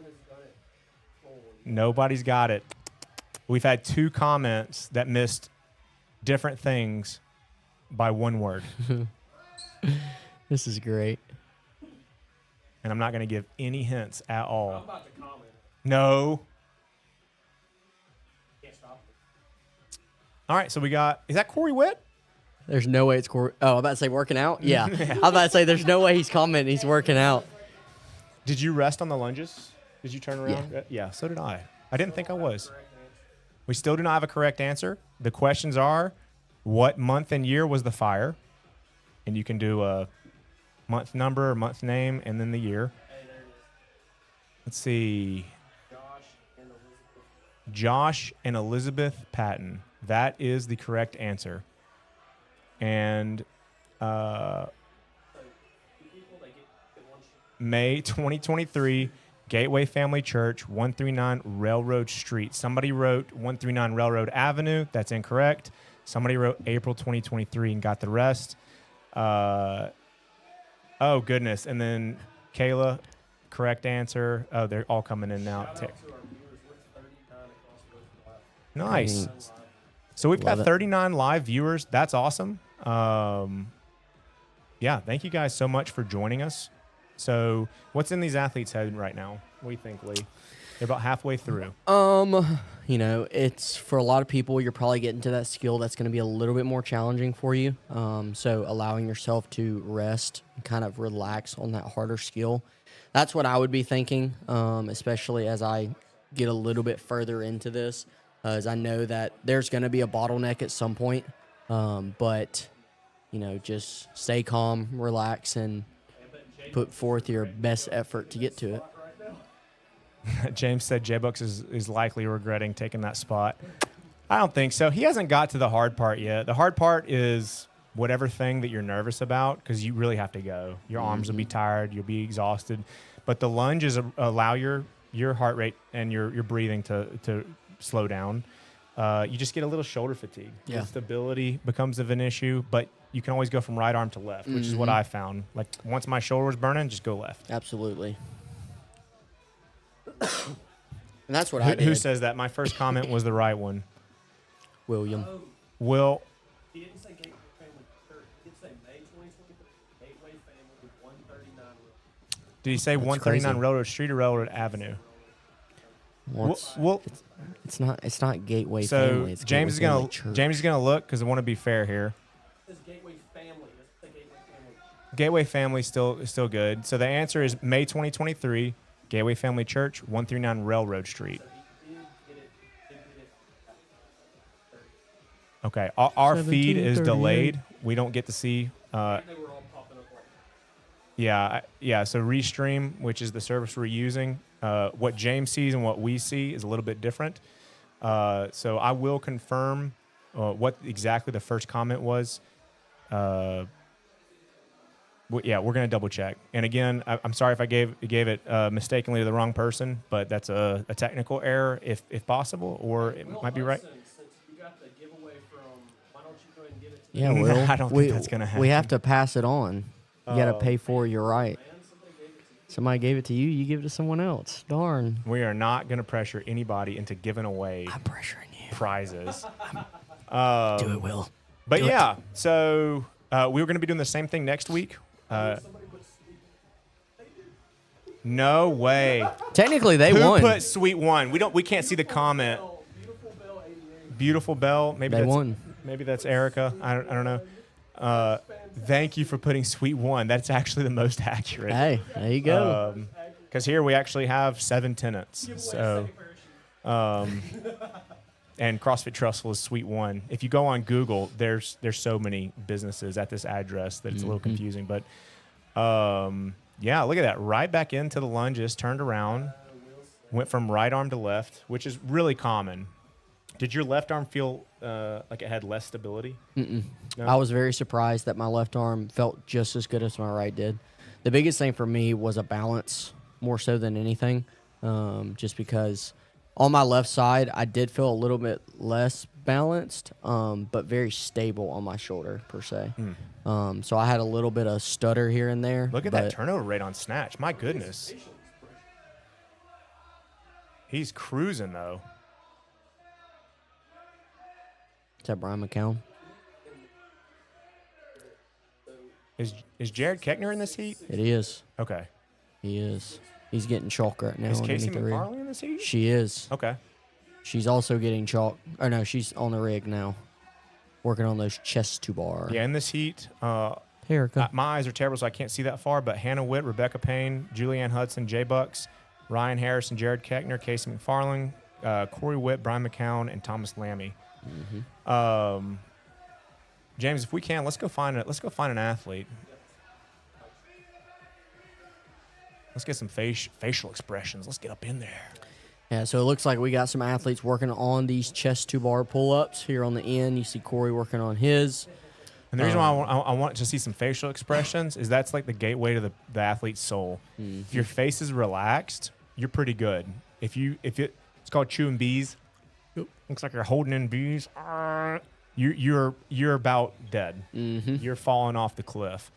Speaker 1: Nobody's got it. We've had 2 comments that missed different things by 1 word.
Speaker 2: This is great.
Speaker 1: And I'm not going to give any hints at all.
Speaker 5: I'm about to comment.
Speaker 1: No. All right, so we got, is that Corey Witt?
Speaker 2: There's no way it's Oh, I'm about to say working out? Yeah. I'm about to say there's no way he's commenting he's working out.
Speaker 1: Did you rest on the lunges? Did you turn around? Yeah, so did I. I didn't think I was. We still do not have a correct answer. The questions are, what month and year was the fire? And you can do a month number or month name and then the year. Let's see. Josh and Elizabeth Patton. That is the correct answer. And May 2023, Gateway Family Church, 139 Railroad Street. Somebody wrote 139 Railroad Avenue. That's incorrect. Somebody wrote April 2023 and got the rest. Oh, goodness. And then Kayla, correct answer. Oh, they're all coming in now. Nice. So we've got 39 live viewers. That's awesome. Yeah, thank you guys so much for joining us. So what's in these athletes' head right now? What do you think, Lee? They're about halfway through.
Speaker 2: You know, it's for a lot of people, you're probably getting to that skill that's going to be a little bit more challenging for you. So allowing yourself to rest and kind of relax on that harder skill. That's what I would be thinking, especially as I get a little bit further into this, as I know that there's going to be a bottleneck at some point. But, you know, just stay calm, relax, and put forth your best effort to get to it.
Speaker 1: James said J-Bucks is likely regretting taking that spot. I don't think so. He hasn't got to the hard part yet. The hard part is whatever thing that you're nervous about, because you really have to go. Your arms will be tired. You'll be exhausted. But the lunge is allow your heart rate and your breathing to slow down. You just get a little shoulder fatigue.
Speaker 2: Yeah.
Speaker 1: The stability becomes of an issue, but you can always go from right arm to left, which is what I found. Like, once my shoulder was burning, just go left.
Speaker 2: Absolutely. And that's what I did.
Speaker 1: Who says that? My first comment was the right one.
Speaker 2: William.
Speaker 1: Will.
Speaker 5: He didn't say Gateway Family Church. He did say May 2023, Gateway Family 139 Railroad.
Speaker 1: Did he say 139
Speaker 2: crazy.
Speaker 1: Railroad Street or Railroad Avenue?
Speaker 2: Well, it's not Gateway
Speaker 1: So
Speaker 2: Family. It's
Speaker 1: James
Speaker 2: Gateway
Speaker 1: is
Speaker 2: Family
Speaker 1: gonna
Speaker 2: Church.
Speaker 1: look because I want to be fair here.
Speaker 5: It's Gateway Family. It's the Gateway Family.
Speaker 1: Gateway Family is still good. So the answer is May 2023, Gateway Family Church, 139 Railroad Street. Okay, our feed is
Speaker 2: 17:38.
Speaker 1: delayed. We don't get to see.
Speaker 5: They were all popping up like
Speaker 1: Yeah. So Restream, which is the service we're using, what James sees and what we see is a little bit different. So I will confirm what exactly the first comment was. Yeah, we're gonna double check. And again, I'm sorry if I gave it mistakenly to the wrong person, but that's a technical error if possible, or it might be right.
Speaker 5: Since you got the giveaway from, why don't you go ahead and give it to
Speaker 2: Yeah, Will.
Speaker 1: I don't think that's gonna happen.
Speaker 2: We have to pass it on. You got to pay for it. You're right. Somebody gave it to you. You give it to someone else. Darn.
Speaker 1: We are not gonna pressure anybody into giving away
Speaker 2: I'm pressuring you.
Speaker 1: prizes.
Speaker 2: Do it, Will.
Speaker 1: But
Speaker 2: Do it.
Speaker 1: yeah, so we were gonna be doing the same thing next week. No way.
Speaker 2: Technically, they
Speaker 1: Who
Speaker 2: won.
Speaker 1: put Sweet One? We can't see the comment. Beautiful Bell. Maybe
Speaker 2: They
Speaker 1: that's,
Speaker 2: won.
Speaker 1: Maybe that's Erica. I don't know. Thank you for putting Sweet One. That's actually the most accurate.
Speaker 2: Hey, there you go.
Speaker 1: Because here we actually have 7 tenants. So, and CrossFit Trussville is Suite 1. If you go on Google, there's so many businesses at this address that it's a little confusing. But yeah, look at that. Right back into the lunges, turned around, went from right arm to left, which is really common. Did your left arm feel like it had less stability?
Speaker 2: No?
Speaker 1: No?
Speaker 2: I was very surprised that my left arm felt just as good as my right did. The biggest thing for me was a balance more so than anything, just because on my left side, I did feel a little bit less balanced, but very stable on my shoulder, per se. So I had a little bit of stutter here and there.
Speaker 1: Look at that turnover rate on snatch. My goodness. He's cruising, though.
Speaker 2: Is that Brian McCown?
Speaker 1: Is Jared Keckner in this heat?
Speaker 2: It is.
Speaker 1: Okay.
Speaker 2: He is. He's getting chalk right now.
Speaker 1: Is Casey
Speaker 2: underneath the rig.
Speaker 1: McFarlane in this heat?
Speaker 2: She is.
Speaker 1: Okay.
Speaker 2: She's also getting chalk. Or no, she's on the rig now. working on those chest to bar.
Speaker 1: Yeah, in this heat,
Speaker 2: Hey, Erica.
Speaker 1: my eyes are terrible, so I can't see that far. But Hannah Witt, Rebecca Payne, Julianne Hudson, Jay Bucks, Ryan Harrison, Jared Keckner, Casey McFarland, Corey Witt, Brian McCown, and Thomas Lammy. James, if we can, let's go find an athlete. Let's get some facial expressions. Let's get up in there.
Speaker 2: Yeah, so it looks like we got some athletes working on these chest to bar pull-ups. Here on the end, you see Corey working on his.
Speaker 1: And the reason why I want to see some facial expressions is that's like the gateway to the athlete's soul. If your face is relaxed, you're pretty good. It's called chewing bees. Looks like you're holding in bees. You're about dead. You're falling off the cliff.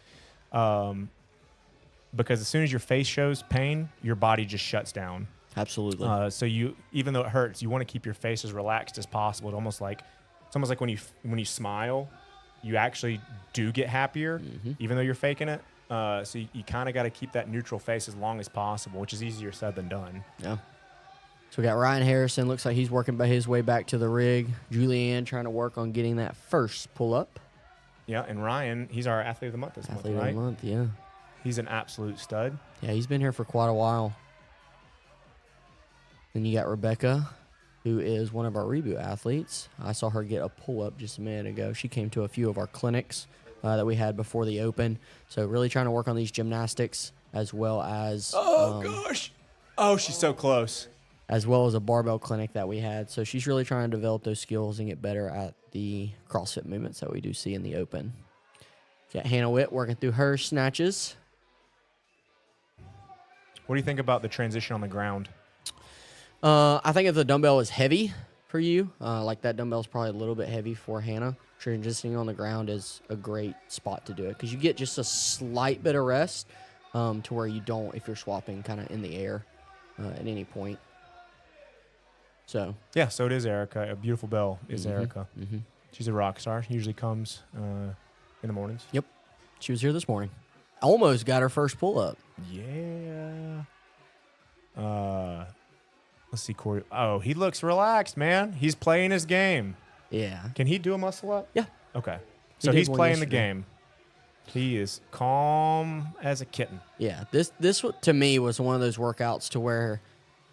Speaker 1: Because as soon as your face shows pain, your body just shuts down.
Speaker 2: Absolutely.
Speaker 1: So even though it hurts, you want to keep your face as relaxed as possible. It's almost like when you smile, you actually do get happier, even though you're faking it. So you kind of got to keep that neutral face as long as possible, which is easier said than done.
Speaker 2: Yeah. So we got Ryan Harrison. Looks like he's working by his way back to the rig. Julianne trying to work on getting that first pull-up.
Speaker 1: Yeah, and Ryan, he's our athlete of the month this
Speaker 2: Athlete
Speaker 1: month, right?
Speaker 2: of the month, yeah.
Speaker 1: He's an absolute stud.
Speaker 2: Yeah, he's been here for quite a while. Then you got Rebecca, who is one of our reboot athletes. I saw her get a pull-up just a minute ago. She came to a few of our clinics that we had before the open. So really trying to work on these gymnastics as well as
Speaker 1: Gosh. Oh, she's so close.
Speaker 2: as well as a barbell clinic that we had. So she's really trying to develop those skills and get better at the CrossFit movements that we do see in the open. Got Hannah Witt working through her snatches.
Speaker 1: What do you think about the transition on the ground?
Speaker 2: I think if the dumbbell is heavy for you, like that dumbbell is probably a little bit heavy for Hannah, transitioning on the ground is a great spot to do it because you get just a slight bit of rest to where you don't if you're swapping kind of in the air at any point. So
Speaker 1: Yeah, so it is Erica. A beautiful bell is Erica. She's a rock star. Usually comes in the mornings.
Speaker 2: Yep, she was here this morning. Almost got her first pull up.
Speaker 1: Yeah. Let's see, Corey. Oh, he looks relaxed, man. He's playing his game.
Speaker 2: Yeah.
Speaker 1: Can he do a muscle up?
Speaker 2: Yeah.
Speaker 1: Okay.
Speaker 2: He
Speaker 1: So
Speaker 2: did
Speaker 1: he's
Speaker 2: one
Speaker 1: playing the
Speaker 2: yesterday.
Speaker 1: game. He is calm as a kitten.
Speaker 2: Yeah, this to me was one of those workouts to where,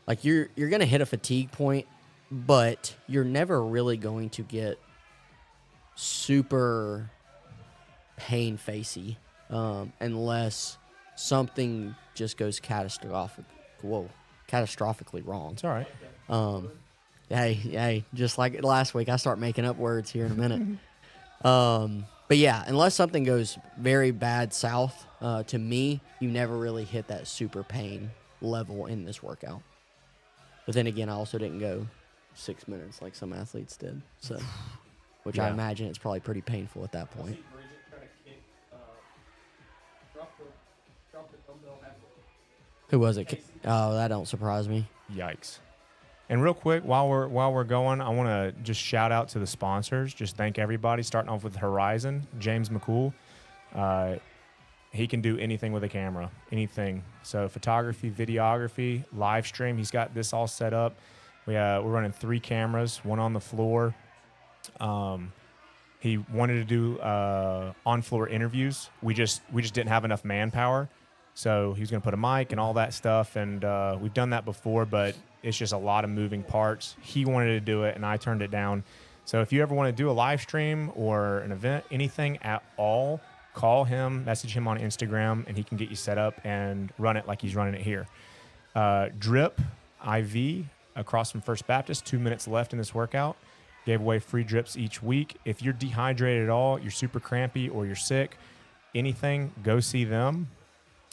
Speaker 2: like you're gonna hit a fatigue point, but you're never really going to get super pain facey unless something just goes catastrophically wrong.
Speaker 1: It's all right.
Speaker 2: Hey, just like last week, I start making up words here in a minute. But yeah, unless something goes very bad south, to me, you never really hit that super pain level in this workout. But then again, I also didn't go 6 minutes like some athletes did. So, which I
Speaker 1: Yeah.
Speaker 2: imagine it's probably pretty painful at that point. Who was it? Oh, that don't surprise me.
Speaker 1: Yikes. And real quick, while we're going, I want to just shout out to the sponsors. Just thank everybody, starting off with Horizon, James McCool. He can do anything with a camera, anything. So photography, videography, live stream. He's got this all set up. We're running 3 cameras, one on the floor. He wanted to do on-floor interviews. We just didn't have enough manpower. So he was going to put a mic and all that stuff, and we've done that before, but it's just a lot of moving parts. He wanted to do it, and I turned it down. So if you ever want to do a live stream or an event, anything at all, call him, message him on Instagram, and he can get you set up and run it like he's running it here. Drip IV across from First Baptist, 2 minutes left in this workout. Gave away free drips each week. If you're dehydrated at all, you're super crampy, or you're sick, anything, go see them.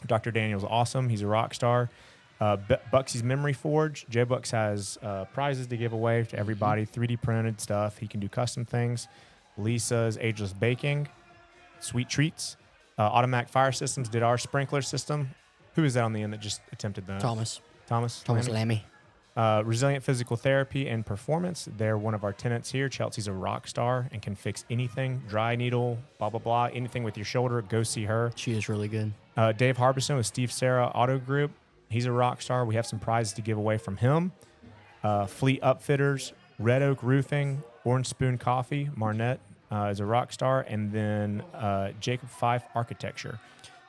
Speaker 1: Dr. Daniel's awesome. He's a rock star. Buxy's Memory Forge. J Bucks has prizes to give away to everybody, 3D printed stuff. He can do custom things. Lisa's Ageless Baking, Sweet Treats. Automatic Fire Systems did our sprinkler system. Who is that on the end that just attempted that?
Speaker 2: Thomas
Speaker 1: Lammy?
Speaker 2: Lammy.
Speaker 1: Resilient Physical Therapy and Performance. They're one of our tenants here. Chelsea's a rock star and can fix anything. Dry needle, blah, blah, blah. Anything with your shoulder, go see her.
Speaker 2: She is really good.
Speaker 1: Dave Harbison with Steve Sarah Auto Group. He's a rock star. We have some prizes to give away from him. Fleet Upfitters, Red Oak Roofing, Orange Spoon Coffee, Marnette. is a rock star, and then Jacob Fife architecture.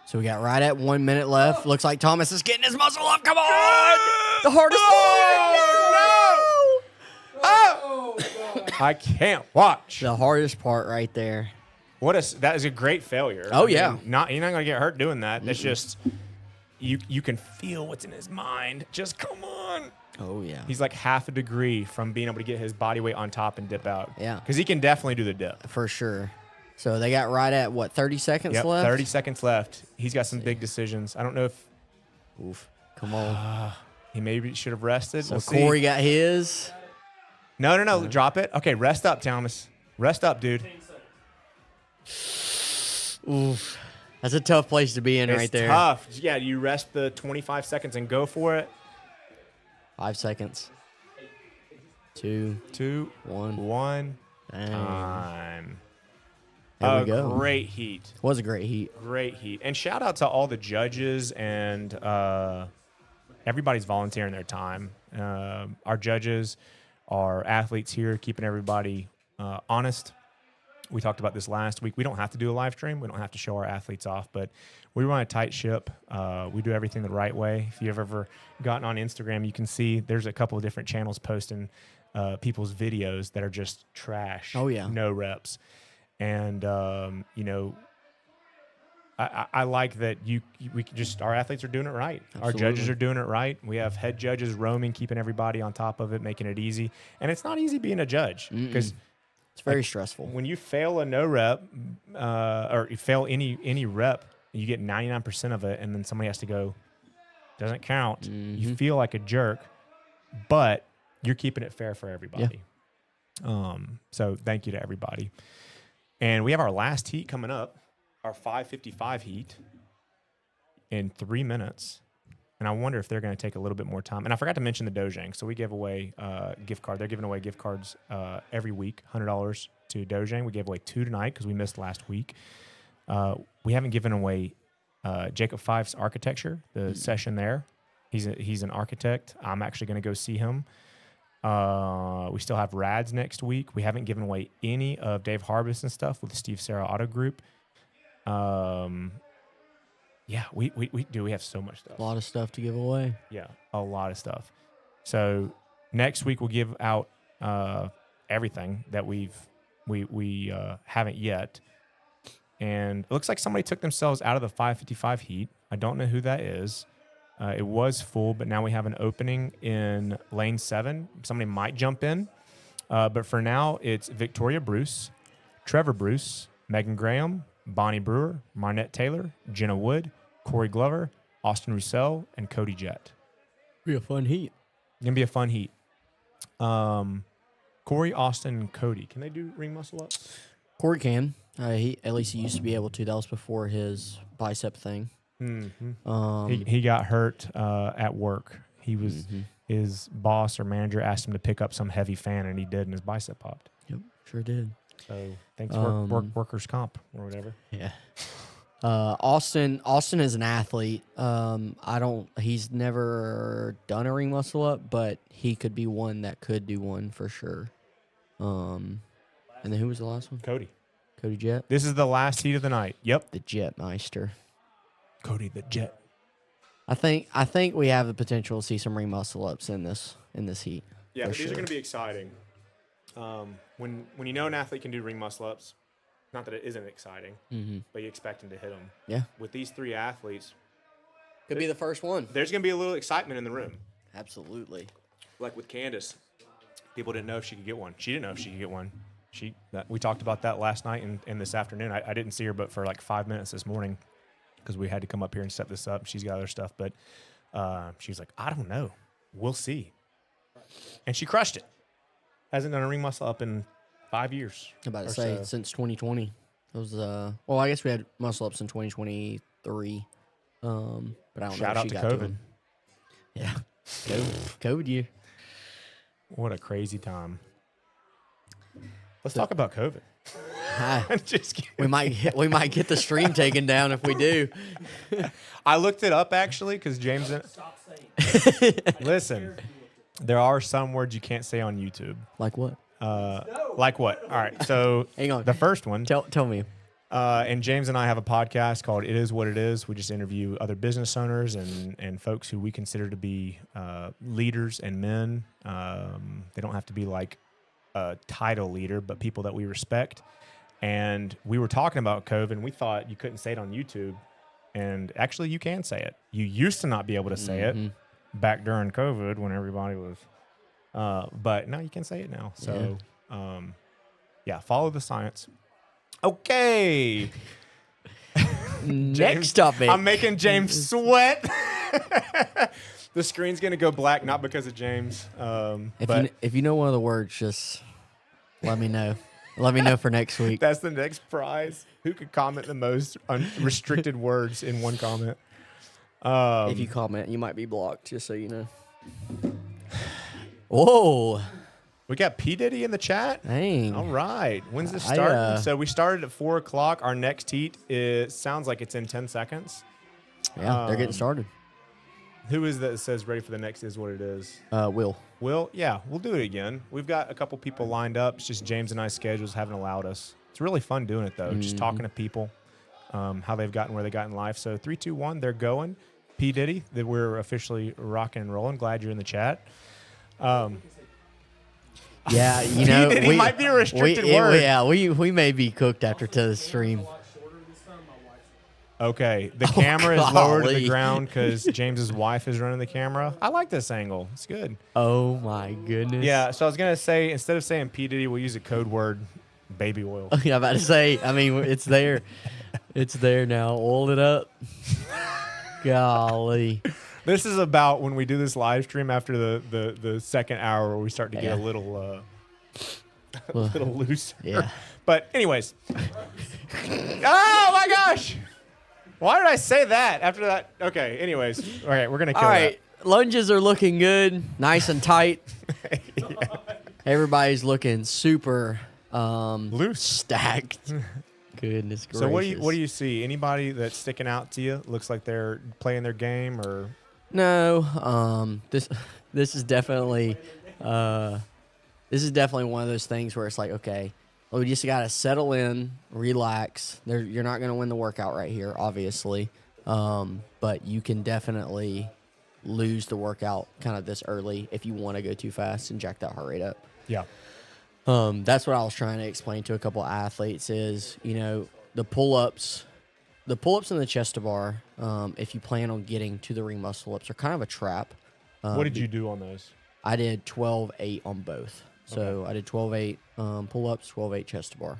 Speaker 2: So we got right at 1 minute left. Looks like Thomas is getting his muscle up. Come on! The hardest part.
Speaker 1: I can't watch.
Speaker 2: The hardest part right there.
Speaker 1: That is a great failure.
Speaker 2: Oh, yeah.
Speaker 1: You're not gonna get hurt doing that. That's just you can feel what's in his mind. Just come on.
Speaker 2: Oh, yeah.
Speaker 1: He's like half a degree from being able to get his body weight on top and dip out.
Speaker 2: Yeah.
Speaker 1: Because he can definitely do the dip.
Speaker 2: For sure. So they got right at, 30 seconds
Speaker 1: Yep,
Speaker 2: left?
Speaker 1: 30 seconds left. He's got some big decisions. I don't know if
Speaker 2: Oof. Come on.
Speaker 1: he maybe should have rested.
Speaker 2: So
Speaker 1: We'll see.
Speaker 2: Corey got his.
Speaker 1: No. Drop it. Okay, rest up, Thomas. Rest up, dude.
Speaker 2: Oof. That's a tough place to be in
Speaker 1: It's
Speaker 2: right there.
Speaker 1: tough. Yeah, you rest the 25 seconds and go for it.
Speaker 2: 5 seconds. 2,
Speaker 1: 2,
Speaker 2: 1.
Speaker 1: 1.
Speaker 2: Dang.
Speaker 1: Time.
Speaker 2: There we go.
Speaker 1: Great heat.
Speaker 2: Was a great heat.
Speaker 1: Great heat. And shout out to all the judges and everybody's volunteering their time. Our judges, our athletes here, keeping everybody honest. We talked about this last week. We don't have to do a live stream. We don't have to show our athletes off, but we run a tight ship. We do everything the right way. If you've ever gotten on Instagram, you can see there's a couple of different channels posting people's videos that are just trash.
Speaker 2: Oh, yeah.
Speaker 1: No reps. And, I like that our athletes are doing it right.
Speaker 2: Absolutely.
Speaker 1: Our judges are doing it right. We have head judges roaming, keeping everybody on top of it, making it easy. And it's not easy being a judge because
Speaker 2: It's very stressful.
Speaker 1: when you fail a no rep or you fail any rep, you get 99% of it, and then somebody has to go, doesn't count. You feel like a jerk, but you're keeping it fair for everybody. So thank you to everybody. And we have our last heat coming up, our 5:55 heat in 3 minutes. And I wonder if they're going to take a little bit more time. And I forgot to mention the Dojang. So we gave away gift card. They're giving away gift cards every week, $100 to Dojang. We gave away 2 tonight because we missed last week. We haven't given away Jacob Fife's architecture, the session there. He's an architect. I'm actually going to go see him. We still have Rads next week. We haven't given away any of Dave Harbison stuff with the Steve Sarah Auto Group. Yeah, we do. We have so much stuff.
Speaker 2: A lot of stuff to give away.
Speaker 1: Yeah, a lot of stuff. So next week we'll give out everything that we haven't yet. And it looks like somebody took themselves out of the 5:55 heat. I don't know who that is. It was full, but now we have an opening in lane 7. Somebody might jump in. But for now, it's Victoria Bruce, Trevor Bruce, Megan Graham, Bonnie Brewer, Marnette Taylor, Jenna Wood, Corey Glover, Austin Roussel, and Cody Jett.
Speaker 2: Be a fun heat.
Speaker 1: It's going to be a fun heat. Corey, Austin, and Cody, can they do ring muscle ups?
Speaker 2: Corey can. At least he used to be able to. That was before his bicep thing.
Speaker 1: He got hurt at work. He was his boss or manager asked him to pick up some heavy fan, and he did, and his bicep popped.
Speaker 2: Yep, sure did.
Speaker 1: So thanks workers comp or whatever.
Speaker 2: Yeah. Austin is an athlete. He's never done a ring muscle up, but he could be one that could do one for sure. And then who was the last one?
Speaker 1: Cody
Speaker 2: Jett.
Speaker 1: This is the last heat of the night. Yep.
Speaker 2: The Jet Meister.
Speaker 1: Cody the Jet.
Speaker 2: I think we have the potential to see some ring muscle ups in this heat.
Speaker 1: Yeah,
Speaker 2: these
Speaker 1: are going to be exciting. When you know an athlete can do ring muscle ups, not that it isn't exciting, but you expect him to hit them.
Speaker 2: Yeah.
Speaker 1: With these 3 athletes,
Speaker 2: Could be the first one.
Speaker 1: there's going to be a little excitement in the room.
Speaker 2: Absolutely.
Speaker 1: Like with Candace, people didn't know if she could get one. She didn't know if she could get one. We talked about that last night and this afternoon. I didn't see her but for like 5 minutes this morning because we had to come up here and set this up. She's got other stuff, but she was like, I don't know. We'll see. And she crushed it. Hasn't done a ring muscle up in 5 years.
Speaker 2: I'm about to
Speaker 1: or
Speaker 2: say
Speaker 1: so.
Speaker 2: since 2020. It was well, I guess we had muscle ups in 2023. But I don't know.
Speaker 1: Shout
Speaker 2: if
Speaker 1: out
Speaker 2: she
Speaker 1: to
Speaker 2: got
Speaker 1: COVID.
Speaker 2: them. Yeah. COVID year.
Speaker 1: What a crazy time. Let's talk about COVID.
Speaker 2: Hi.
Speaker 1: I'm just kidding.
Speaker 2: We might get the stream taken down if we do.
Speaker 1: I looked it up actually because James. Listen, there are some words you can't say on YouTube.
Speaker 2: Like what?
Speaker 1: Like what? All right. So
Speaker 2: Hang on.
Speaker 1: the first one.
Speaker 2: Tell me.
Speaker 1: And James and I have a podcast called It Is What It Is. We just interview other business owners and folks who we consider to be leaders and men. They don't have to be like a title leader, but people that we respect. And we were talking about COVID, and we thought you couldn't say it on YouTube. And actually, you can say it. You used to not be able to say it back during COVID when everybody was. But now you can say it now. So, yeah, follow the science. Okay.
Speaker 2: Next topic.
Speaker 1: I'm making James sweat. The screen's going to go black, not because of James.
Speaker 2: If you know one of the words, just let me know. Let me know for next week.
Speaker 1: That's the next prize. Who could comment the most unrestricted words in one comment?
Speaker 2: If you comment, you might be blocked, just so you know. Whoa.
Speaker 1: We got P. Diddy in the chat.
Speaker 2: Dang.
Speaker 1: All right. When's this starting? So we started at 4 o'clock. Our next heat sounds like it's in 10 seconds.
Speaker 2: Yeah, they're getting started.
Speaker 1: Who is that says ready for the next is what it is?
Speaker 2: Will.
Speaker 1: Will? Yeah, we'll do it again. We've got a couple people lined up. It's just James and I's schedules haven't allowed us. It's really fun doing it, though. Just talking to people, how they've gotten where they got in life. So 3, 2, 1, they're going. P. Diddy, that we're officially rocking and rolling. Glad you're in the chat.
Speaker 2: Yeah, you know,
Speaker 1: P. Diddy might be a restricted word.
Speaker 2: Yeah, we may be cooked after the stream.
Speaker 1: Okay, the camera is lower to the
Speaker 2: golly.
Speaker 1: ground because James's wife is running the camera. I like this angle. It's good.
Speaker 2: Oh my goodness.
Speaker 1: Yeah, so I was going to say, instead of saying P. Diddy, we'll use a code word, baby oil.
Speaker 2: Yeah, I'm about to say, I mean, it's there. It's there now. Oil it up. Golly.
Speaker 1: This is about when we do this live stream after the second hour where we start to get a little looser.
Speaker 2: Yeah.
Speaker 1: But anyways. Oh my gosh. Why did I say that after that? Okay, anyways. All right, we're going to kill
Speaker 2: All right. Lunges are looking good. Nice and tight. Everybody's looking super
Speaker 1: loose,
Speaker 2: stacked. Goodness gracious.
Speaker 1: So what do you see? Anybody that's sticking out to you? Looks like they're playing their game or
Speaker 2: No, this is definitely one of those things where it's like, okay, well, we just gotta settle in, relax. You're not gonna win the workout right here, obviously, but you can definitely lose the workout kind of this early if you want to go too fast and jack that heart rate up.
Speaker 1: yeah.
Speaker 2: That's what I was trying to explain to a couple of athletes is, you know, the pull-ups and the chest to bar, if you plan on getting to the ring muscle-ups, are kind of a trap.
Speaker 1: What did you do on those?
Speaker 2: I did 12-8 on both. So I did 12-8 pull-ups, 12-8 chest to bar.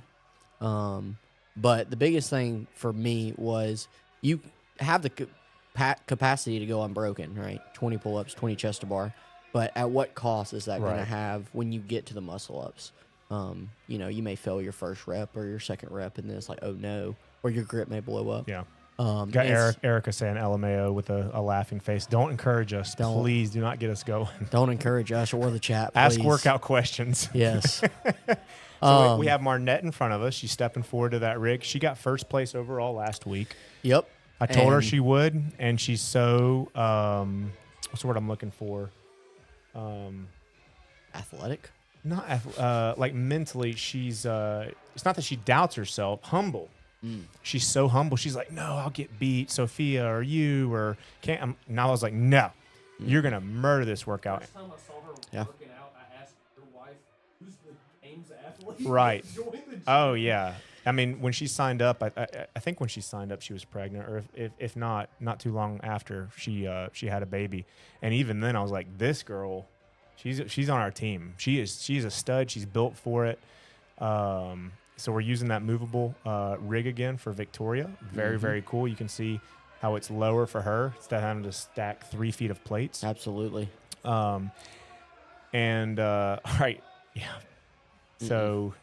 Speaker 2: But the biggest thing for me was you have the capacity to go unbroken, right? 20 pull-ups, 20 chest to bar. But at what cost is that going to have when you get to the muscle-ups? You know, you may fail your first rep or your second rep, and then it's like, oh, no. Or your grip may blow up.
Speaker 1: Yeah. Got Erica saying LMAO with a laughing face. Don't encourage us. Please do not get us going.
Speaker 2: Don't encourage us or the chat, please.
Speaker 1: Ask workout questions.
Speaker 2: Yes.
Speaker 1: So we have Marnette in front of us. She's stepping forward to that rig. She got first place overall last week.
Speaker 2: Yep.
Speaker 1: I told her she would, and she's so what's the word I'm looking for?
Speaker 2: Athletic?
Speaker 1: Not like mentally. She's it's not that she doubts herself. Humble. She's so humble. She's like, no, I'll get beat, Sophia or you or can't. And I was like, no, you're gonna murder this workout.
Speaker 5: Last time I saw her working out, I asked your wife, "Who's the Ames athlete?"
Speaker 1: Right.
Speaker 5: Join the gym.
Speaker 1: Oh yeah. I mean, when she signed up, I think when she signed up, she was pregnant, or if not too long after she had a baby. And even then, I was like, this girl, she's on our team. She's a stud. She's built for it. So we're using that movable rig again for Victoria. Very, very cool. You can see how it's lower for her instead of having to stack 3 feet of plates.
Speaker 2: Absolutely.
Speaker 1: All right. Yeah. So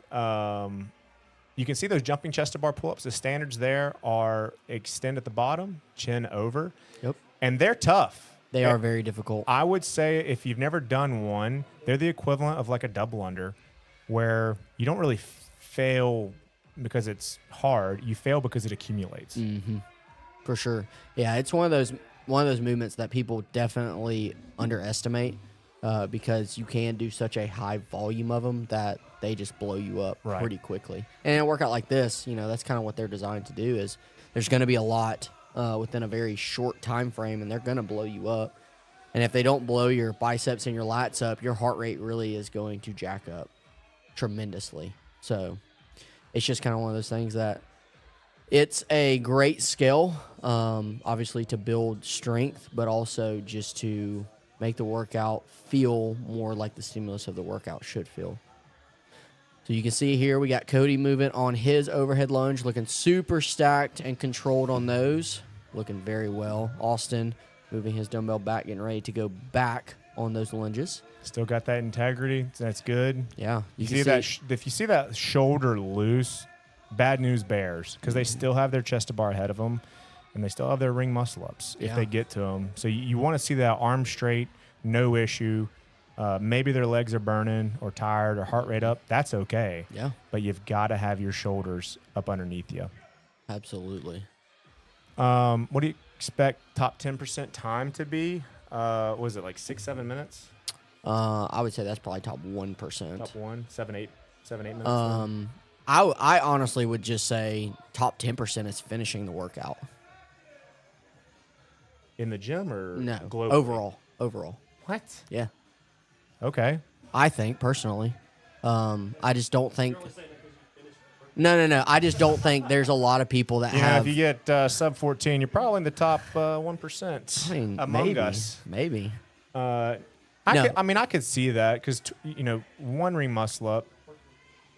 Speaker 1: you can see those jumping chest to bar pull-ups. The standards there are extend at the bottom, chin over.
Speaker 2: Yep.
Speaker 1: And they're tough.
Speaker 2: They are very difficult.
Speaker 1: I would say if you've never done one, they're the equivalent of like a double under where you don't really fail because it's hard. You fail because it accumulates.
Speaker 2: For sure. Yeah, it's one of those movements that people definitely underestimate. because you can do such a high volume of them that they just blow you up
Speaker 1: Right.
Speaker 2: pretty quickly. And in a workout like this, that's kind of what they're designed to do. Is there's going to be a lot within a very short time frame, and they're going to blow you up. And if they don't blow your biceps and your lats up, your heart rate really is going to jack up tremendously. So it's just kind of one of those things that it's a great skill, obviously to build strength, but also just to make the workout feel more like the stimulus of the workout should feel. So you can see here we got Cody moving on his overhead lunge, looking super stacked and controlled on those, looking very well. Austin moving his dumbbell back, getting ready to go back on those lunges.
Speaker 1: Still got that integrity. That's good.
Speaker 2: Yeah.
Speaker 1: You see that if you see that shoulder loose, bad news bears, because they still have their chest to bar ahead of them, and they still have their ring muscle ups if they get to them. So you want to see that arm straight, no issue. Maybe their legs are burning or tired or heart rate up. That's okay.
Speaker 2: Yeah.
Speaker 1: But you've got to have your shoulders up underneath you.
Speaker 2: Absolutely.
Speaker 1: What do you expect top 10% time to be? Was it like 6-7 minutes?
Speaker 2: I would say that's probably top 1%.
Speaker 1: Top 1, 7-8 minutes.
Speaker 2: I honestly would just say top 10% is finishing the workout.
Speaker 1: In the gym or
Speaker 2: No,
Speaker 1: globally?
Speaker 2: overall.
Speaker 1: What?
Speaker 2: Yeah,
Speaker 1: Okay.
Speaker 2: I think personally. I just don't think. No. I just don't think there's a lot of people that
Speaker 1: Yeah,
Speaker 2: have.
Speaker 1: if you get sub 14, you're probably in the top 1%
Speaker 2: I mean,
Speaker 1: among
Speaker 2: maybe,
Speaker 1: us.
Speaker 2: Maybe.
Speaker 1: I
Speaker 2: No.
Speaker 1: could see that because one ring muscle up,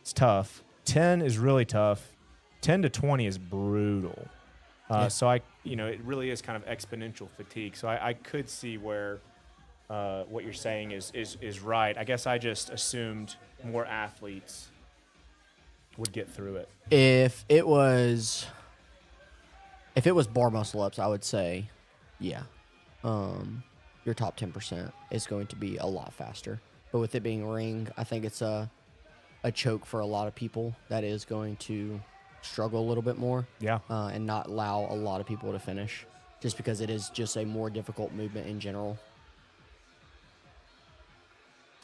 Speaker 1: it's tough. 10 is really tough. 10 to 20 is brutal. So it really is kind of exponential fatigue. So I could see where what you're saying is right. I guess I just assumed more athletes would get through it.
Speaker 2: If it was bar muscle ups, I would say, yeah, your top 10% is going to be a lot faster. But with it being ring, I think it's a choke for a lot of people that is going to struggle a little bit more.
Speaker 1: Yeah.
Speaker 2: And not allow a lot of people to finish, just because it is just a more difficult movement in general.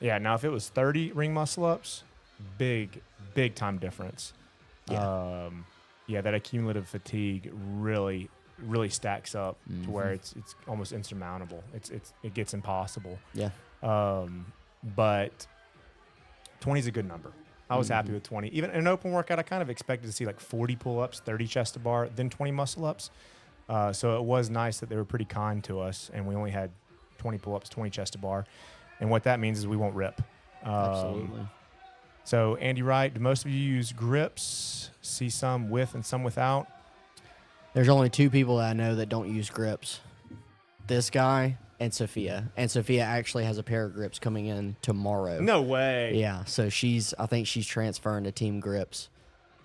Speaker 1: Yeah. Now, if it was 30 ring muscle ups, big time difference.
Speaker 2: Yeah.
Speaker 1: That accumulative fatigue really stacks up to where it's almost insurmountable. It gets impossible.
Speaker 2: Yeah.
Speaker 1: But 20 is a good number. I was happy with 20. Even in an open workout, I kind of expected to see like 40 pull-ups, 30 chest to bar, then 20 muscle-ups. So it was nice that they were pretty kind to us, and we only had 20 pull-ups, 20 chest to bar. And what that means is we won't rip.
Speaker 2: Absolutely.
Speaker 1: So, Andy Wright, do most of you use grips? See some with and some without?
Speaker 2: There's only two people that I know that don't use grips. This guy and Sophia. And Sophia actually has a pair of grips coming in tomorrow.
Speaker 1: No way.
Speaker 2: Yeah, so I think she's transferring to team grips.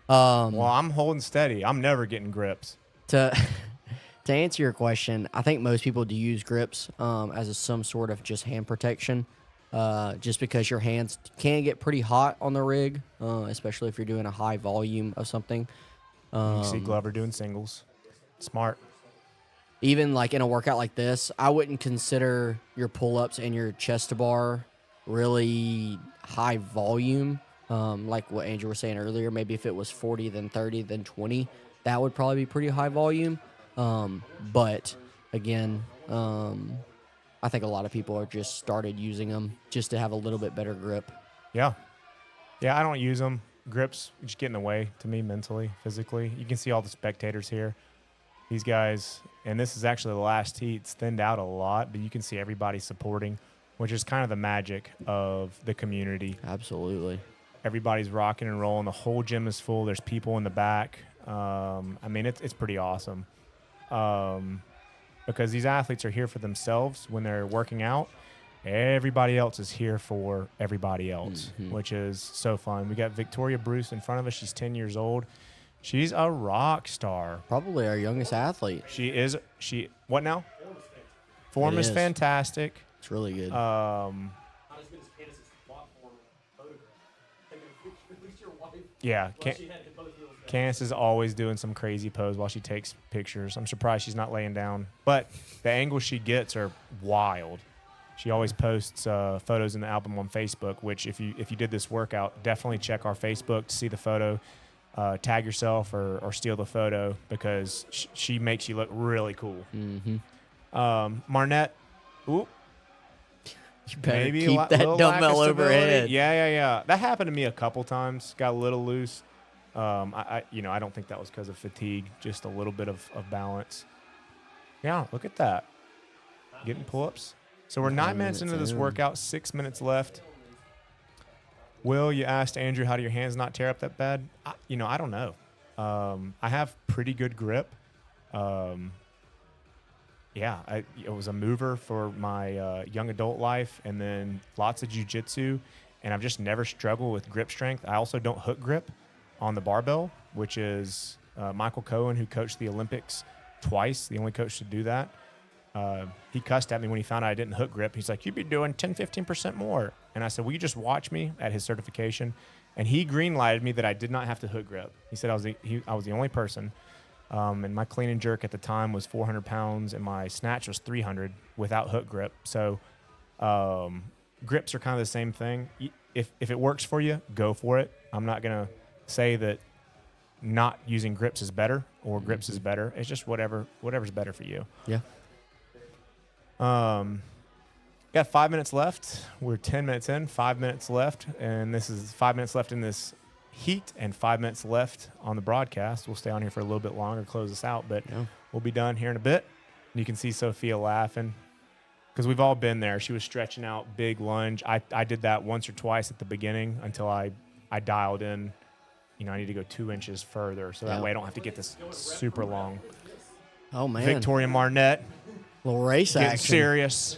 Speaker 1: Well, I'm holding steady. I'm never getting grips.
Speaker 2: To answer your question, I think most people do use grips as some sort of just hand protection, just because your hands can get pretty hot on the rig, especially if you're doing a high volume of something.
Speaker 1: You see Glover doing singles. Smart.
Speaker 2: Even like in a workout like this, I wouldn't consider your pull-ups and your chest to bar really high volume. Like what Andrew was saying earlier, maybe if it was 40, then 30, then 20, that would probably be pretty high volume. But again, I think a lot of people are just started using them just to have a little bit better grip.
Speaker 1: Yeah. Yeah, I don't use them. Grips just get in the way to me mentally, physically. You can see all the spectators here. These guys, and this is actually the last heat, it's thinned out a lot, but you can see everybody supporting, which is kind of the magic of the community.
Speaker 2: Absolutely.
Speaker 1: Everybody's rocking and rolling. The whole gym is full. There's people in the back. It's pretty awesome. Because these athletes are here for themselves when they're working out. Everybody else is here for everybody else, which is so fun. We got Victoria Bruce in front of us. She's 10 years old. She's a rock star.
Speaker 2: Probably our youngest athlete.
Speaker 1: What now? Form is
Speaker 2: is.
Speaker 1: fantastic.
Speaker 2: It's really good.
Speaker 1: Yeah. Candace is always doing some crazy pose while she takes pictures. I'm surprised she's not laying down. But the angles she gets are wild. She always posts photos in the album on Facebook, which if you did this workout, definitely check our Facebook to see the photo. Tag yourself or steal the photo because she makes you look really cool. Marnette, ooh,
Speaker 2: You better
Speaker 1: maybe
Speaker 2: keep that
Speaker 1: little lack of
Speaker 2: dumbbell
Speaker 1: stability.
Speaker 2: overhead.
Speaker 1: Yeah. That happened to me a couple times. Got a little loose. I don't think that was because of fatigue, just a little bit of balance. Yeah, look at that. Getting pull-ups. So we're 9 minutes into this workout, 6 minutes left. Will, you asked Andrew, how do your hands not tear up that bad? I don't know. I have pretty good grip. It was a mover for my young adult life and then lots of jiu-jitsu, and I've just never struggled with grip strength. I also don't hook grip on the barbell, which is Michael Cohen, who coached the Olympics twice, the only coach to do that. He cussed at me when he found out I didn't hook grip. He's like, you'd be doing 10, 15% more. And I said, will you just watch me at his certification? And he green-lighted me that I did not have to hook grip. He said I was the only person. And my clean and jerk at the time was 400 pounds, and my snatch was 300 without hook grip. So grips are kind of the same thing. If it works for you, go for it. I'm not going to say that not using grips is better or grips is better. It's just whatever's better for you.
Speaker 2: Yeah.
Speaker 1: Got 5 minutes left. We're 10 minutes in, 5 minutes left. And this is 5 minutes left in this heat and 5 minutes left on the broadcast. We'll stay on here for a little bit longer, close this out, but we'll be done here in a bit. You can see Sophia laughing because we've all been there. She was stretching out big lunge. I did that once or twice at the beginning until I dialed in. I need to go 2 inches further so that way I don't have to get this super long.
Speaker 2: Oh, man.
Speaker 1: Victoria Marnette.
Speaker 2: Little race
Speaker 1: Getting
Speaker 2: action.
Speaker 1: serious.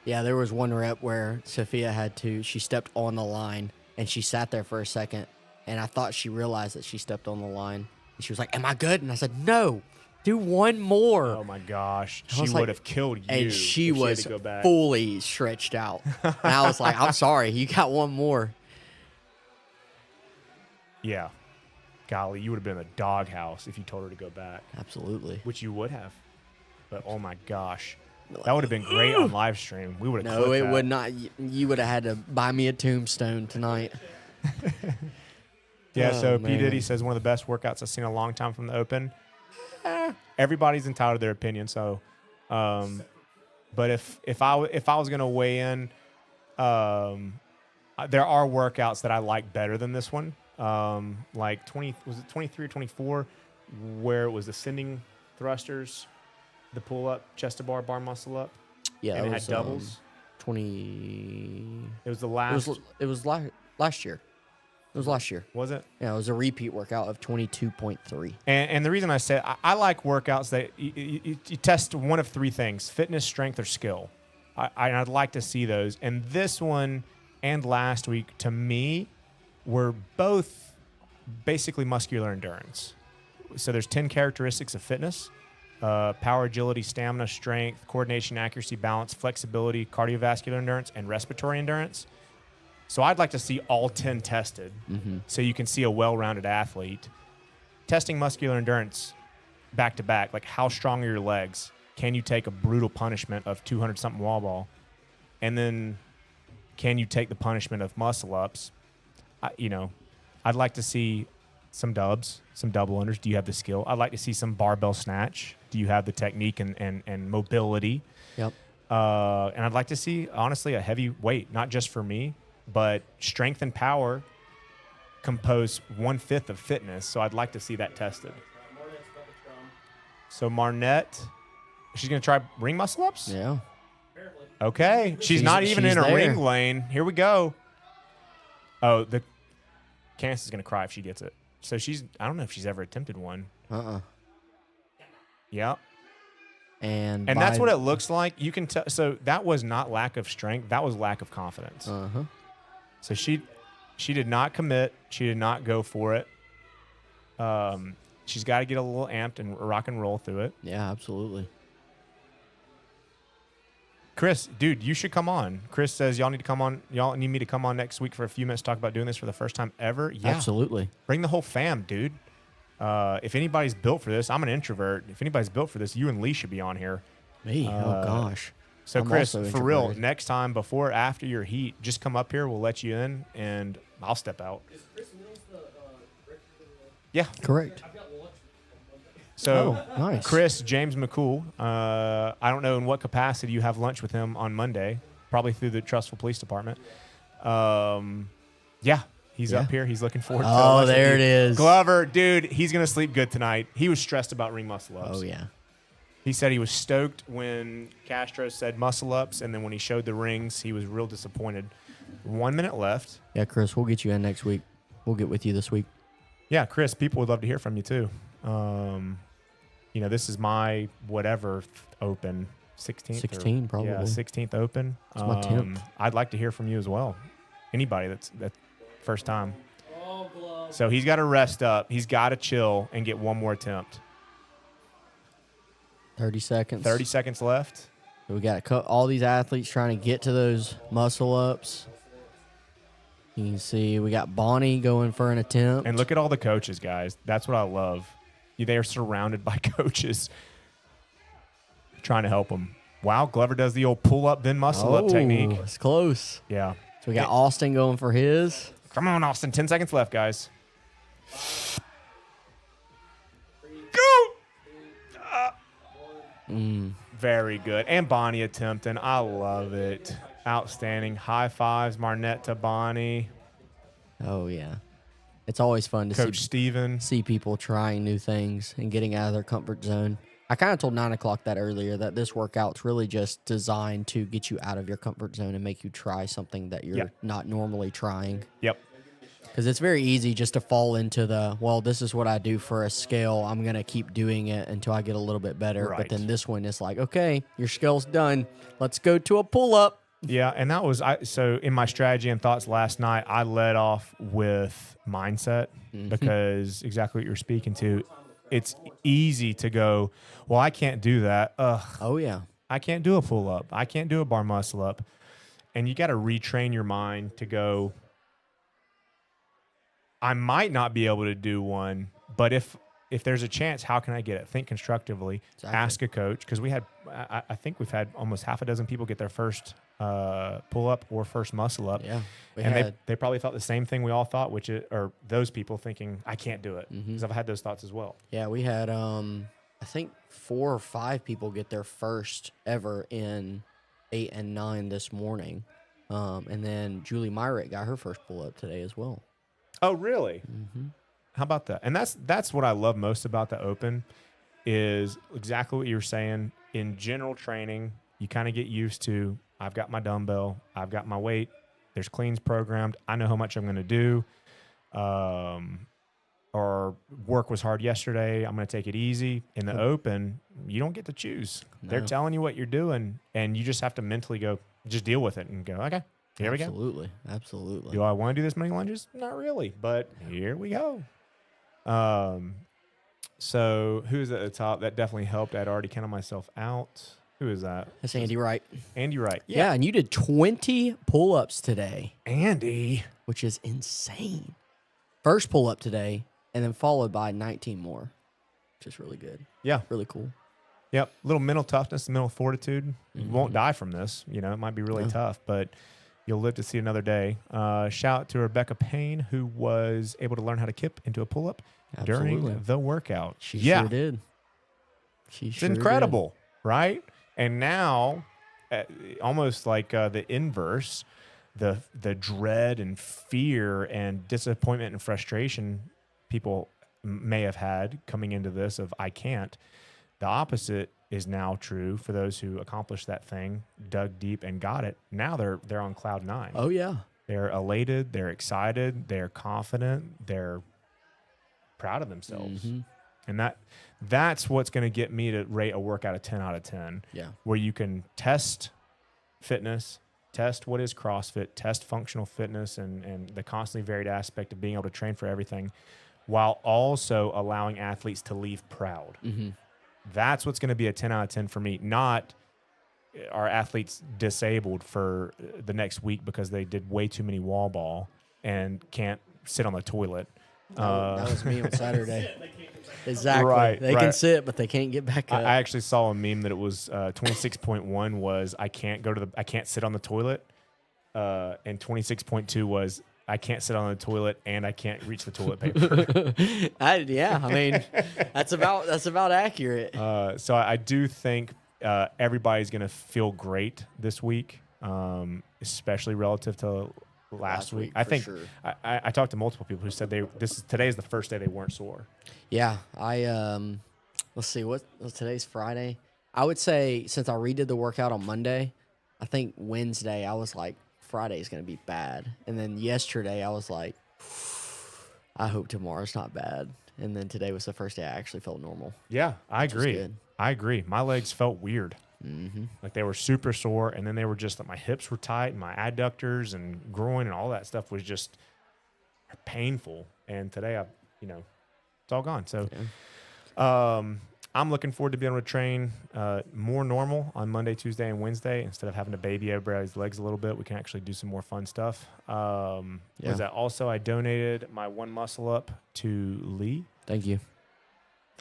Speaker 2: Yeah, there was one rep where Sophia she stepped on the line, and she sat there for a second, and I thought she realized that she stepped on the line. And she was like, am I good? And I said, no, do one more.
Speaker 1: Oh, my gosh.
Speaker 2: I
Speaker 1: She
Speaker 2: was
Speaker 1: would
Speaker 2: like-
Speaker 1: have killed you.
Speaker 2: And she
Speaker 1: if
Speaker 2: was
Speaker 1: had to go back.
Speaker 2: fully stretched out. And I was like, I'm sorry, you got one more.
Speaker 1: Yeah. Golly, you would have been in the doghouse if you told her to go back,
Speaker 2: Absolutely.
Speaker 1: which you would have. But, oh, my gosh. That would have been great on live stream. We would have
Speaker 2: No,
Speaker 1: clipped
Speaker 2: it
Speaker 1: that.
Speaker 2: would not. You would have had to buy me a tombstone tonight.
Speaker 1: Yeah,
Speaker 2: Oh,
Speaker 1: so P.
Speaker 2: man.
Speaker 1: Diddy says one of the best workouts I've seen in a long time from the Open. Everybody's entitled to their opinion. So, but if I was going to weigh in, there are workouts that I like better than this one. Like 23 or 24, where it was ascending thrusters, the pull up, chest to bar muscle up.
Speaker 2: Yeah,
Speaker 1: and it
Speaker 2: it
Speaker 1: had
Speaker 2: was
Speaker 1: doubles.
Speaker 2: 20.
Speaker 1: It was the last.
Speaker 2: It was last year. It was last year.
Speaker 1: Was it?
Speaker 2: Yeah, it was a repeat workout of 22.3.
Speaker 1: And the reason I said I like workouts that you test one of three things: fitness, strength, or skill. I'd like to see those. And this one and last week, to me, were both basically muscular endurance. So there's 10 characteristics of fitness: power, agility, stamina, strength, coordination, accuracy, balance, flexibility, cardiovascular endurance, and respiratory endurance. So I'd like to see all 10 tested so you can see a well-rounded athlete. Testing muscular endurance back to back, like how strong are your legs? Can you take a brutal punishment of 200-something wall ball? And then can you take the punishment of muscle-ups? I'd like to see some dubs, some double unders. Do you have the skill? I'd like to see some barbell snatch. Do you have the technique and mobility?
Speaker 2: Yep.
Speaker 1: And I'd like to see, honestly, a heavy weight, not just for me, but strength and power compose 1/5 of fitness. So I'd like to see that tested. So Marnette, she's going to try ring muscle ups?
Speaker 2: Yeah.
Speaker 1: Okay. She's not even in a
Speaker 2: there.
Speaker 1: ring lane. Here we go. Oh, Candace is going to cry if she gets it. So I don't know if she's ever attempted one. Yeah.
Speaker 2: And
Speaker 1: that's what it looks like. You can tell. So that was not lack of strength. That was lack of confidence. So she did not commit. She did not go for it. She's got to get a little amped and rock and roll through it.
Speaker 2: Yeah, absolutely.
Speaker 1: Chris, dude, you should come on. Chris says y'all need to come on. Y'all need me to come on next week for a few minutes to talk about doing this for the first time ever. Yeah,
Speaker 2: Absolutely.
Speaker 1: Bring the whole fam, dude. If anybody's built for this, I'm an introvert. If anybody's built for this, you and Lee should be on here.
Speaker 2: Me? Oh, gosh.
Speaker 1: So,
Speaker 2: I'm
Speaker 1: Chris,
Speaker 2: also
Speaker 1: for real,
Speaker 2: introverted.
Speaker 1: next time, before or after your heat, just come up here. We'll let you in, and I'll step out. Yeah.
Speaker 2: Correct.
Speaker 1: So,
Speaker 2: Nice.
Speaker 1: Chris, James McCool, I don't know in what capacity you have lunch with him on Monday, probably through the Trussville Police Department. Yeah, he's up here. He's looking forward to
Speaker 2: Oh,
Speaker 1: lunch with
Speaker 2: there
Speaker 1: you.
Speaker 2: it is.
Speaker 1: Glover, dude, he's going to sleep good tonight. He was stressed about ring muscle ups.
Speaker 2: Oh, yeah.
Speaker 1: He said he was stoked when Castro said muscle ups, and then when he showed the rings, he was real disappointed. 1 minute left.
Speaker 2: Yeah, Chris, we'll get you in next week. We'll get with you this week.
Speaker 1: Yeah, Chris, people would love to hear from you too. You know, this is my whatever open 16th.
Speaker 2: 16 probably.
Speaker 1: Yeah, 16th open.
Speaker 2: It's my 10th.
Speaker 1: I'd like to hear from you as well. Anybody that's first time. So he's got to rest up. He's got to chill and get one more attempt.
Speaker 2: 30 seconds.
Speaker 1: 30 seconds left.
Speaker 2: We got all these athletes trying to get to those muscle ups. You can see we got Bonnie going for an attempt.
Speaker 1: And look at all the coaches, guys. That's what I love. They are surrounded by coaches trying to help them. Wow, Glover does the old pull-up, then muscle-up technique.
Speaker 2: It's close.
Speaker 1: Yeah.
Speaker 2: So we got Austin going for his.
Speaker 1: Come on, Austin. 10 seconds left, guys. Go! Very good. And Bonnie attempting. I love it. Outstanding. High fives, Marnette to Bonnie.
Speaker 2: Oh, yeah. It's always fun to
Speaker 1: Coach Steven.
Speaker 2: see people trying new things and getting out of their comfort zone. I kind of told 9 o'clock that earlier, that this workout's really just designed to get you out of your comfort zone and make you try something that you're not normally trying.
Speaker 1: Yep.
Speaker 2: Because it's very easy just to fall into this is what I do for a scale. I'm going to keep doing it until I get a little bit better.
Speaker 1: Right.
Speaker 2: But then this one is like, okay, your scale's done. Let's go to a pull-up.
Speaker 1: Yeah, and that was so in my strategy and thoughts last night, I led off with mindset because exactly what you're speaking to. It's easy to go, well, I can't do that.
Speaker 2: Oh, yeah.
Speaker 1: I can't do a pull-up. I can't do a bar muscle-up. And you got to retrain your mind to go, I might not be able to do one, but if there's a chance, how can I get it? Think constructively.
Speaker 2: Exactly.
Speaker 1: Ask a coach, because I think we've had almost half a dozen people get their first pull-up or first muscle-up.
Speaker 2: Yeah.
Speaker 1: They probably thought the same thing we all thought, or those people thinking, I can't do it, because I've had those thoughts as well.
Speaker 2: Yeah, we had, I think 4 or 5 people get their first ever in 8 and 9 this morning. And then Julie Myrick got her first pull-up today as well.
Speaker 1: Oh, really? How about that? And that's what I love most about the Open is exactly what you were saying. In general training, you kind of get used to, I've got my dumbbell, I've got my weight, there's cleans programmed, I know how much I'm going to do. Or work was hard yesterday, I'm going to take it easy. In the Open, you don't get to choose.
Speaker 2: No.
Speaker 1: They're telling you what you're doing, and you just have to mentally go, just deal with it and go, okay, here we go.
Speaker 2: Absolutely.
Speaker 1: Do I want to do this many lunges? Not really, but here we go. So who's at the top? That definitely helped. I'd already counted myself out. Who is that?
Speaker 2: That's Andy Wright.
Speaker 1: Andy Wright.
Speaker 2: Yeah, and you did 20 pull-ups today,
Speaker 1: Andy.
Speaker 2: which is insane. First pull-up today, and then followed by 19 more, which is really good.
Speaker 1: Yeah.
Speaker 2: Really cool.
Speaker 1: Yep. Little mental toughness, mental fortitude. You won't die from this. You know, it might be really tough, but you'll live to see another day. Shout out to Rebecca Payne, who was able to learn how to kip into a pull-up
Speaker 2: Absolutely.
Speaker 1: during the workout.
Speaker 2: She sure did.
Speaker 1: It's incredible, right? And now, almost like the inverse, the dread and fear and disappointment and frustration people may have had coming into this of I can't. The opposite is now true for those who accomplished that thing, dug deep and got it. Now they're on cloud 9.
Speaker 2: Oh, yeah.
Speaker 1: They're elated, they're excited, they're confident, they're proud of themselves. And that's what's going to get me to rate a workout a 10 out of 10.
Speaker 2: Yeah.
Speaker 1: Where you can test fitness, test what is CrossFit, test functional fitness and the constantly varied aspect of being able to train for everything while also allowing athletes to leave proud. That's what's going to be a 10 out of 10 for me, not our athletes disabled for the next week because they did way too many wall ball and can't sit on the toilet
Speaker 2: That was me on Saturday. Exactly.
Speaker 1: Right,
Speaker 2: They can
Speaker 1: right.
Speaker 2: sit, but they can't get back up.
Speaker 1: I actually saw a meme that it was 26.1 was I can't sit on the toilet, and 26.2 was I can't sit on the toilet and I can't reach the toilet paper.
Speaker 2: I mean, that's about accurate.
Speaker 1: So I do think everybody's going to feel great this week, especially relative to last week. I
Speaker 2: for
Speaker 1: think
Speaker 2: sure.
Speaker 1: I talked to multiple people who said today is the first day they weren't sore.
Speaker 2: Yeah, let's see, today's Friday. I would say since I redid the workout on Monday, I think Wednesday I was like Friday's going to be bad. And then yesterday I was like, I hope tomorrow's not bad. And then today was the first day I actually felt normal.
Speaker 1: Yeah, I
Speaker 2: was
Speaker 1: agree.
Speaker 2: good.
Speaker 1: I agree. My legs felt weird.
Speaker 2: Mm-hmm.
Speaker 1: Like they were super sore, and then they were just like my hips were tight, and my adductors and groin and all that stuff was just painful. And today, it's all gone. So, I'm looking forward to being able to train more normal on Monday, Tuesday, and Wednesday instead of having to baby everybody's legs a little bit. We can actually do some more fun stuff. Was that also I donated my one muscle up to Lee?
Speaker 2: Thank you.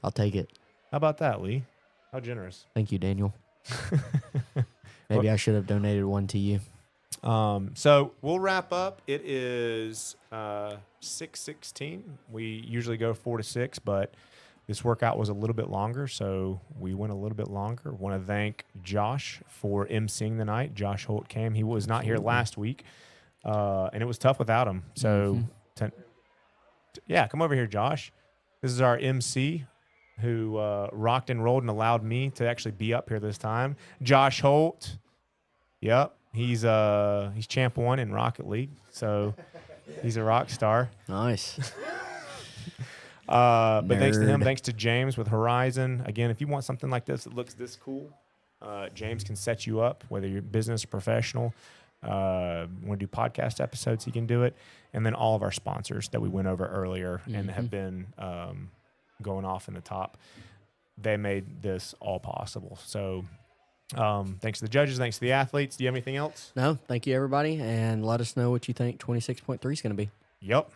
Speaker 2: I'll take it.
Speaker 1: How about that, Lee? How generous.
Speaker 2: Thank you, Daniel. Maybe I should have donated one to you.
Speaker 1: So we'll wrap up. It is 6:16. We usually go 4 to 6, but this workout was a little bit longer, so we went a little bit longer. Want to thank Josh for emceeing the night. Josh Holt came. He was not here last week, and it was tough without him. So, come over here, Josh. This is our MC who rocked and rolled and allowed me to actually be up here this time. Josh Holt. Yep. He's champ 1 in Rocket League, so he's a rock star.
Speaker 2: Nice.
Speaker 1: But thanks to him,
Speaker 2: Nerd.
Speaker 1: thanks to James with Horizon. Again, if you want something like this that looks this cool, James can set you up, whether you're business or professional. Want to do podcast episodes, he can do it. And then all of our sponsors that we went over earlier and have been going off in the top, they made this all possible. So thanks to the judges, thanks to the athletes. Do you have anything else?
Speaker 2: No, thank you, everybody. And let us know what you think 26.3 is going to be.
Speaker 1: Yep.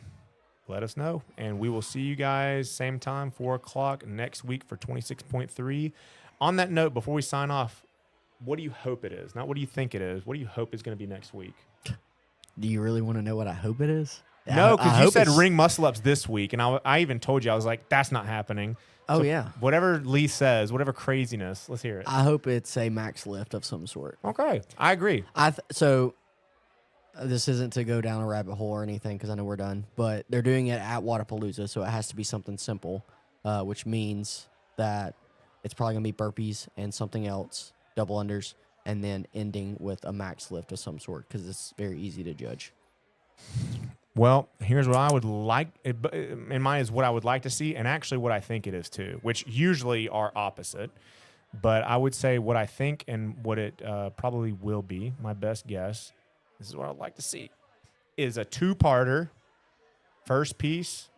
Speaker 1: Let us know. And we will see you guys same time, 4 o'clock next week for 26.3. On that note, before we sign off, what do you hope it is? Not what do you think it is. What do you hope is going to be next week?
Speaker 2: Do you really want to know what I hope it is?
Speaker 1: No,
Speaker 2: I
Speaker 1: because you
Speaker 2: hope
Speaker 1: said
Speaker 2: it's-
Speaker 1: ring muscle-ups this week, and I even told you, I was like, that's not happening.
Speaker 2: Oh,
Speaker 1: So
Speaker 2: yeah.
Speaker 1: Whatever Lee says, whatever craziness, let's hear it.
Speaker 2: I hope it's a max lift of some sort.
Speaker 1: Okay, I agree.
Speaker 2: So this isn't to go down a rabbit hole or anything because I know we're done, but they're doing it at Wadapalooza, so it has to be something simple, which means that it's probably going to be burpees and something else, double unders, and then ending with a max lift of some sort because it's very easy to judge.
Speaker 1: Well, here's what I would like, in mine is what I would like to see, and actually what I think it is too, which usually are opposite. But I would say what I think and what it probably will be, my best guess, this is what I'd like to see, is a 2-parter, first piece,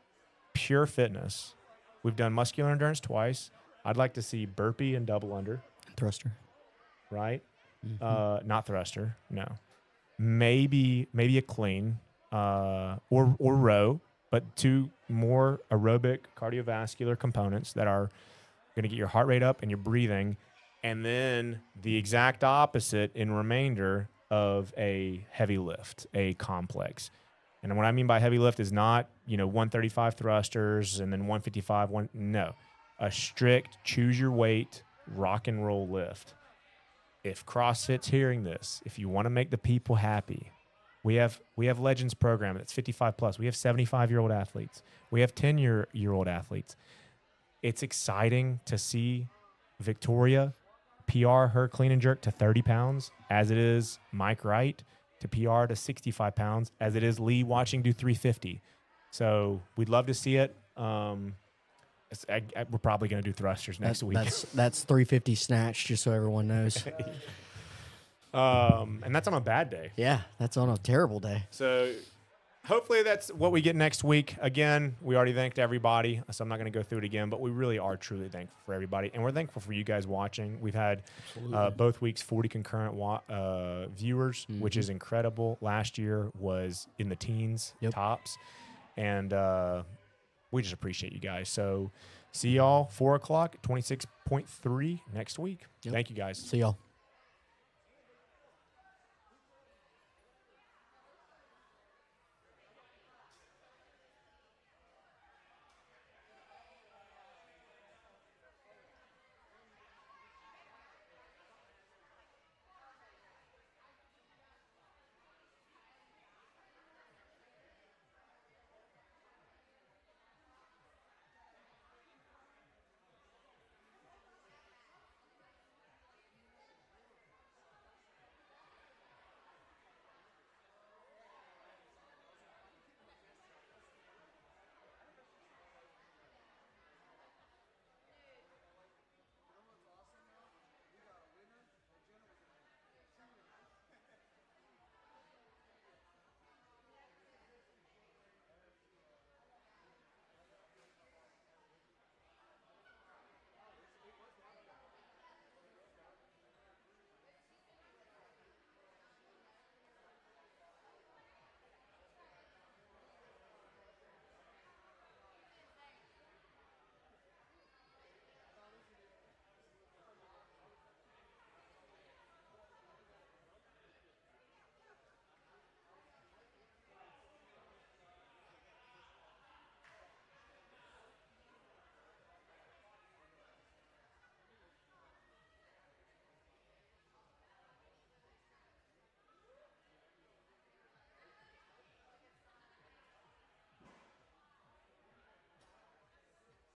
Speaker 1: pure fitness. We've done muscular endurance twice. I'd like to see burpee and double under,
Speaker 2: Thruster.
Speaker 1: right? Not thruster, no. Maybe a clean. Or row, but 2 more aerobic cardiovascular components that are going to get your heart rate up and your breathing, and then the exact opposite in remainder of a heavy lift, a complex. And what I mean by heavy lift is not 135 thrusters and then 155 no, a strict choose your weight rock and roll lift. If CrossFit's hearing this, if you want to make the people happy, we have Legends program that's 55 plus. We have 75-year-old athletes. We have 10-year-old athletes. It's exciting to see Victoria PR her clean and jerk to 30 pounds, as it is Mike Wright to PR to 65 pounds, as it is Lee watching do 350. So we'd love to see it. We're probably going to do thrusters next week.
Speaker 2: That's 350 snatch, just so everyone knows.
Speaker 1: And that's on a bad day.
Speaker 2: Yeah, that's on a terrible day.
Speaker 1: So hopefully that's what we get next week. Again, we already thanked everybody, so I'm not going to go through it again, but we really are truly thankful for everybody. And we're thankful for you guys watching. We've had both weeks 40 concurrent viewers, which is incredible. Last year was in the teens, tops. And we just appreciate you guys. So see y'all 4 o'clock, 26.3 next week.
Speaker 2: Yep.
Speaker 1: Thank you guys.
Speaker 2: See y'all.